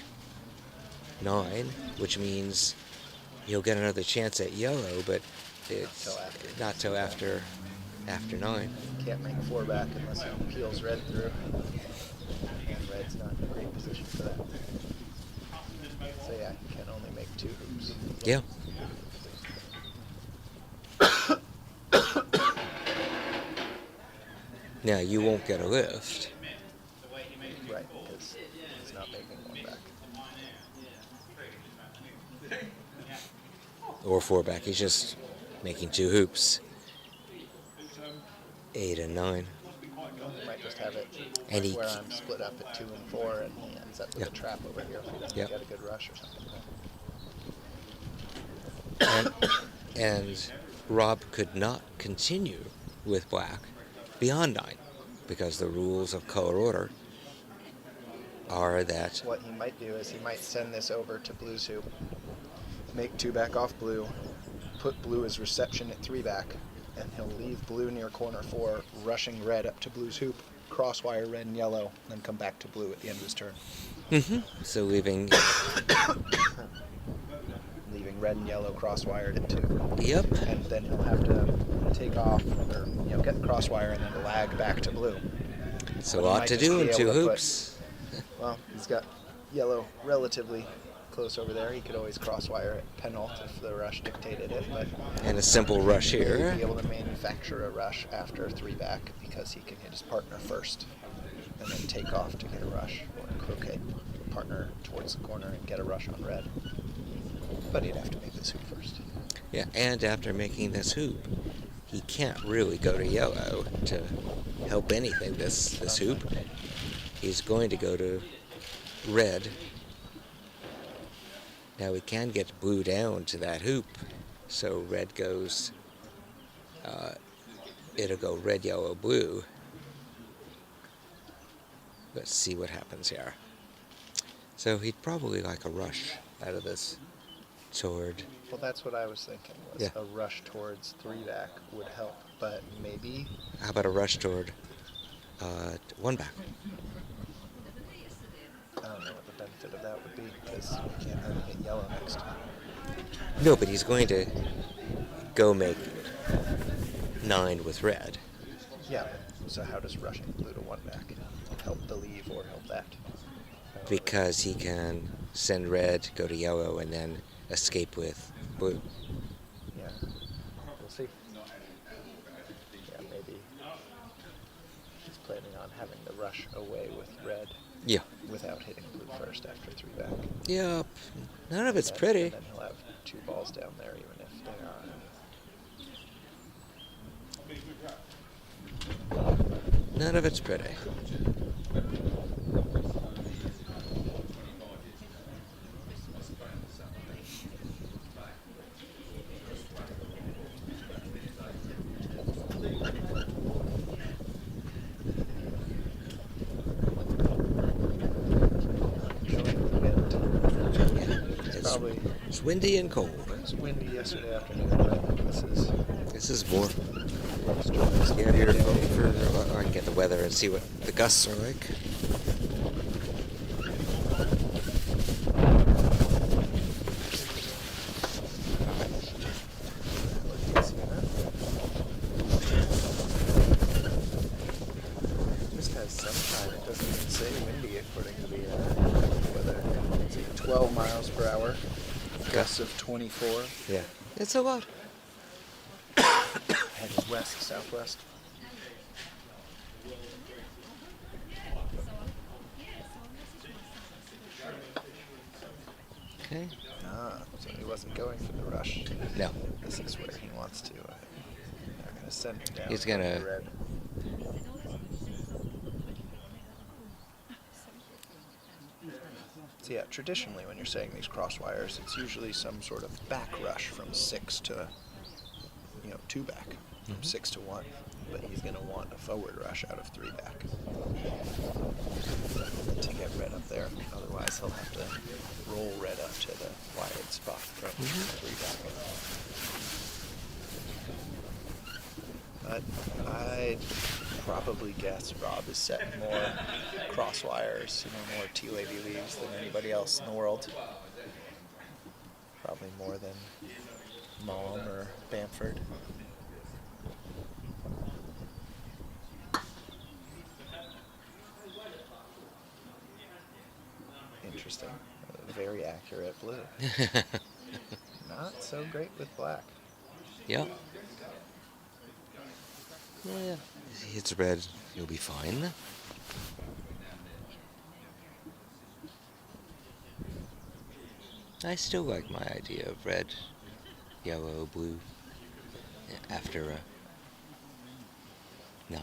9, which means he'll get another chance at yellow, but it's not till after 9. Can't make 4 back unless he peels red through. And red's not in a great position for that. So yeah, he can only make 2 hoops. Yeah. Now you won't get a lift. Right, because he's not making 1 back. Or 4 back. He's just making 2 hoops. 8 and 9. He might just have it And he where I'm split up at 2 and 4, and he ends up with Yep. a trap over here if he doesn't Yep. get a good rush or something. And Rob could not continue with black beyond 9, because the rules of color order are that What he might do is he might send this over to blue's hoop, make 2 back off blue, put blue as reception at 3 back, and he'll leave blue near corner 4, rushing red up to blue's hoop, crosswire red and yellow, then come back to blue at the end of his turn. so leaving Leaving red and yellow crosswired at 2. yep. And then he'll have to take off, or get the crosswire and then lag back to blue. It's a But he lot might to just do be in able 2 to put- hoops. Well, he's got yellow relatively close over there. He could always crosswire at penult if the rush dictated it, but And a simple rush he'll here. be able to manufacture a rush after 3 back because he can hit his partner first and then take off to get a rush, or croquet partner towards the corner and get a rush on red. But he'd have to make this hoop first. Yeah, and after making this hoop, he can't really go to yellow to help anything this hoop. He's going to go to red. Now we can get blue down to that hoop, so red goes, it'll go red, yellow, blue. Let's see what happens here. So he'd probably like a rush out of this toward, Well, that's what I was thinking, was Yeah. a rush towards 3 back would help, but maybe how about a rush toward 1 back? I don't know what the benefit of that would be because you can't really hit yellow next time. No, but he's going to go make 9 with red. Yeah, so how does rushing blue to 1 back help the leave or help that? Because he can send red, go to yellow, and then escape with blue. Yeah, we'll see. Yeah, maybe he's planning on having the rush away with red Yeah. without hitting blue first after 3 back. Yep. None of it's And pretty. then he'll have 2 balls down there even if they are. None of it's pretty. Enjoying the wind. It's It's, probably it's windy and cold. it was windy yesterday afternoon, but this is This is more. Yeah, your phone for I can get the weather and see what the gusts are like. Just has sunshine. It doesn't even say windy according to the weather. It's 12 miles per hour. Gusts of 24. Yeah, it's a lot. Headed west, southwest. Okay. Ah, so he wasn't going for the rush. No. This is where he wants to. They're going to send him down. He's toward gonna- the red. So yeah, traditionally when you're saying these crosswires, it's usually some sort of back rush from 6 to, 2 back, from 6 to 1. But he's going to want a forward rush out of 3 back to get red up there. Otherwise, he'll have to roll red up to the wide spot from 3 back. But I'd probably guess Rob is setting more crosswires, more tea lady leaves than anybody else in the world. Probably more than Mom or Bamford. Interesting. Very accurate blue. Not so great with black. Yeah. Yeah. If he hits red, he'll be fine. I still like my idea of red, yellow, blue after 9.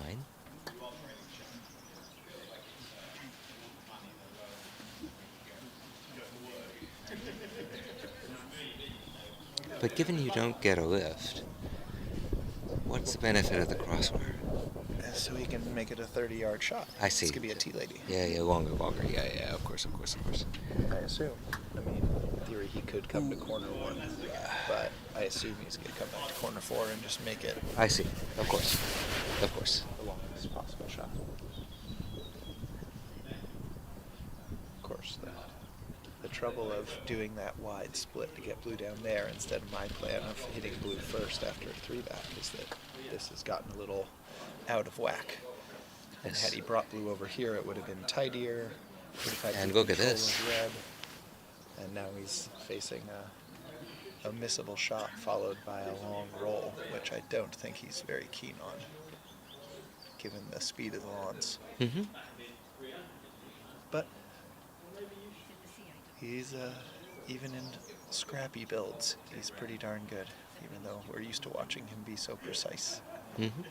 But given you don't get a lift, what's the benefit of the crosswire? So he can make it a 30-yard shot. I see. This could be a tea lady. Yeah, longer. Yeah, of course. I assume. I mean, in theory, he could come to corner 1, but I assume he's going to come back to corner 4 and just make it I see. Of course. the longest possible shot. Of course, the trouble of doing that wide split to get blue down there instead of my plan of hitting blue first after a 3 back is that this has gotten a little out of whack. And Yes. had he brought blue over here, it would have been tidier. Would have had And good look at control this. of red. And now he's facing a missable shot followed by a long roll, which I don't think he's very keen on, given the speed of the lawns. Mm-hmm. But he's, even in scrappy builds, he's pretty darn good, even though we're used to watching him be so precise. Mm-hmm.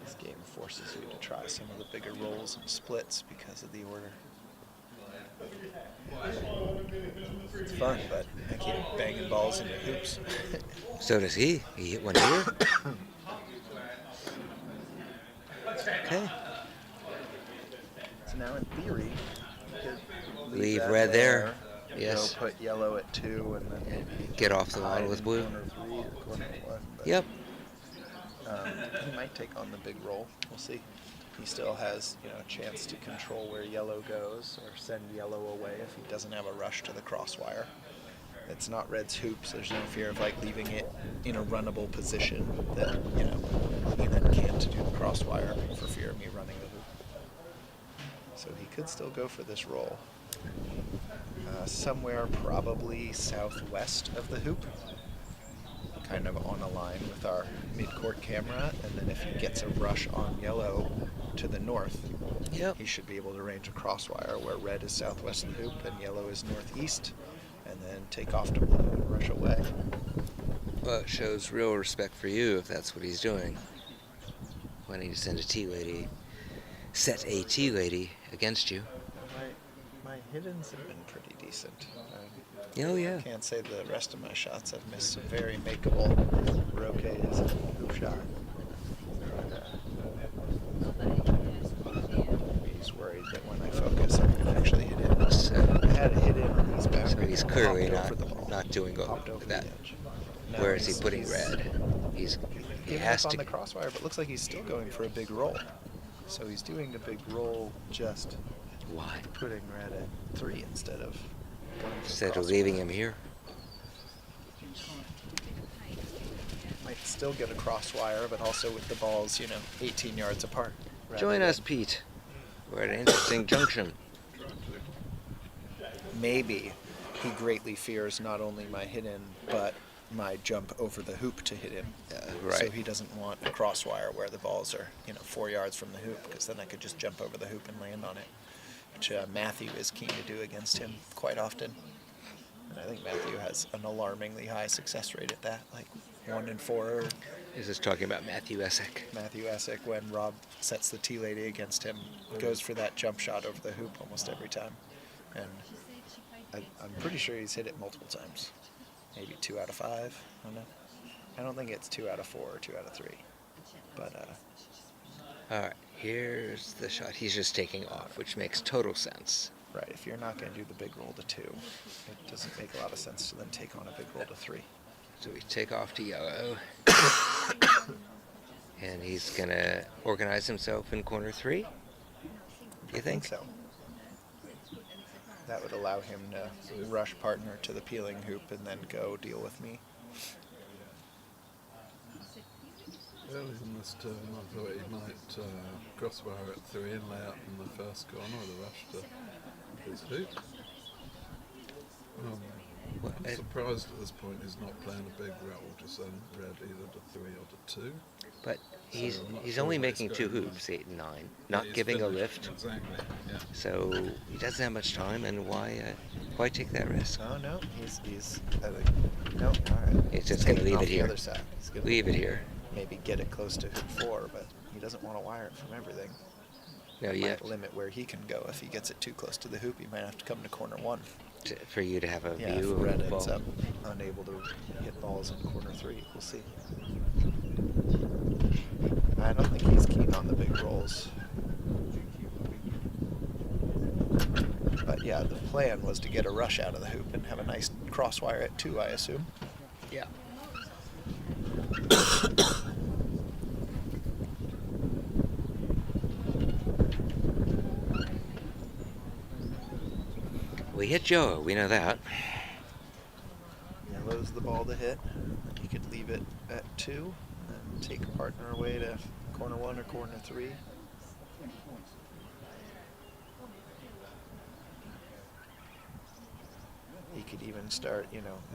This game forces you to try some of the bigger rolls and splits because of the order. It's fun, but I keep banging balls into hoops. So does he. He hit one here. Okay. So now in theory, you could Leave that red there. Yes. Go put yellow at 2 and then Get off the line hide with in blue. corner 3 or corner 1. But, Yep. He might take on the big roll. We'll see. He still has, a chance to control where yellow goes or send yellow away if he doesn't have a rush to the crosswire. It's not red's hoops. There's no fear of leaving it in a runnable position that, he then can't do the crosswire for fear of me running the hoop. So he could still go for this roll. Somewhere probably southwest of the hoop, kind of on a line with our mid-court camera, and then if he gets a rush on yellow to the north, Yep. he should be able to range a crosswire where red is southwest of the hoop and yellow is northeast, and then take off to blue and rush away. Well, it shows real respect for you if that's what he's doing. Wanting to send set a tea lady against you. My hiddens have been pretty decent. Oh, yeah. Can't say the rest of my shots. I've missed some very makeable roquets and hoop shot. He's worried that when I focus, I'm going to actually hit in. So, I had a hit in on these boundaries. so he's clearly Hopped over the ball. not doing Hopped over that. the edge. No, Where is he he's- putting he's red? He Giving has up to. on the crosswire, but looks like he's still going for a big roll. So he's doing the big roll, just Why? putting red at 3 instead of going for the Instead of crosswire. leaving him here. Might still get a crosswire, but also with the balls, 18 yards apart. rather Join us, than- Pete. We're at an interesting junction. Maybe he greatly fears not only my hit in, but my jump over the hoop to hit in. Right. So he doesn't want a crosswire where the balls are, 4 yards from the hoop, because then I could just jump over the hoop and land on it, which Matthew is keen to do against him quite often. And I think Matthew has an alarmingly high success rate at that, like 1 in 4. This is talking about Matthew Essick. Matthew Essick, when Rob sets the tea lady against him, goes for that jump shot over the hoop almost every time. And I'm pretty sure he's hit it multiple times. Maybe 2 out of 5. I don't know. I don't think it's 2 out of 4 or 2 out of 3. But All right, here's the shot. He's just taking off, which makes total sense. right, if you're not going to do the big roll to 2, it doesn't make a lot of sense to then take on a big roll to 3. So we take off to yellow. And he's going to organize himself in corner 3? You I think? so. That would allow him to rush partner to the peeling hoop and then go deal with me. Early in this turn, I thought he might crosswire at 3 and lay out in the first corner with a rush to his hoop. Well, I'm surprised at this point he's not playing a big roll to send red either to 3 or to 2. But he's I'm not he's sure only what he's making 2 going on. hoops, 8 and 9, Yeah, not he's giving a finished. lift. Exactly, yeah. So he doesn't have much time, and why take that risk? Oh no, he's I think, no, all right. He's just gonna taking leave off it the here. other side. He's gonna Leave it here. maybe get it close to hoop 4, but he doesn't want to wire it from everything. No, It you might have limit where he can go. If he gets it too close to the hoop, he might have to come to corner 1. for you to have a Yeah, view if of red the ends ball. up unable to hit balls in corner 3, we'll see. I don't think he's keen on the big rolls. But yeah, the plan was to get a rush out of the hoop and have a nice crosswire at 2, I assume. Yeah. We hit Joe, we know that. Yellow's the ball to hit. He could leave it at 2 and take a partner away to corner 1 or corner 3. He could even start,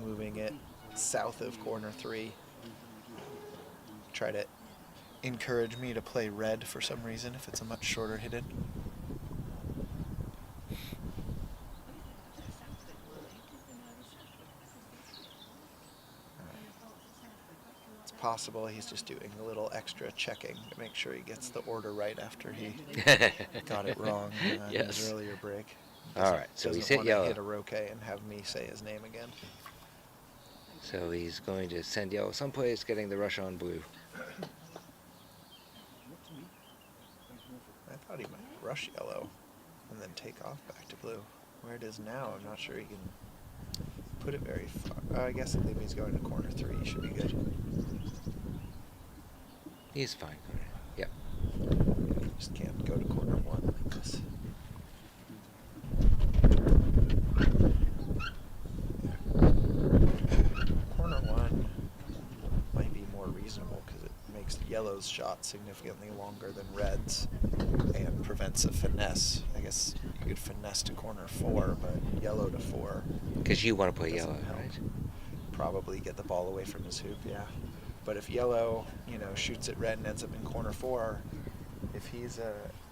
moving it south of corner 3. Try to encourage me to play red for some reason if it's a much shorter hit in. It's possible he's just doing a little extra checking to make sure he gets the order right after he got it wrong in Yes. his earlier break. All right, so he's hit doesn't yellow. want to hit a roque and have me say his name again. So he's going to send yellow someplace, getting the rush on blue. I thought he might rush yellow and then take off back to blue. Where it is now, I'm not sure he can put it very far. I guess if he's going to corner 3, he should be good. He's fine. Yep. Just can't go to corner 1 like this. Corner 1 might be more reasonable because it makes yellow's shot significantly longer than red's and prevents a finesse. I guess you could finesse to corner 4, but yellow to 4 Because you want to play doesn't yellow, help. right? Probably get the ball away from his hoop, yeah. But if yellow, shoots at red and ends up in corner 4, if he's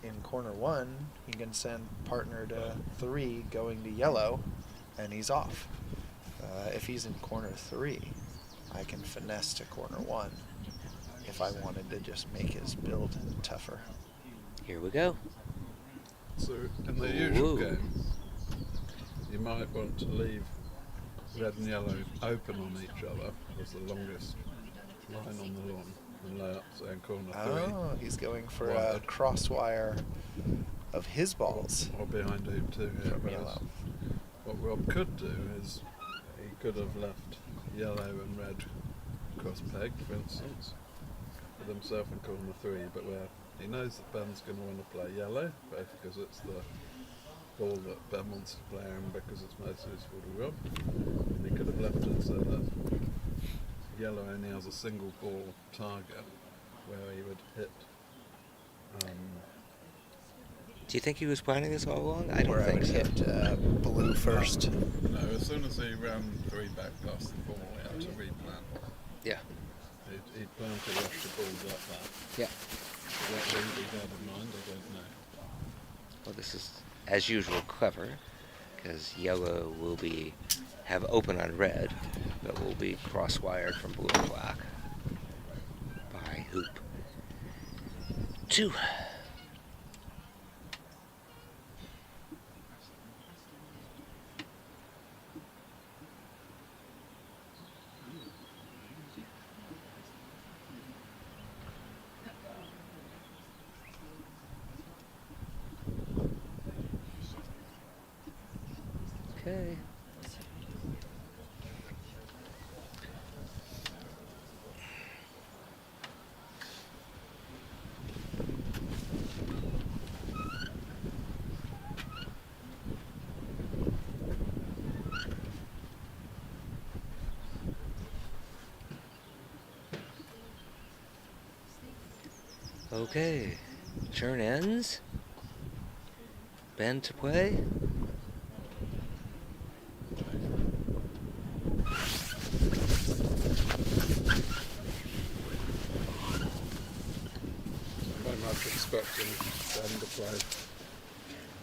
in corner 1, he can send partner to 3 going to yellow, and he's off. If he's in corner 3, I can finesse to corner 1 if I wanted to just make his build tougher. Here we go. So in the usual Ooh. game, you might want to leave red and yellow open on each other as the longest line on the lawn and lay up, say, in corner 3. Oh, he's going for a Wide. crosswire of his balls Or behind hoop 2, yeah. from whereas yellow. what Rob could do is he could have left yellow and red cross peg, for instance, with himself in corner 3, but where he knows that Ben's going to want to play yellow, both because it's the ball that Ben wants to play and because it's most useful to Rob. And he could have left it so that yellow only has a single ball target where he would hit. Do you think he was planning this all along? I don't Where I think would so. hit blue first. No, as soon as he ran 3 back past the ball, he had to replan. Yeah. He'd planned to rush the balls like that. Yeah. What he had in mind, I don't know. Well, this is, as usual, clever, because yellow will have open on red, but will be cross-wired from blue and black by hoop 2. Okay. Okay, turn ends. Ben to play. Very much expecting Ben to play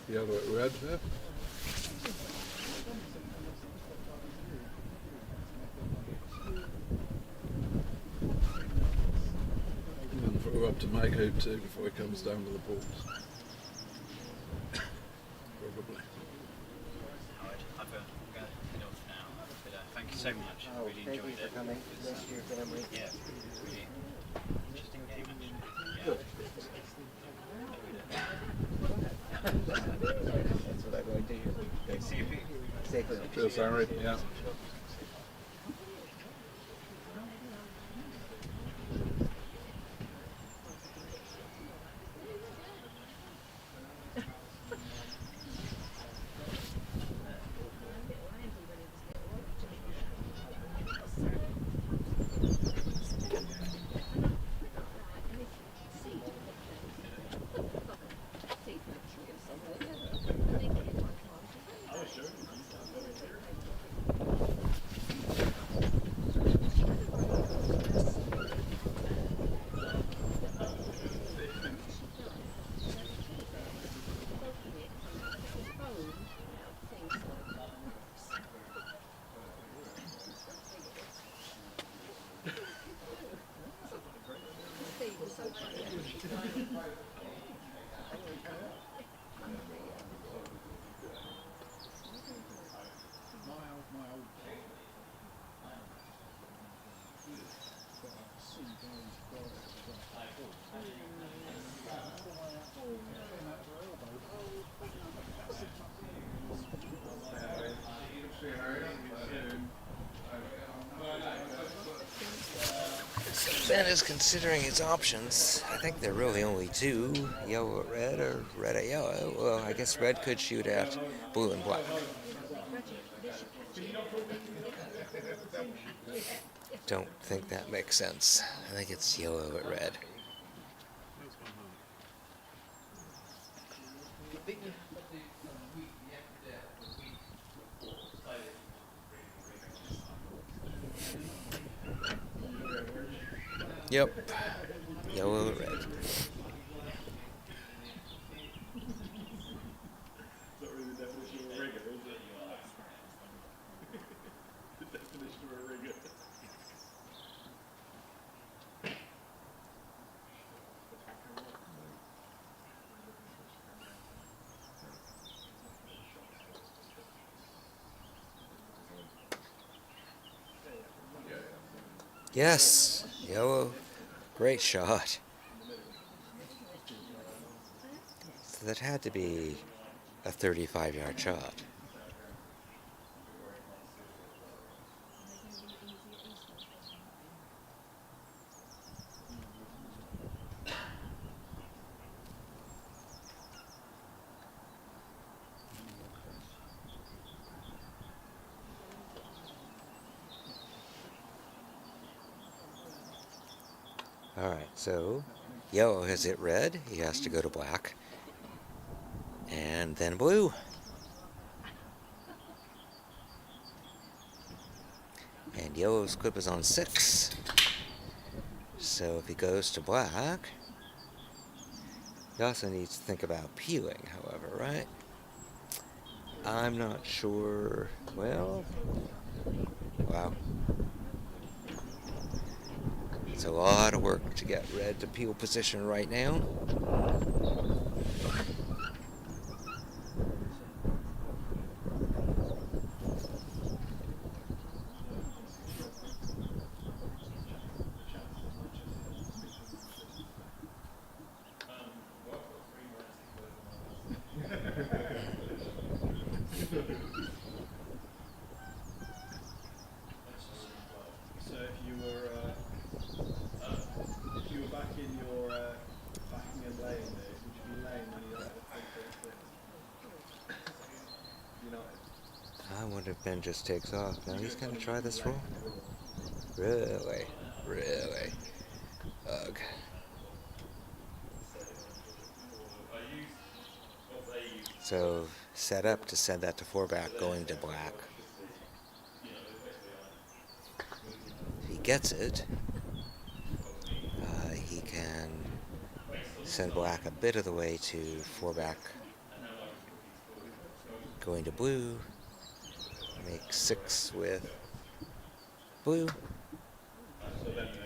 yellow at red here. And for Rob to make hoop 2 before he comes down to the balls. Probably. I'm going to head off now, but thank you so much. I really enjoyed it. coming. Thanks to your family. Yeah, really interesting game actually. That's what I'm going to do. See you. Safely. Cheers, Henry. Yeah. Ben is considering his options. I think there are really only 2, yellow at red or red at yellow. Well, I guess red could shoot at blue and black. Don't think that makes sense. I think it's yellow at red. Yep. Yellow and red. Not really the definition of a rigger, is it? The definition of a rigger. Yes. Yellow. Great shot. So that had to be a 35-yard shot. Alright, so yellow has hit red. He has to go to black. And then blue. And yellow's clip is on 6. So if he goes to black, he also needs to think about peeling, however, right? I'm not sure. Well, wow. It's a lot of work to get red to peel position right now. So if you were back in your backing and laying days, would you be laying when you're at the 3.6? You know. I wonder if Ben just takes off. Now he's gonna try this roll? Really? Really? Ugh. So set up to send that to 4 back, going to black. If he gets it, he can send black a bit of the way to 4 back, going to blue. Make 6 with blue.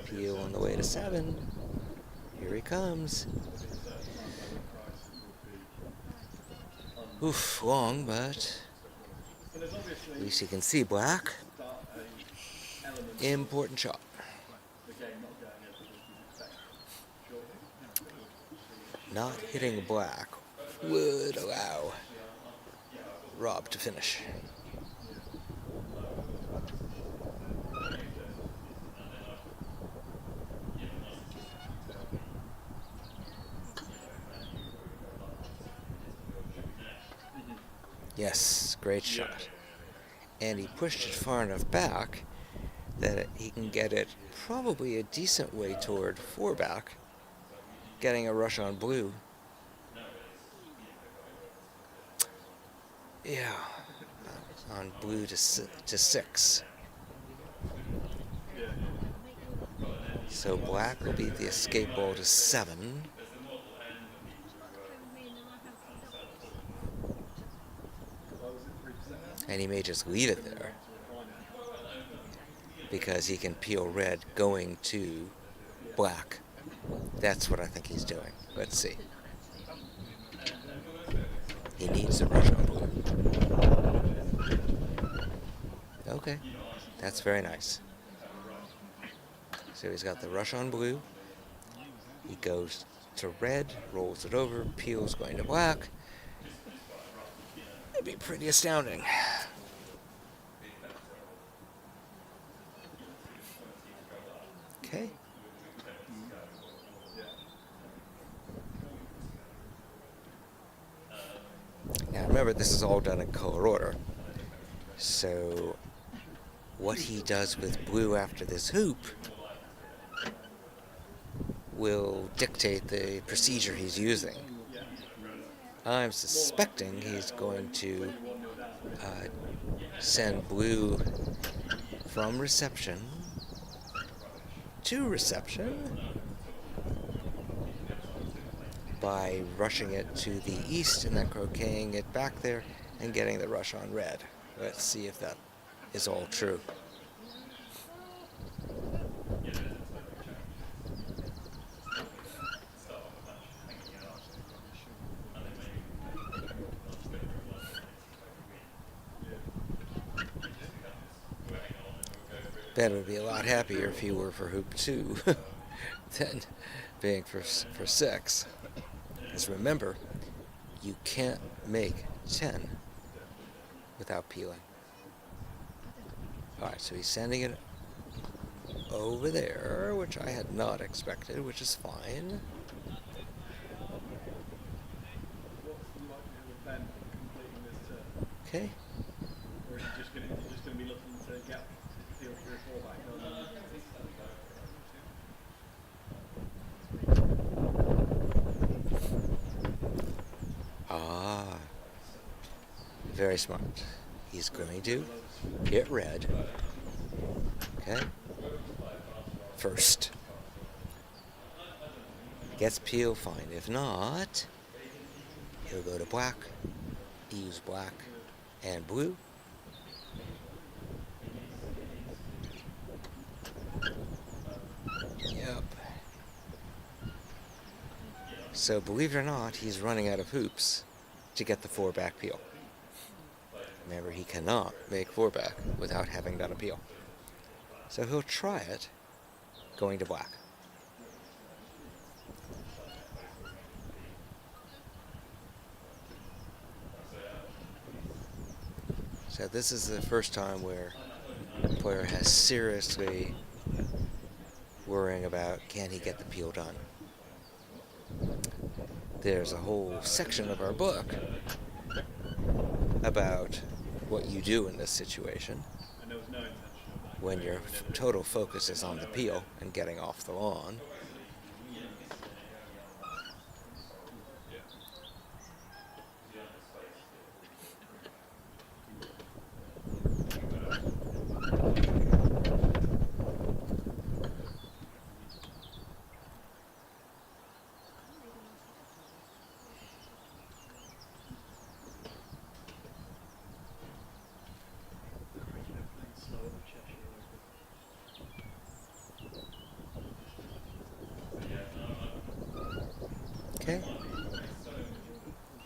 Peel on the way to 7. Here he comes. Oof, long, but at least he can see black. Important shot. Not hitting black would allow Rob to finish. Yes, great shot. And he pushed it far enough back that he can get it probably a decent way toward 4 back, getting a rush on blue. Yeah, on blue to 6. So black will be the escape ball to 7. And he may just leave it there because he can peel red going to black. That's what I think he's doing. Let's see. He needs a rush on blue. Okay, that's very nice. So he's got the rush on blue. He goes to red, rolls it over, peels going to black. It'd be pretty astounding. Okay. Now remember, this is all done in color order. So what he does with blue after this hoop will dictate the procedure he's using. I'm suspecting he's going to send blue from reception to reception by rushing it to the east and then croqueting it back there and getting the rush on red. Let's see if that is all true. Ben would be a lot happier if he were for hoop 2 than being for 6. Because remember, you can't make 10 without peeling. Alright, so he's sending it over there, which I had not expected, which is fine. Okay. Or is he just going to be looking to get peel 3 or 4 back? Very smart. He's going to hit red. Okay. First. Gets peel, fine. If not, he'll go to black. Use black and blue. Yep. So believe it or not, he's running out of hoops to get the 4 back peel. Remember, he cannot make 4 back without having done a peel. So he'll try it going to black. So this is the first time where the player has seriously worrying about, can he get the peel done? There's a whole section of our book about what you do in this situation when your total focus is on the peel and getting off the lawn. Okay.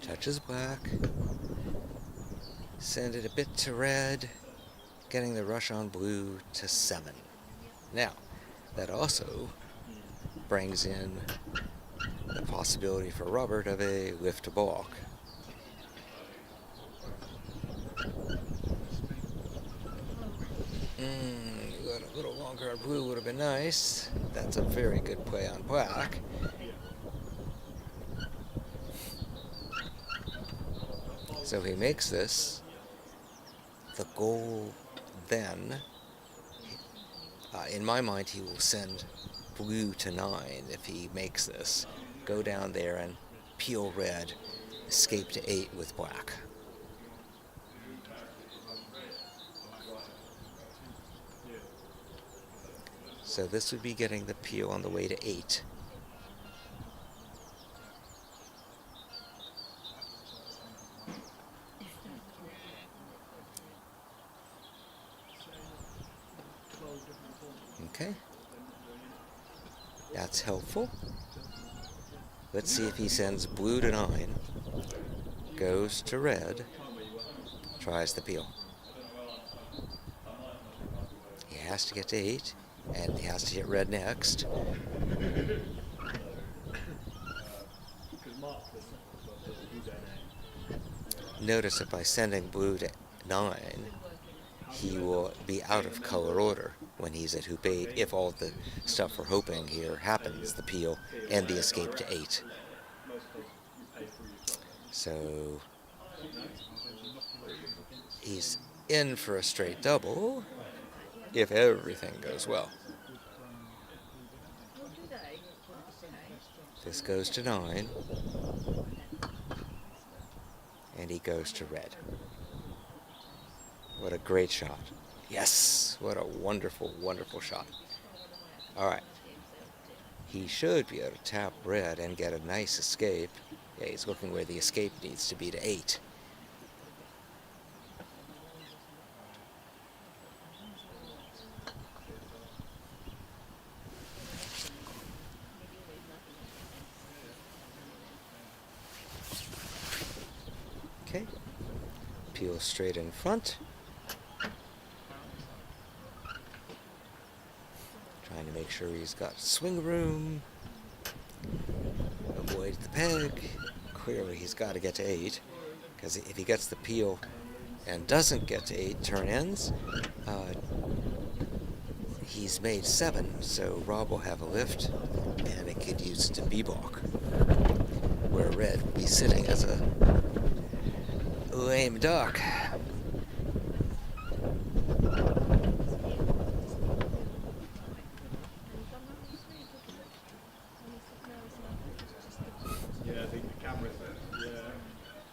Touches black. Send it a bit to red. Getting the rush on blue to 7. Now, that also brings in the possibility for Robert of a lift to balk. A little longer on blue would have been nice. That's a very good play on black. So he makes this. The goal then, in my mind, he will send blue to 9 if he makes this. Go down there and peel red, escape to 8 with black. So this would be getting the peel on the way to 8. Okay. That's helpful. Let's see if he sends blue to 9, goes to red, tries the peel. He has to get to 8, and he has to hit red next. Notice that by sending blue to 9, he will be out of color order when he's at hoop 8, if all the stuff we're hoping here happens, the peel and the escape to 8. So he's in for a straight double if everything goes well. This goes to 9, and he goes to red. What a great shot. Yes, what a wonderful, wonderful shot. All right. He should be able to tap red and get a nice escape. Yeah, he's looking where the escape needs to be to 8. Okay. Peel straight in front. Trying to make sure he's got swing room. Avoid the peg. Clearly he's got to get to 8, because if he gets the peel and doesn't get to 8 turn ends, he's made 7, so Rob will have a lift, and it could use it to b-balk, where red will be sitting as a lame duck. Yeah, I think the cameras. Yeah.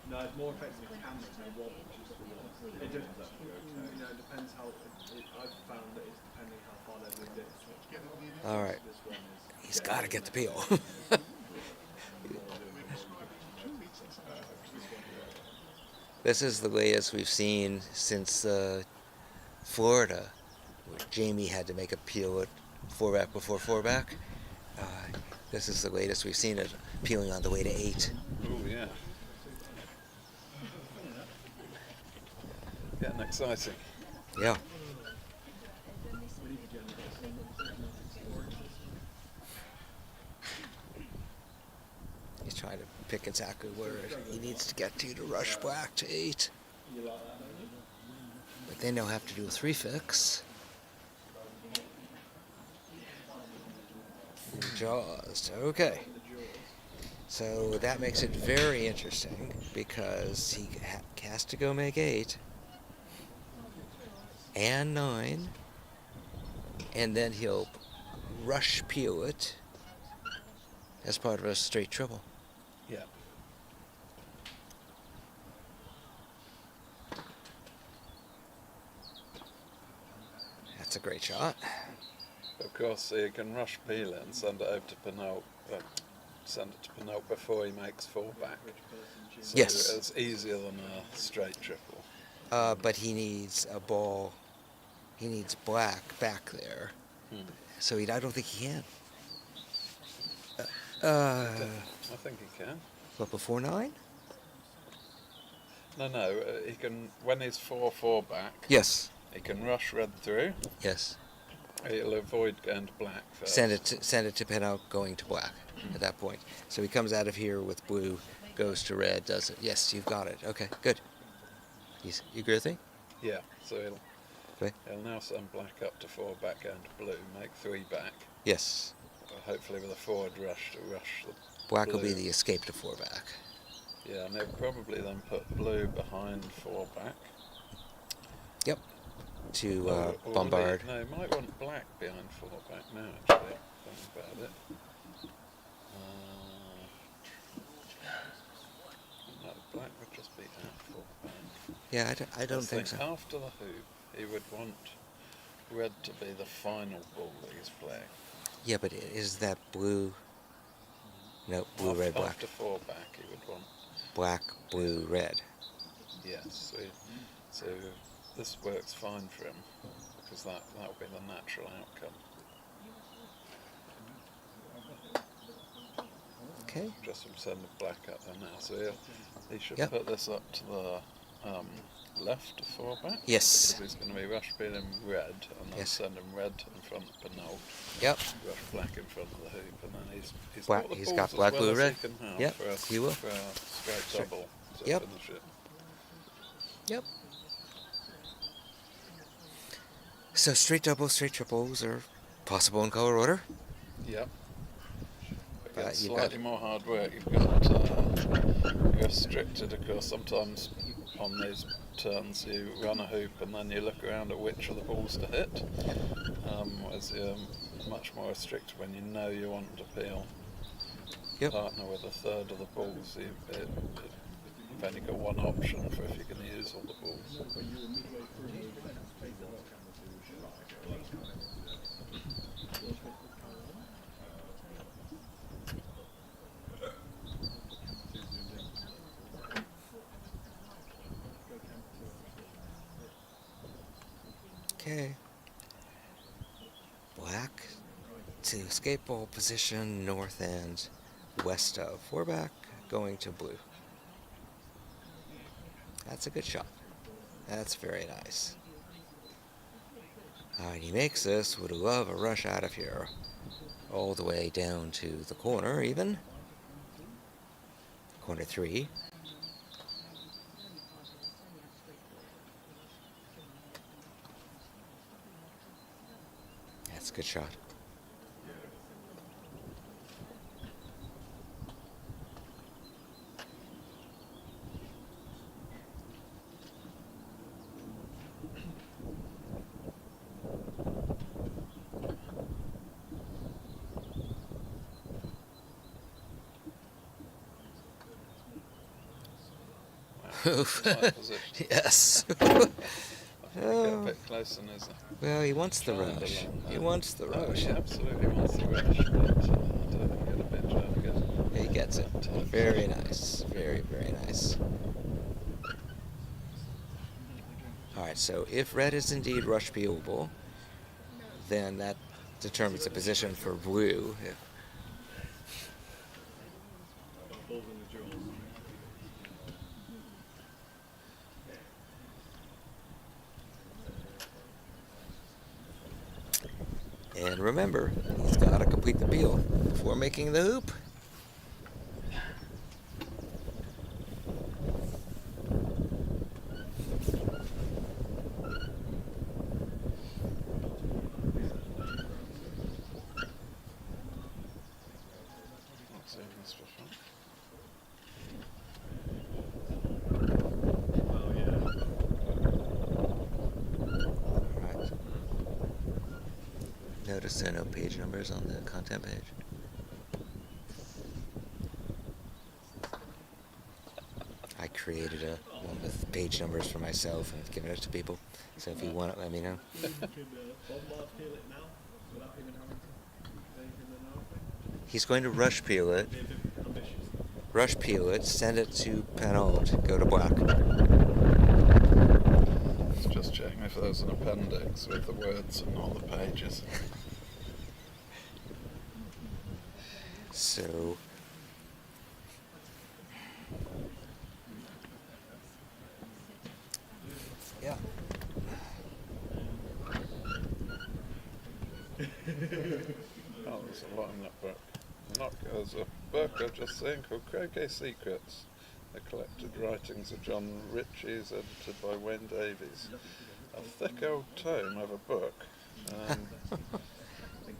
No, it's more effective with cameras than what, which is All right. He's got to get the peel. This is the latest we've seen since Florida, where Jamie had to make a peel at 4-back before 4-back. This is the latest we've seen it peeling on the way to 8. Oh, yeah. Getting exciting. Yeah. He's trying to pick exactly where he needs to get to rush black to 8. But then they'll have to do a 3 fix. Jaws. Okay. So that makes it very interesting because he has to go make 8 and 9, and then he'll rush peel it as part of a straight triple. Yeah. That's a great shot. Of course, you can rush peel it and send it over to Pinot. Send it to Pinot before he makes 4-back. So Yes. it's easier than a straight triple. But he needs a ball. He needs black back there. So I don't think he can. I think he can. What, before 9? No, he can, when he's 4-4 back, Yes. he can rush red through. Yes. He'll avoid going to black first. Send it to Pinot going to black at that point. So he comes out of here with blue, goes to red, does it. Yes, you've got it. Okay, good. You agree with me? Yeah, so Okay. he'll now send black up to 4 back going to blue, make 3 back. Yes. Hopefully with a forward rush to rush the Black blue. will be the escape to 4 back. Yeah, and they'll probably then put blue behind 4 back. Yep. To Or bombard. No, might want black behind 4 back now, actually. Think about it. No, black would just be at 4 back. Yeah, I don't think so. After the hoop, he would want red to be the final ball that he's playing. Yeah, but is that blue? No, blue, red, black. After 4 back, he would want Black, blue, red. yes. So this works fine for him because that will be the natural outcome. Okay. Just from sending black up there now, so he should Yep. put this up to the left to 4 back. Yes. Because he's going to be rush peeling red and then Yes. send him red in front of Pinot. Yep. Rush black in front of the hoop, and then he's Black- got the he's balls got as black, well blue, as red. he can have Yep, for a, he will. for a straight Straight. double to Yep. finish it. Yep. So straight doubles, straight triples are possible in color order. Yep. But Again, you've slightly got- more hard work. You've got you're restricted, of course. Sometimes on these turns you run a hoop and then you look around at which of the balls to hit. Whereas you're much more restricted when you know you want to peel. Yep. Partner with a third of the balls. You've only got one option for if you're going to use all the balls. Okay. Black to escape ball position, north end, west of 4 back, going to blue. That's a good shot. That's very nice. Alright, he makes this. Would love a rush out of here. All the way down to the corner, even. Corner 3. That's a good shot. Right position. Yes. I Get a Oh, bit close and there's a well, he wants the triangle rush. on He there. wants the Oh, rush. he absolutely wants the rush, but I don't think he'd have been trying to get He gets it. that tight Very position. nice. Very, very nice. All right, so if red is indeed rush peelable, then that determines the position for blue. Balls in the jaws. And remember, he's got to complete the peel before making the hoop. Not seen this before. Well, yeah. Right. Notice there are no page numbers on the content page. I created a one with page numbers for myself and given it to people. So if you want it, let me know. You can bombard peel it now without even having to anything to know. He's going to rush peel it, Be a bit ambitious. rush peel it, send it to Penalt, go to black. It's just checking if there's an appendix with the words and all the pages. So yeah. Oh, there's a lot in that book. There's a book I've just seen called Croquet Secrets, the collected writings of John Ritchie's, edited by Wayne Davies. A thick old tome of a book.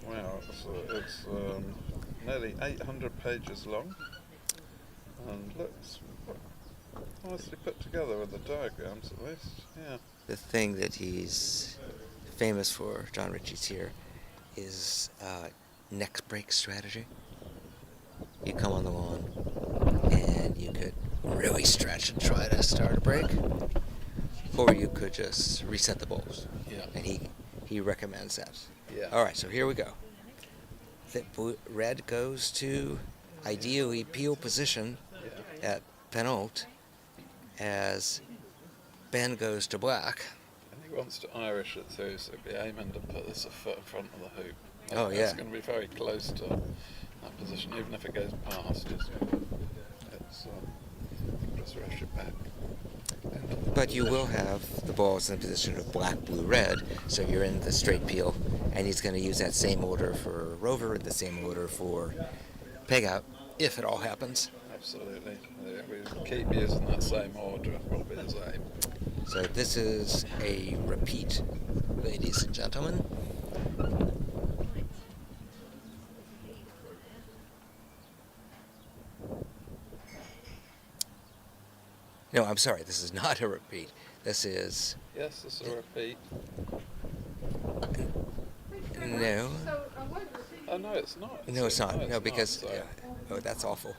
Wow, it's nearly 800 pages long, and looks nicely put together with the diagrams at least. Yeah. The thing that he's famous for, John Ritchie's here, is neck break strategy. You come on the lawn and you could really stretch and try to start a break, or you could just reset the balls. Yeah. And he recommends that. Yeah. All right, so here we go. Red goes to ideally peel position at Penalt as Ben goes to black. And he wants to Irish it through, so he'd be aiming to put this a foot in front of the hoop. Oh, yeah. It's going to be very close to that position, even if it goes past. Just rush it back. But you will have the balls in the position of black, blue, red, so you're in the straight peel, and he's going to use that same order for rover, the same order for peg out, if it all happens. Absolutely. Yeah, we keep using that same order, will be his aim. So this is a repeat, ladies and gentlemen. No, I'm sorry, this is not a repeat. This is... Yes, this is a repeat. No. Oh, no, it's not. No, it's not. No, it's because... sorry. oh, that's awful.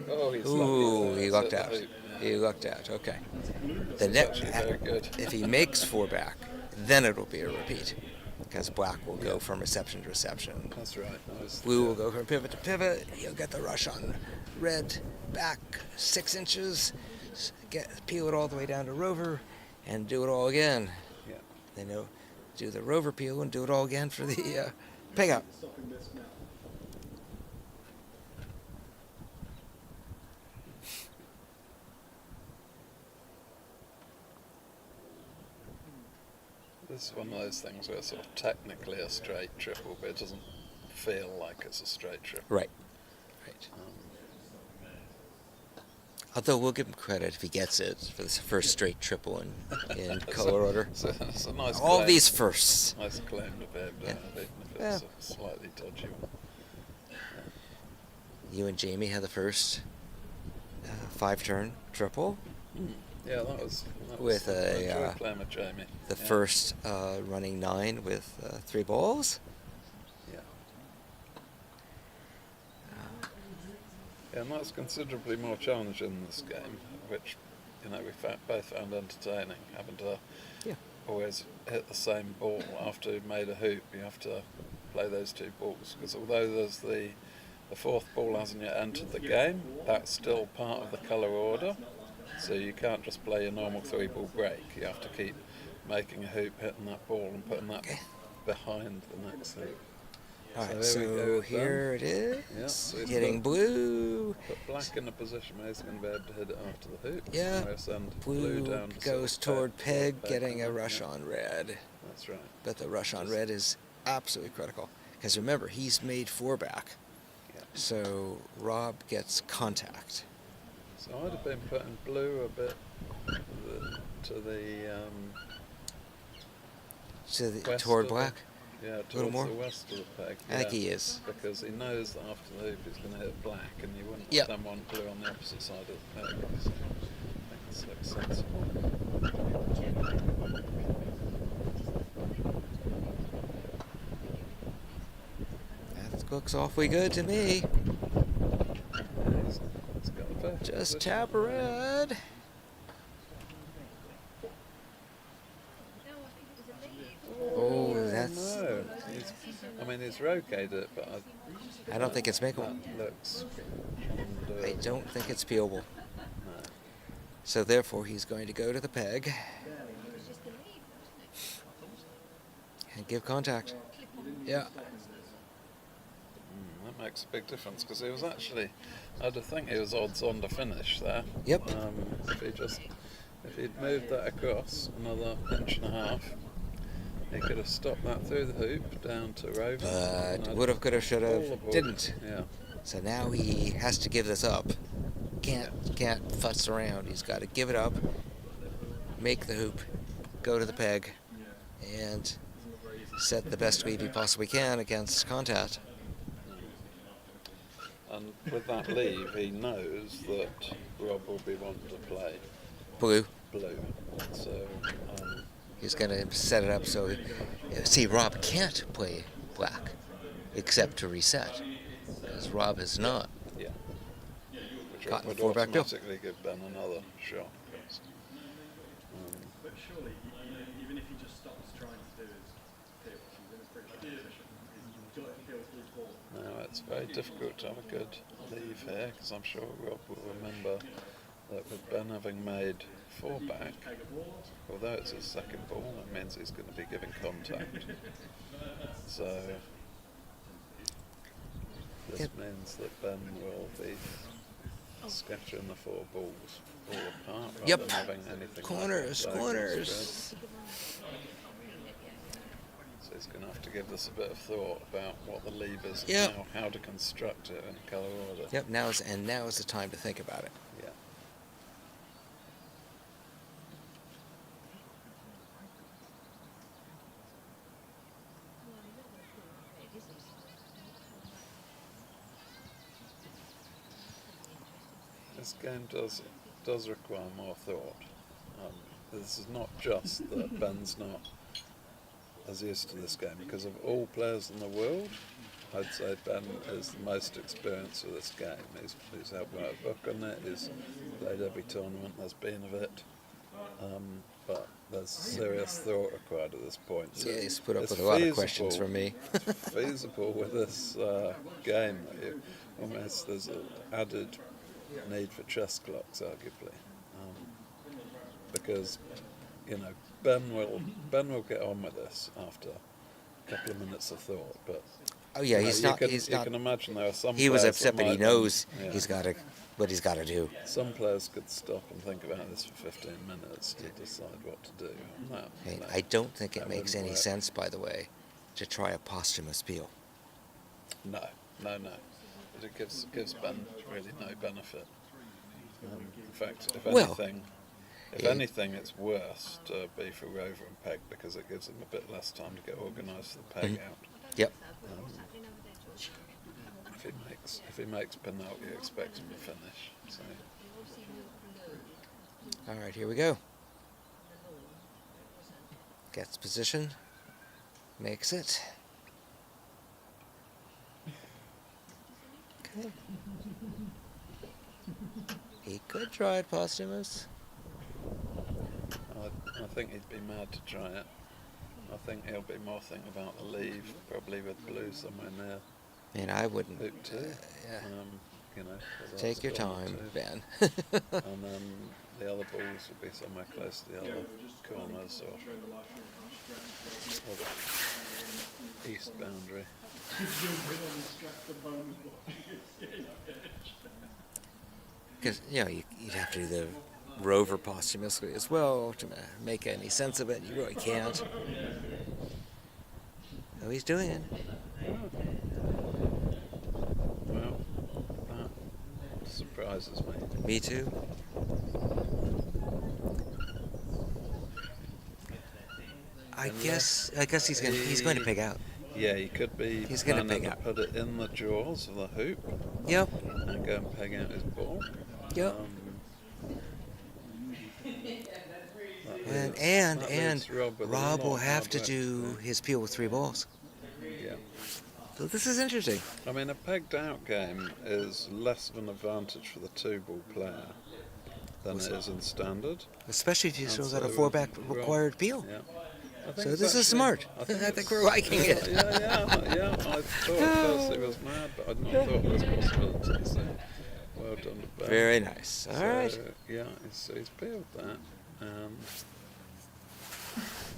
Oh, he's Ooh, he lucked lucked out. it. He lucked out, okay. This The is next, actually very good. if he makes four back, then it'll be a repeat. Because black will go from reception to reception. That's right. Blue will go from pivot to pivot. He'll get the rush on red back 6 inches. Peel it all the way down to rover and do it all again. Yeah. Then he'll do the rover peel and do it all again for the peg out. Stopping this now. This is one of those things where it's sort of technically a straight triple, but it doesn't feel like it's a straight triple. Right. Right. Although we'll give him credit if he gets it for this first straight triple in color order. It's a nice All claim. these firsts. Nice claim to be able to Yeah. have, even if it's a slightly dodgy one. You and Jamie had the first 5-turn triple. Yeah, that was With I a, enjoyed playing with Jamie. The Yeah. first running 9 with 3 balls. Yeah. Yeah, and that's considerably more challenging in this game, which we both found entertaining, having to always hit the same ball after you've made a hoop. You have to play those two balls, because although there's the fourth ball hasn't yet entered the game, that's still part of the colour order. So you can't just play a normal 3-ball break. You have to keep making a hoop, hitting that ball, and putting that behind the next hoop. Alright, So here we go so with here it is. Yeah, so he's Hitting blue. Put black in a position where he's going to be able to hit it after the hoop. Yeah. We'll send Blue down to goes sort of toward peg, getting and a then, rush yeah. on red. That's right. But the rush on red is absolutely critical. Because remember, he's made 4 back. Yeah. So Rob gets contact. So I'd have been putting blue a bit to the west Toward of black. Yeah, little towards more? the west of the peg. I think he is. Because he knows that after the hoop he's going to hit black, and you wouldn't Yep. then want blue on the opposite side of the peg. So I think this looks sensible. That looks awfully good to me. He's got the perfect Just position. tap red. Oh, that's. No. He's rotated it, but I don't think it's makeable. that looks. I don't think it's peelable. No. So therefore, he's going to go to the peg and give contact. Yeah. That makes a big difference, because he was actually, I'd think he was odds on to finish there. Yep. If he'd moved that across another inch and a half, he could have stopped that through the hoop down to Rover. But would have, could have, should All the have, ball. didn't. Yeah. So now he has to give this up. Can't futz around. He's got to give it up, make the hoop, go to the peg, and set the best weave he possibly can against contact. And with that leave, he knows that Rob will be wanting to play Blue. blue. So, He's going to set it up so. See, Rob can't play black except to reset, because Rob has not. yeah. Which Gotten would 4 back bill. automatically give Ben another shot. But surely, even if he just stops trying to do his peel, then it's pretty efficient. He's got to peel through ball. Now it's very difficult to have a good leave here, because I'm sure Rob will remember that with Ben having made 4 back, although it's his second ball, that means he's going to be giving contact. So this means that Ben will be scattering the 4 balls all apart rather Yep. than having anything Corners, like a diagonal corners. spread. So he's going to have to give this a bit of thought about what the leave is Yep. and how to construct it in colour order. Yep. Now is the time to think about it. Yeah. This game does require more thought. This is not just that Ben's not as used to this game, because of all players in the world, I'd say Ben is the most experienced with this game. He's helped write a book on it, he's played every tournament there's been of it, but there's serious thought required at this point. So Yeah, he's put up it's with a lot of questions from me. It's feasible with this game that you almost there's an added need for chess clocks, arguably, because Ben will get on with this after a couple of minutes of thought. But Oh yeah, he's not. You can imagine there are some. He was players upset, that but he might knows yeah. he's got to. What he's got to do. Some players could stop and think about this for 15 minutes to decide what to do. Okay, I don't think it that makes wouldn't any work. sense, by the way, to try a posthumous peel. No. But it gives Ben really no benefit. In fact, if anything, it's worse to be for Rover and Peg, because it gives him a bit less time to get organised for the peg out. Yep. If he makes penalty, you expect him to finish. So. All right, here we go. Gets position, makes it. Okay. He could try it posthumous. I think he'd be mad to try it. I think he'll be more thinking about the leave, probably with blue somewhere near And I wouldn't. hoop two. Yeah. You know, 'cause that's Take your corner time, two. Ben. And then the other balls would be somewhere close to the other corners or the east boundary. Because, you know, you'd have to do the rover posthumously as well to make any sense of it. You really can't. Oh, he's doing it. Well, that surprises me. Me too. I guess he's going to peg out. Yeah, he could be He's gonna planning peg to out. put it in the jaws of the hoop Yep. and go and peg out his ball. Yep. That And leaves Rob with a Rob will lot have more to work do his peel with 3 balls. Yeah. So this is interesting. I mean, a pegged out game is less of an advantage for the 2-ball player than it is in standard. Especially if you And still got a so 4-back Rob- required peel. Yeah. I think So it's this is actually- smart. I it's- think we're liking it. Yeah. I thought at first he was mad, but I'd not thought there was possibility. So well done to Ben. Very nice. All right. Yeah, so he's peeled that.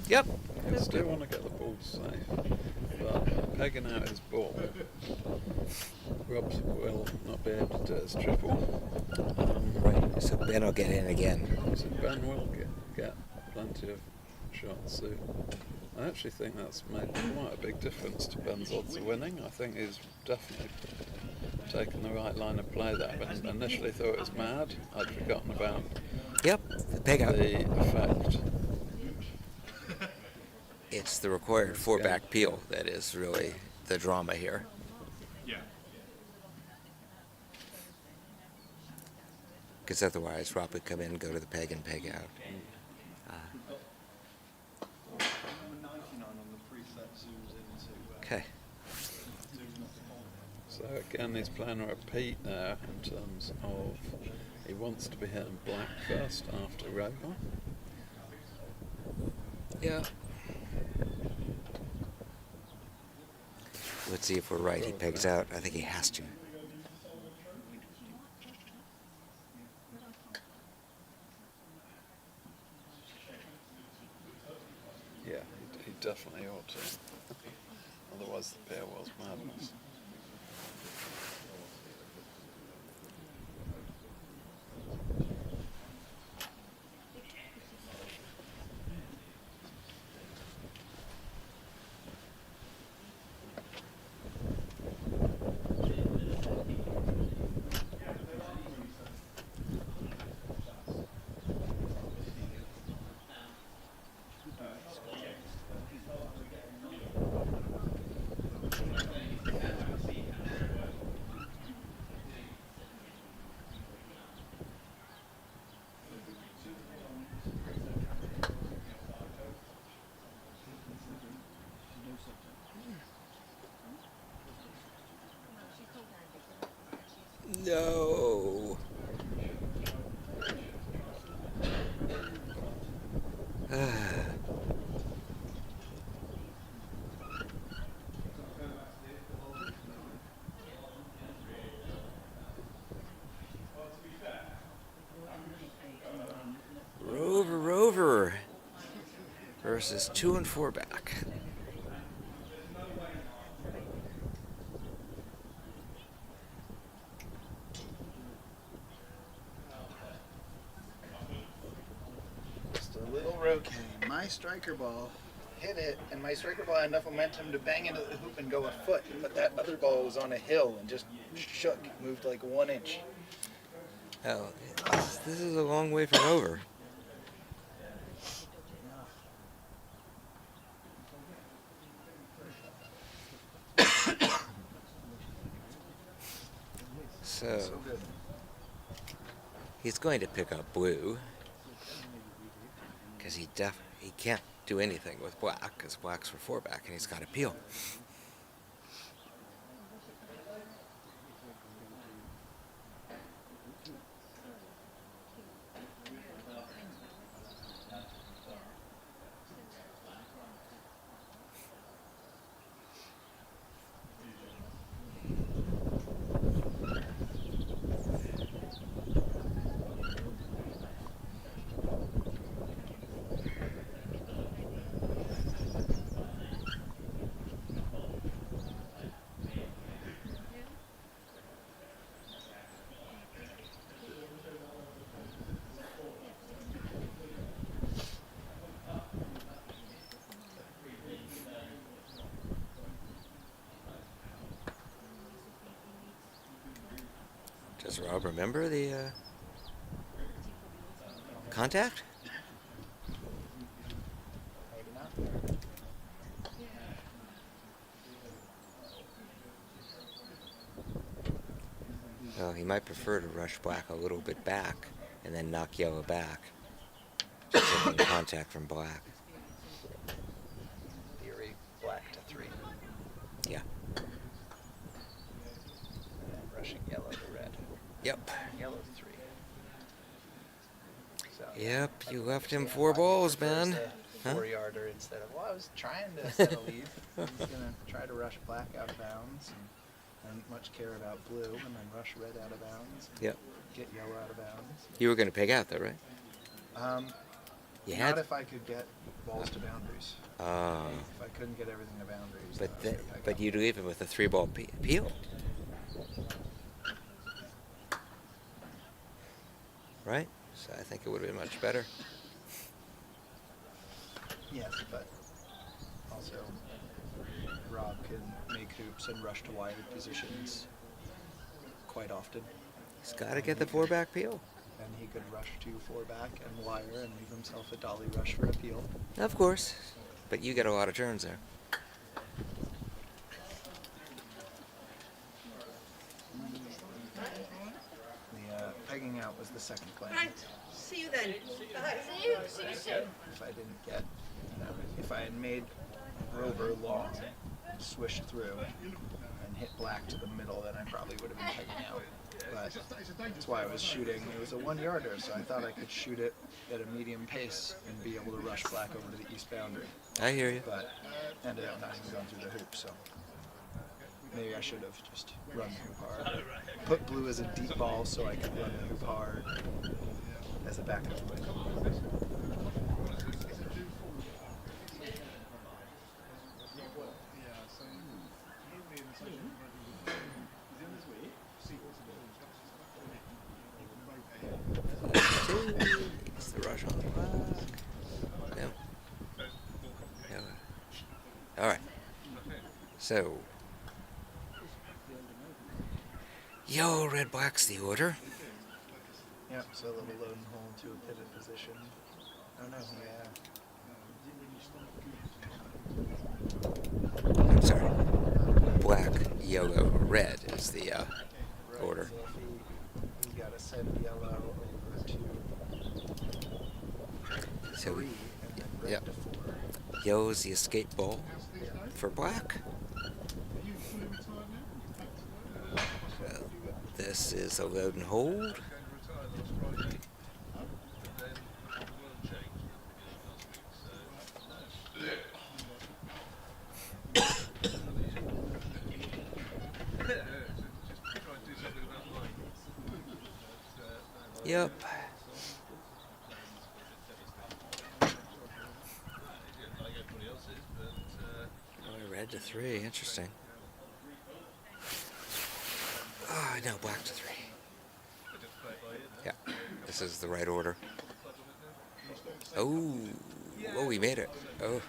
Yep. I still want to get the ball safe, but pegging out his ball, Rob will not be able to do his triple. Right. So Ben will get in again. So Ben will get plenty of shots. So I actually think that's made quite a big difference to Ben's odds of winning. I think he's definitely taken the right line of play there. But initially thought it was mad. I'd forgotten about Yep. The peg out. the effect. It's the required 4-back peel that is really the drama here. Yeah. Because otherwise Rob would come in, go to the peg, and peg out. Number 99 on the preset zooms into. Okay. So again, he's playing a repeat now in terms of he wants to be hitting black first after rover. Yeah. Let's see if we're right. He pegs out. I think he has to. Yeah, he definitely ought to. Otherwise the pair was madness. No. Rover versus 2 and 4 back. Just a little roquet. My striker ball hit it, and my striker ball had enough momentum to bang into the hoop and go a foot. But that other ball was on a hill and just shook, moved like 1 inch. Oh, this is a long way from over. So he's going to pick up blue because he can't do anything with black because black's for 4 back and he's got to peel. Does Rob remember the contact? Maybe not. Well, he might prefer to rush black a little bit back and then knock yellow back, just taking contact from black. Theory, black to 3. Yeah. And rushing yellow to red. Yep. Yellow to 3. So, Yep, I you don't left him understand 4 why he balls, prefers man. the Huh? 4-yarder instead of, well, I was trying to set a lead. He's going to try to rush black out of bounds and not much care about blue, and then rush red out of bounds. And Yep. Get yellow out of bounds. You were going to peg out, though, right? You Not had. if I could get balls to boundaries. Ah. If I couldn't get everything to boundaries. But then I the, would peg but out. you'd leave him with a 3-ball peel. Right? So I think it would have been much better. Yes, but also Rob can make hoops and rush to wider positions quite often. He's got to get the 4-back peel. And he could rush to 4-back and wire and leave himself a dolly rush for a peel. Of course. But you get a lot of turns there. The pegging out was the second plan. Right, see you then. Bye. See you soon. If I didn't get, if I had made Rover long, swished through, and hit black to the middle, then I probably would have been pegging out. But that's why I was shooting. It was a 1-yarder, so I thought I could shoot it at a medium pace and be able to rush black over to the east boundary. I hear you. But ended up not even going through the hoop, so maybe I should have just run the hoop hard. Put blue as a deep ball so I could run the hoop hard as a backup play. It's the rush on the black. Yep. Yep. All right. So, yellow, red, black's the order. Yep, so a little load and hold to a pivot position. Oh no, yeah. I'm sorry. Black, yellow, red is the Right, order. So if he got to send yellow over to So 3 and then red yep. to 4. Yellow's the escape ball for black. This is a load and hold. Yep. Red to 3, interesting. Ah, no, black to 3. Yeah, this is the right order. Oh, oh, we made it. Oh.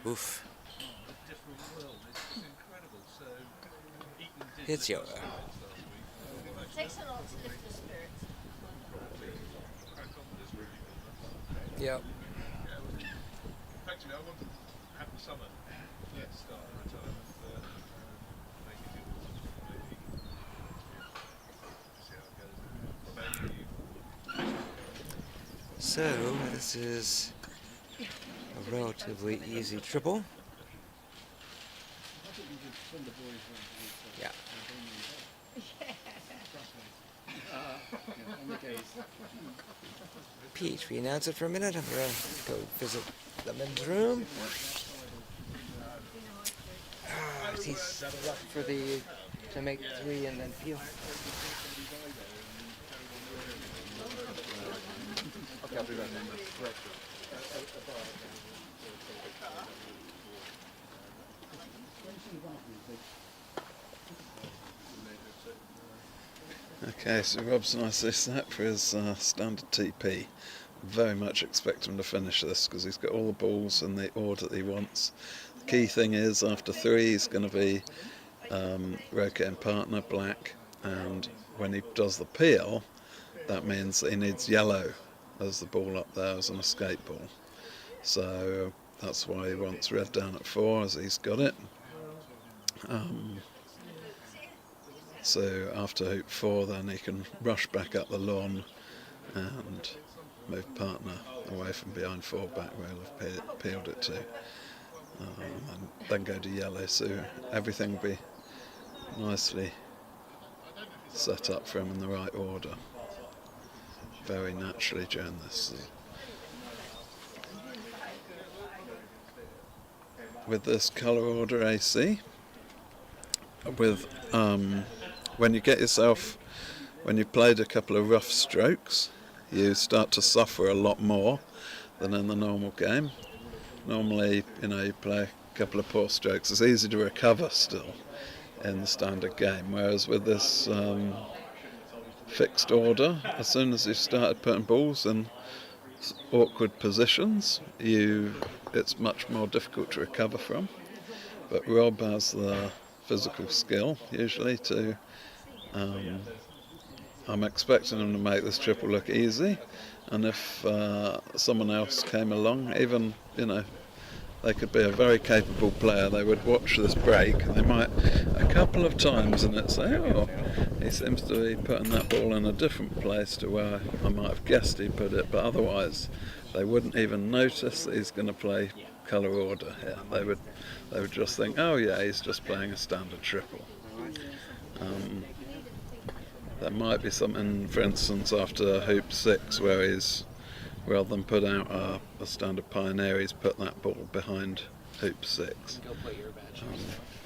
Oof. It's yellow. Takes a lot to lift the spirits. Yep. Actually, I want to have the summer start at the time of making it see how it goes. So, this is a relatively easy triple. Yeah. Pete, we announce it for a minute. I'm going to go visit the men's room. He's settled up for to make 3 and then peel. Okay, I'll do that then. Okay, so Rob's nicely set for his standard TP. Very much expect him to finish this because he's got all the balls in the order that he wants. The key thing is after 3 he's going to be rotating partner, black, and when he does the peel, that means he needs yellow as the ball up there as an escape ball. So that's why he wants red down at 4, as he's got it. So after hoop 4, then he can rush back up the lawn and move partner away from behind 4 back where he'll have peeled it to, and then go to yellow. So everything will be nicely set up for him in the right order, very naturally during this. With this colour order AC, with when you get yourself, when you've played a couple of rough strokes, you start to suffer a lot more than in the normal game. Normally, you play a couple of poor strokes, it's easy to recover still in the standard game, whereas with this fixed order, as soon as you started putting balls in awkward positions, it's much more difficult to recover from. But Rob has the physical skill usually to I'm expecting him to make this triple look easy, and if someone else came along, even they could be a very capable player, they would watch this break, they might a couple of times and it'd say, oh, he seems to be putting that ball in a different place to where I might have guessed he put it, but otherwise they wouldn't even notice that he's going to play colour order here. They would just think, oh yeah, he's just playing a standard triple. There might be something, for instance, after hoop 6 where he's, rather than put out a standard pioneer, he's put that ball behind hoop 6. Go play your badge.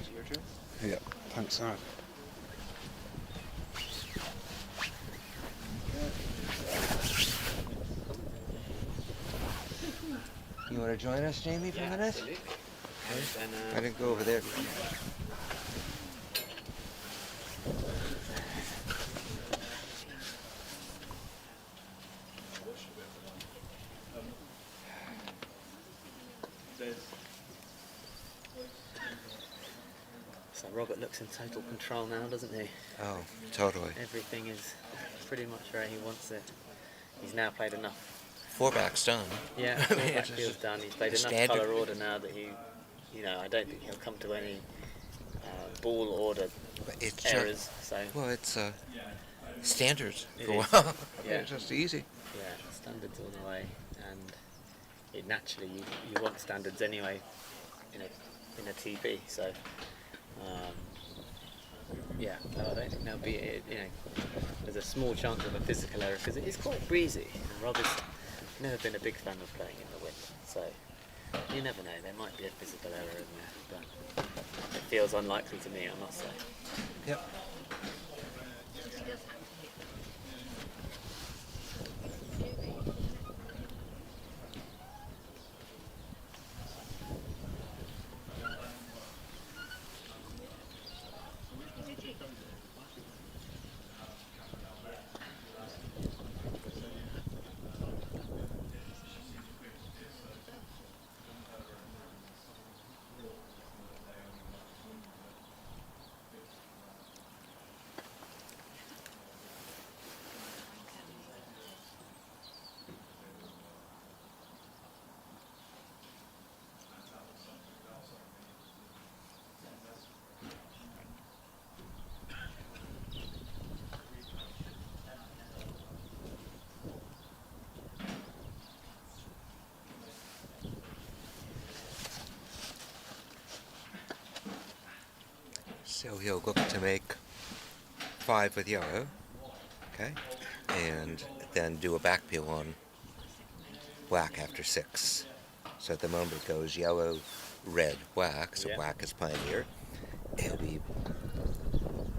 Is it your turn? Yeah, thanks, Aaron. You want to join us, Jamie, for a minute? Absolutely. I didn't go over there. So Robert looks in total control now, doesn't he? Oh, totally. Everything is pretty much where he wants it. He's now played enough. 4 back's done. Yeah, 4 backfield's done. He's played enough standard. colour order now that I don't think he'll come to any ball order It's errors. Well, it's standards It for a is. while. Yeah. It's just easy. Yeah, standards all the way, and it naturally you want standards anyway in a TP. So yeah, no, I don't think there'll be there's a small chance of a physical error because it is quite breezy. And Rob has never been a big fan of playing in the wind, so you never know. There might be a physical error in there, but it feels unlikely to me, I must say. Yep. So he'll look to make 5 with yellow, okay, and then do a back peel on black after 6. So at the moment it goes yellow, red, black, so black is playing here. He'll be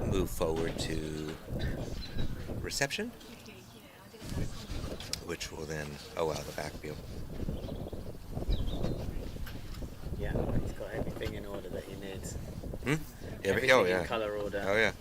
move forward to reception, which will then allow the back peel. Yeah, he's got everything in order that he needs. Everything in colour order. Oh yeah.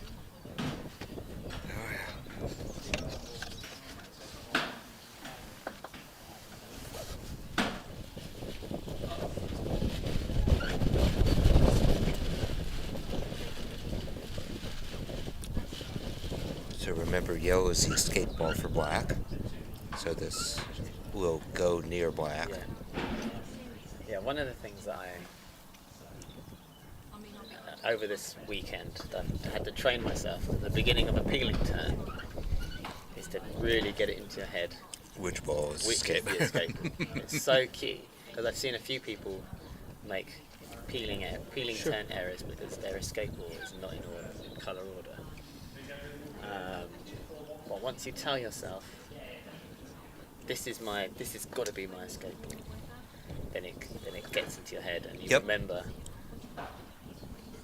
So remember, yellow is the escape ball for black. So this will go near black. Yeah, one of the things that over this weekend, that I had to train myself at the beginning of a peeling turn, is to really get it into your head. Which ball is Which escape? is the escape. It's so key, because I've seen a few people make peeling turn errors because their escape ball is not in colour order. But once you tell yourself, this has got to be my escape ball, then it gets into your head and you remember.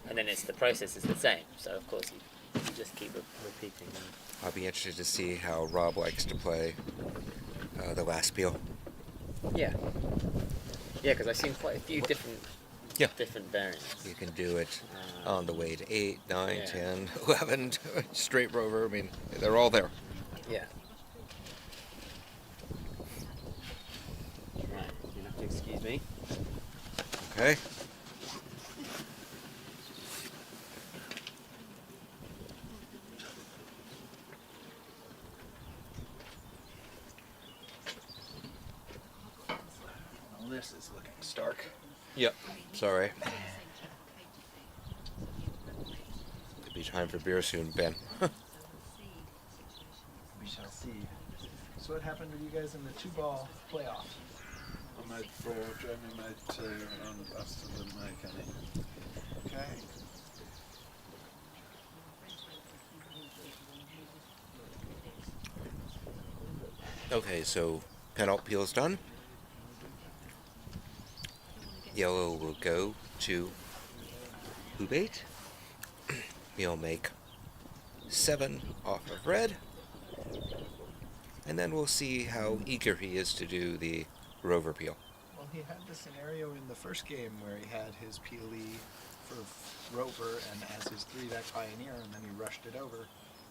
And then the process is the same. So of course you just keep repeating. I'll be interested to see how Rob likes to play the last peel. Yeah, because I've seen quite a few different variants. You can do it on the way to 8, 9, 10, 11, straight rover. I mean, they're all there. Yeah. Right, you'll have to excuse me. Okay. Well, this is looking stark. Yep. Sorry. It'll be time for beer soon, Ben. We shall see. So what happened with you guys in the 2-ball playoff? I made 4, Jamie made 2, and Aston didn't make any. Okay. Okay, so penalty peel's done. Yellow will go to hoop 8. He'll make 7 off of red. And then we'll see how eager he is to do the rover peel. Well, he had the scenario in the first game where he had his peelee for rover and as his 3-deck pioneer, and then he rushed it over.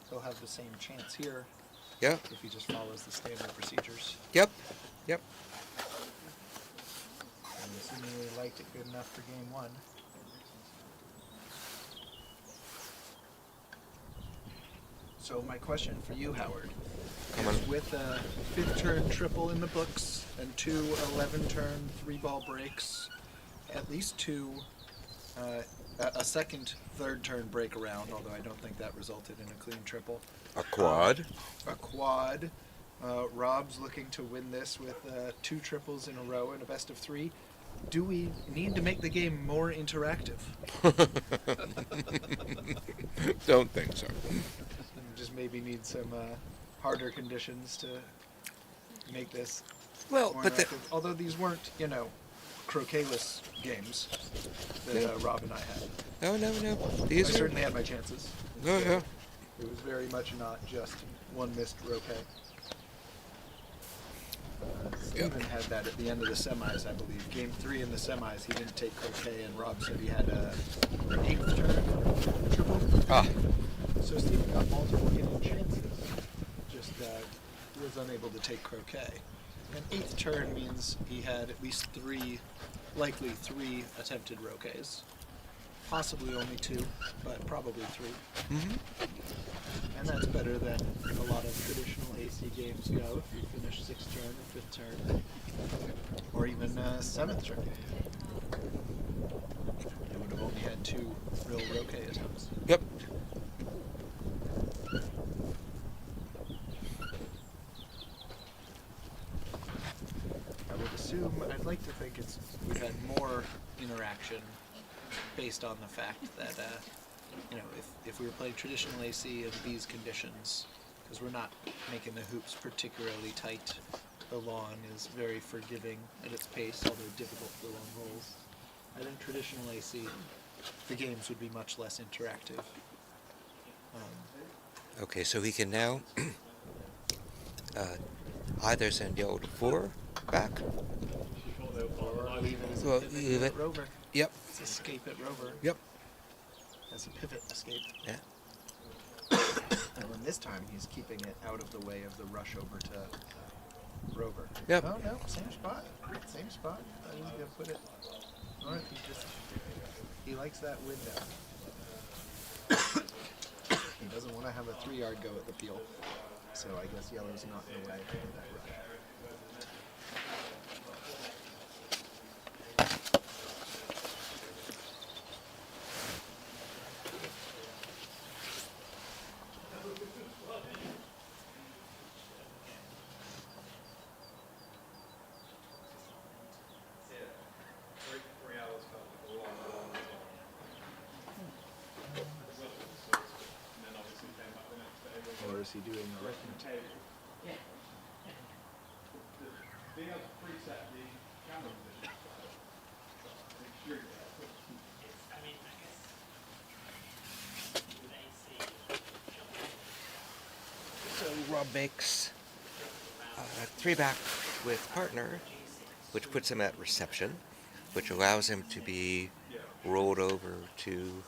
He'll have the same chance here. Yeah. If he just follows the standard procedures. Yep. And assuming he liked it good enough for game 1. So my question for you, Howard, is with a 5th turn triple in the books and 2 11-turn 3-ball breaks, at least 2, a second 3rd turn break around, although I don't think that resulted in a clean triple. A quad. A quad. Rob's looking to win this with 2 triples in a row and a best of 3. Do we need to make the game more interactive? Don't think so. Just maybe need some harder conditions to make this well, more but interactive. Although these weren't, croquet-less games that Rob and I had. No. I certainly had my chances. Oh, yeah. It was very much not just one missed roquet. Stephen had that at the end of the semis, I believe. Game 3 in the semis, he didn't take croquet, and Rob said he had an 8th turn triple. So Stephen got multiple hidden chances, just was unable to take croquet. An 8th turn means he had at least 3, likely 3 attempted roquets. Possibly only 2, but probably 3. Mm-hmm. And that's better than a lot of traditional AC games go if you finish 6th turn or 5th turn, or even 7th turn. You would have only had 2 real roquet attempts. Yep. I would assume, I'd like to think we've had more interaction based on the fact that, if we were playing traditional AC in these conditions, because we're not making the hoops particularly tight, the lawn is very forgiving at its pace, although difficult for long rolls. I think traditional AC, the games would be much less interactive. Okay, so he can now either send yellow to 4 back. Or leave it as a Well, pivot leave it. at rover. Yep. It's escape at rover. Yep. As a pivot escape. Yeah. And then this time he's keeping it out of the way of the rush over to rover. Yep. Oh no, same spot. Same spot. I was gonna put it. Alright, he likes that window. He doesn't want to have a 3-yard go at the peel. So I guess yellow's not in the way of that rush. Or is he doing arithmetic? Being able to preset the camera position. So Rob makes a 3-back with partner, which puts him at reception, which allows him to be rolled over to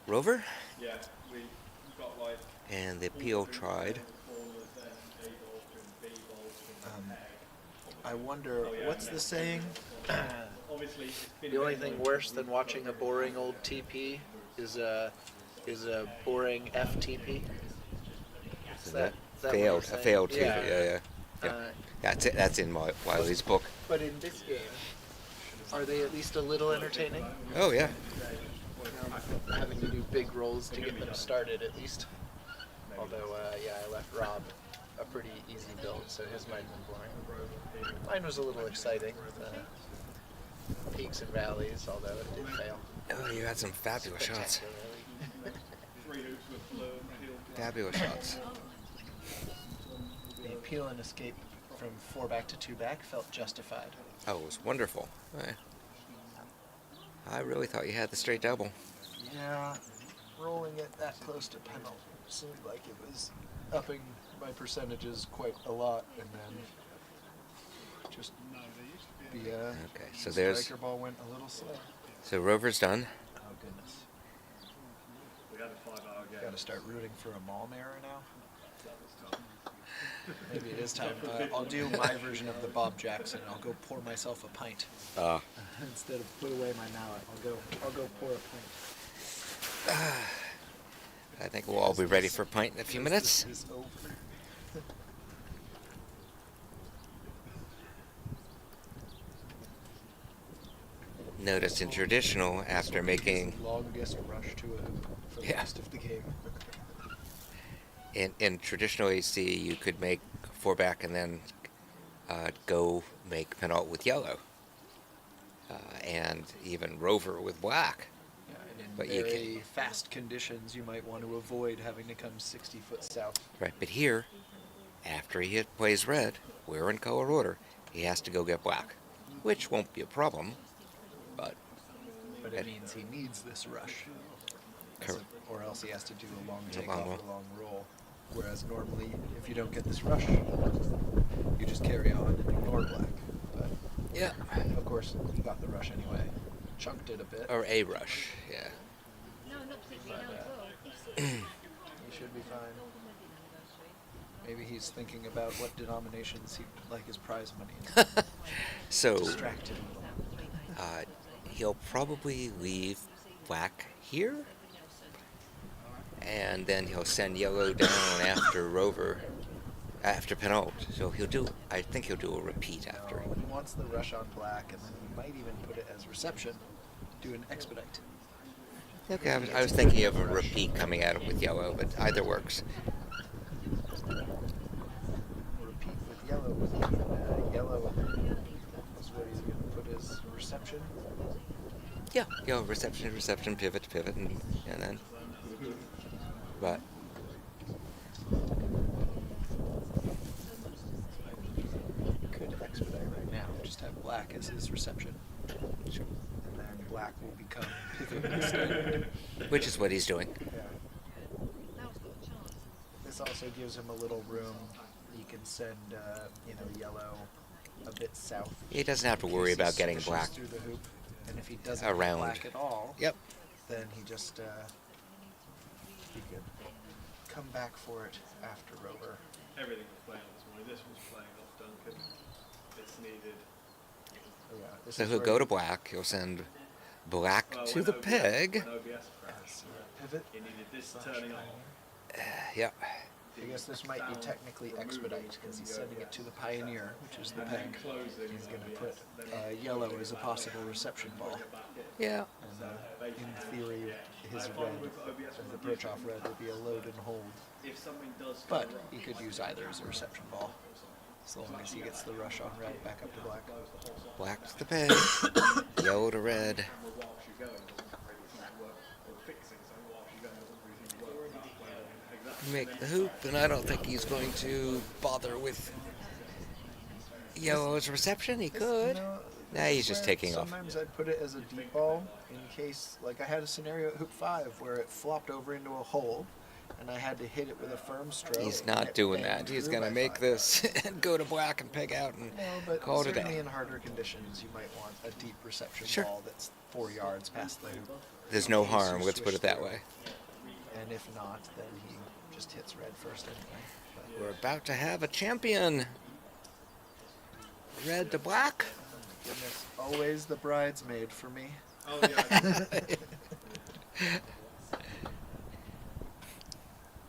Rover. Yeah, we got like. And the peel tried. I wonder, what's the saying? The only thing worse than watching a boring old TP is a boring FTP. So that what failed, you're a failed saying? TV. Yeah. That's it. That's in Wiley's book. But in this game, are they at least a little entertaining? Oh yeah. Having to do big rolls to get them started at least. Although, I left Rob a pretty easy build, so his might have been boring. Mine was a little exciting, with peaks and valleys, although it did fail. Oh, you had some fabulous shots. Spectacularly. Fabulous shots. The peel and escape from 4-back to 2-back felt justified. Oh, it was wonderful. I really thought you had the straight double. Yeah, rolling it that close to penalty seemed like it was upping my percentages quite a lot, and then just the Okay, so there's. striker ball went a little slow. So Rover's done. Oh goodness! We had a 5-hour game. Got to start rooting for a mall mirror now. Maybe it is time. I'll do my version of the Bob Jackson. I'll go pour myself a pint instead of put away my mallet. I'll go pour a pint. I think we'll all be ready for a pint in a few minutes. This is over. Notice in traditional, after making Longest rush to a hoop for the rest of the game. in traditional AC, you could make 4-back and then go make penalt with yellow, and even Rover with black. But very fast conditions, you might want to avoid having to come 60 foot south. Right, but here, after he plays red, we're in color order, he has to go get black, which won't be a problem, but it means he needs this rush, or else he has to do a long takeoff, a long roll. Whereas normally, if you don't get this rush, you just carry on and ignore black. But yeah, of course, he got the rush anyway. Chunked it a bit. Or a rush, yeah. He should be fine. Maybe he's thinking about what denominations he'd like his prize money in. So, distracted a little. He'll probably leave black here, and then he'll send yellow down after Rover, after penalt. So I think he'll do a repeat after. He wants the rush on black, and then he might even put it as reception, do an expedite. Okay, I was thinking of a repeat coming at him with yellow, but either works. Repeat with yellow would mean yellow is what he's going to put as reception. Yeah, reception, pivot, and then. But. Could expedite right now, just have black as his reception. Sure. And then black will become pivot instead. Which is what he's doing. Yeah. This also gives him a little room. He can send, yellow a bit south. He doesn't have to worry about getting black through the hoop. And if he doesn't around. Get black at all, then he just he could come back for it after Rover. Everything was playing off this morning. This was playing off Duncan. It's needed. Oh, yeah, So he'll go to black. He'll send Black Well, to when the OBS peg. When OBS crashed, Pivot. it needed this turning on. Yep. I guess this might be technically expedite because he's sending it to the Pioneer, which is the peg. He's going to put yellow as a possible reception ball. Yeah. And in theory, his red, the approach off red, would be a load and hold. If something does go But wrong, he could use either as a reception ball, as long as he gets the rush on red back up to black. Black to the peg. Yellow to red. camera whilst you're going doesn't really seem to work. Or fixing something whilst you're going doesn't really seem to work that well. Exactly. Make the hoop, and I don't think he's going to bother with yellow's reception. He could. No, Nah, he's just taking off. Sometimes I'd put it as a deep ball in case, like I had a scenario at hoop 5 where it flopped over into a hole, and I had to hit it with a firm stroke. He's and not it doing banged that. He's through going to by make 5. this and go to black and peg out and No, but call it a certainly day. in harder conditions, you might want a deep reception Sure. ball that's 4 yards past the hoop. There's no in case you harm. Let's put swish it that through. way. And if not, then he just hits red first anyway. But We're about to have a champion. Red to black. goodness, always the bridesmaid for me. Oh yeah. I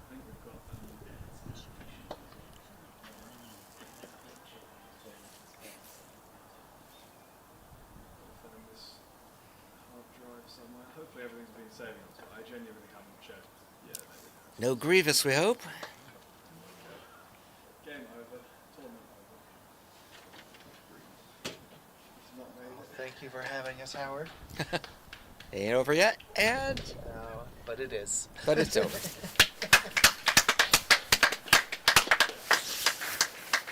think we've got find this hard drive somewhere. Hopefully everything's been saving on, but I genuinely haven't checked. Yeah, there we go. No Grievous, we hope. Game over. Tournament over. It's not made it. Thank you for having us, Howard. Ain't over yet, and But it is. but it's over.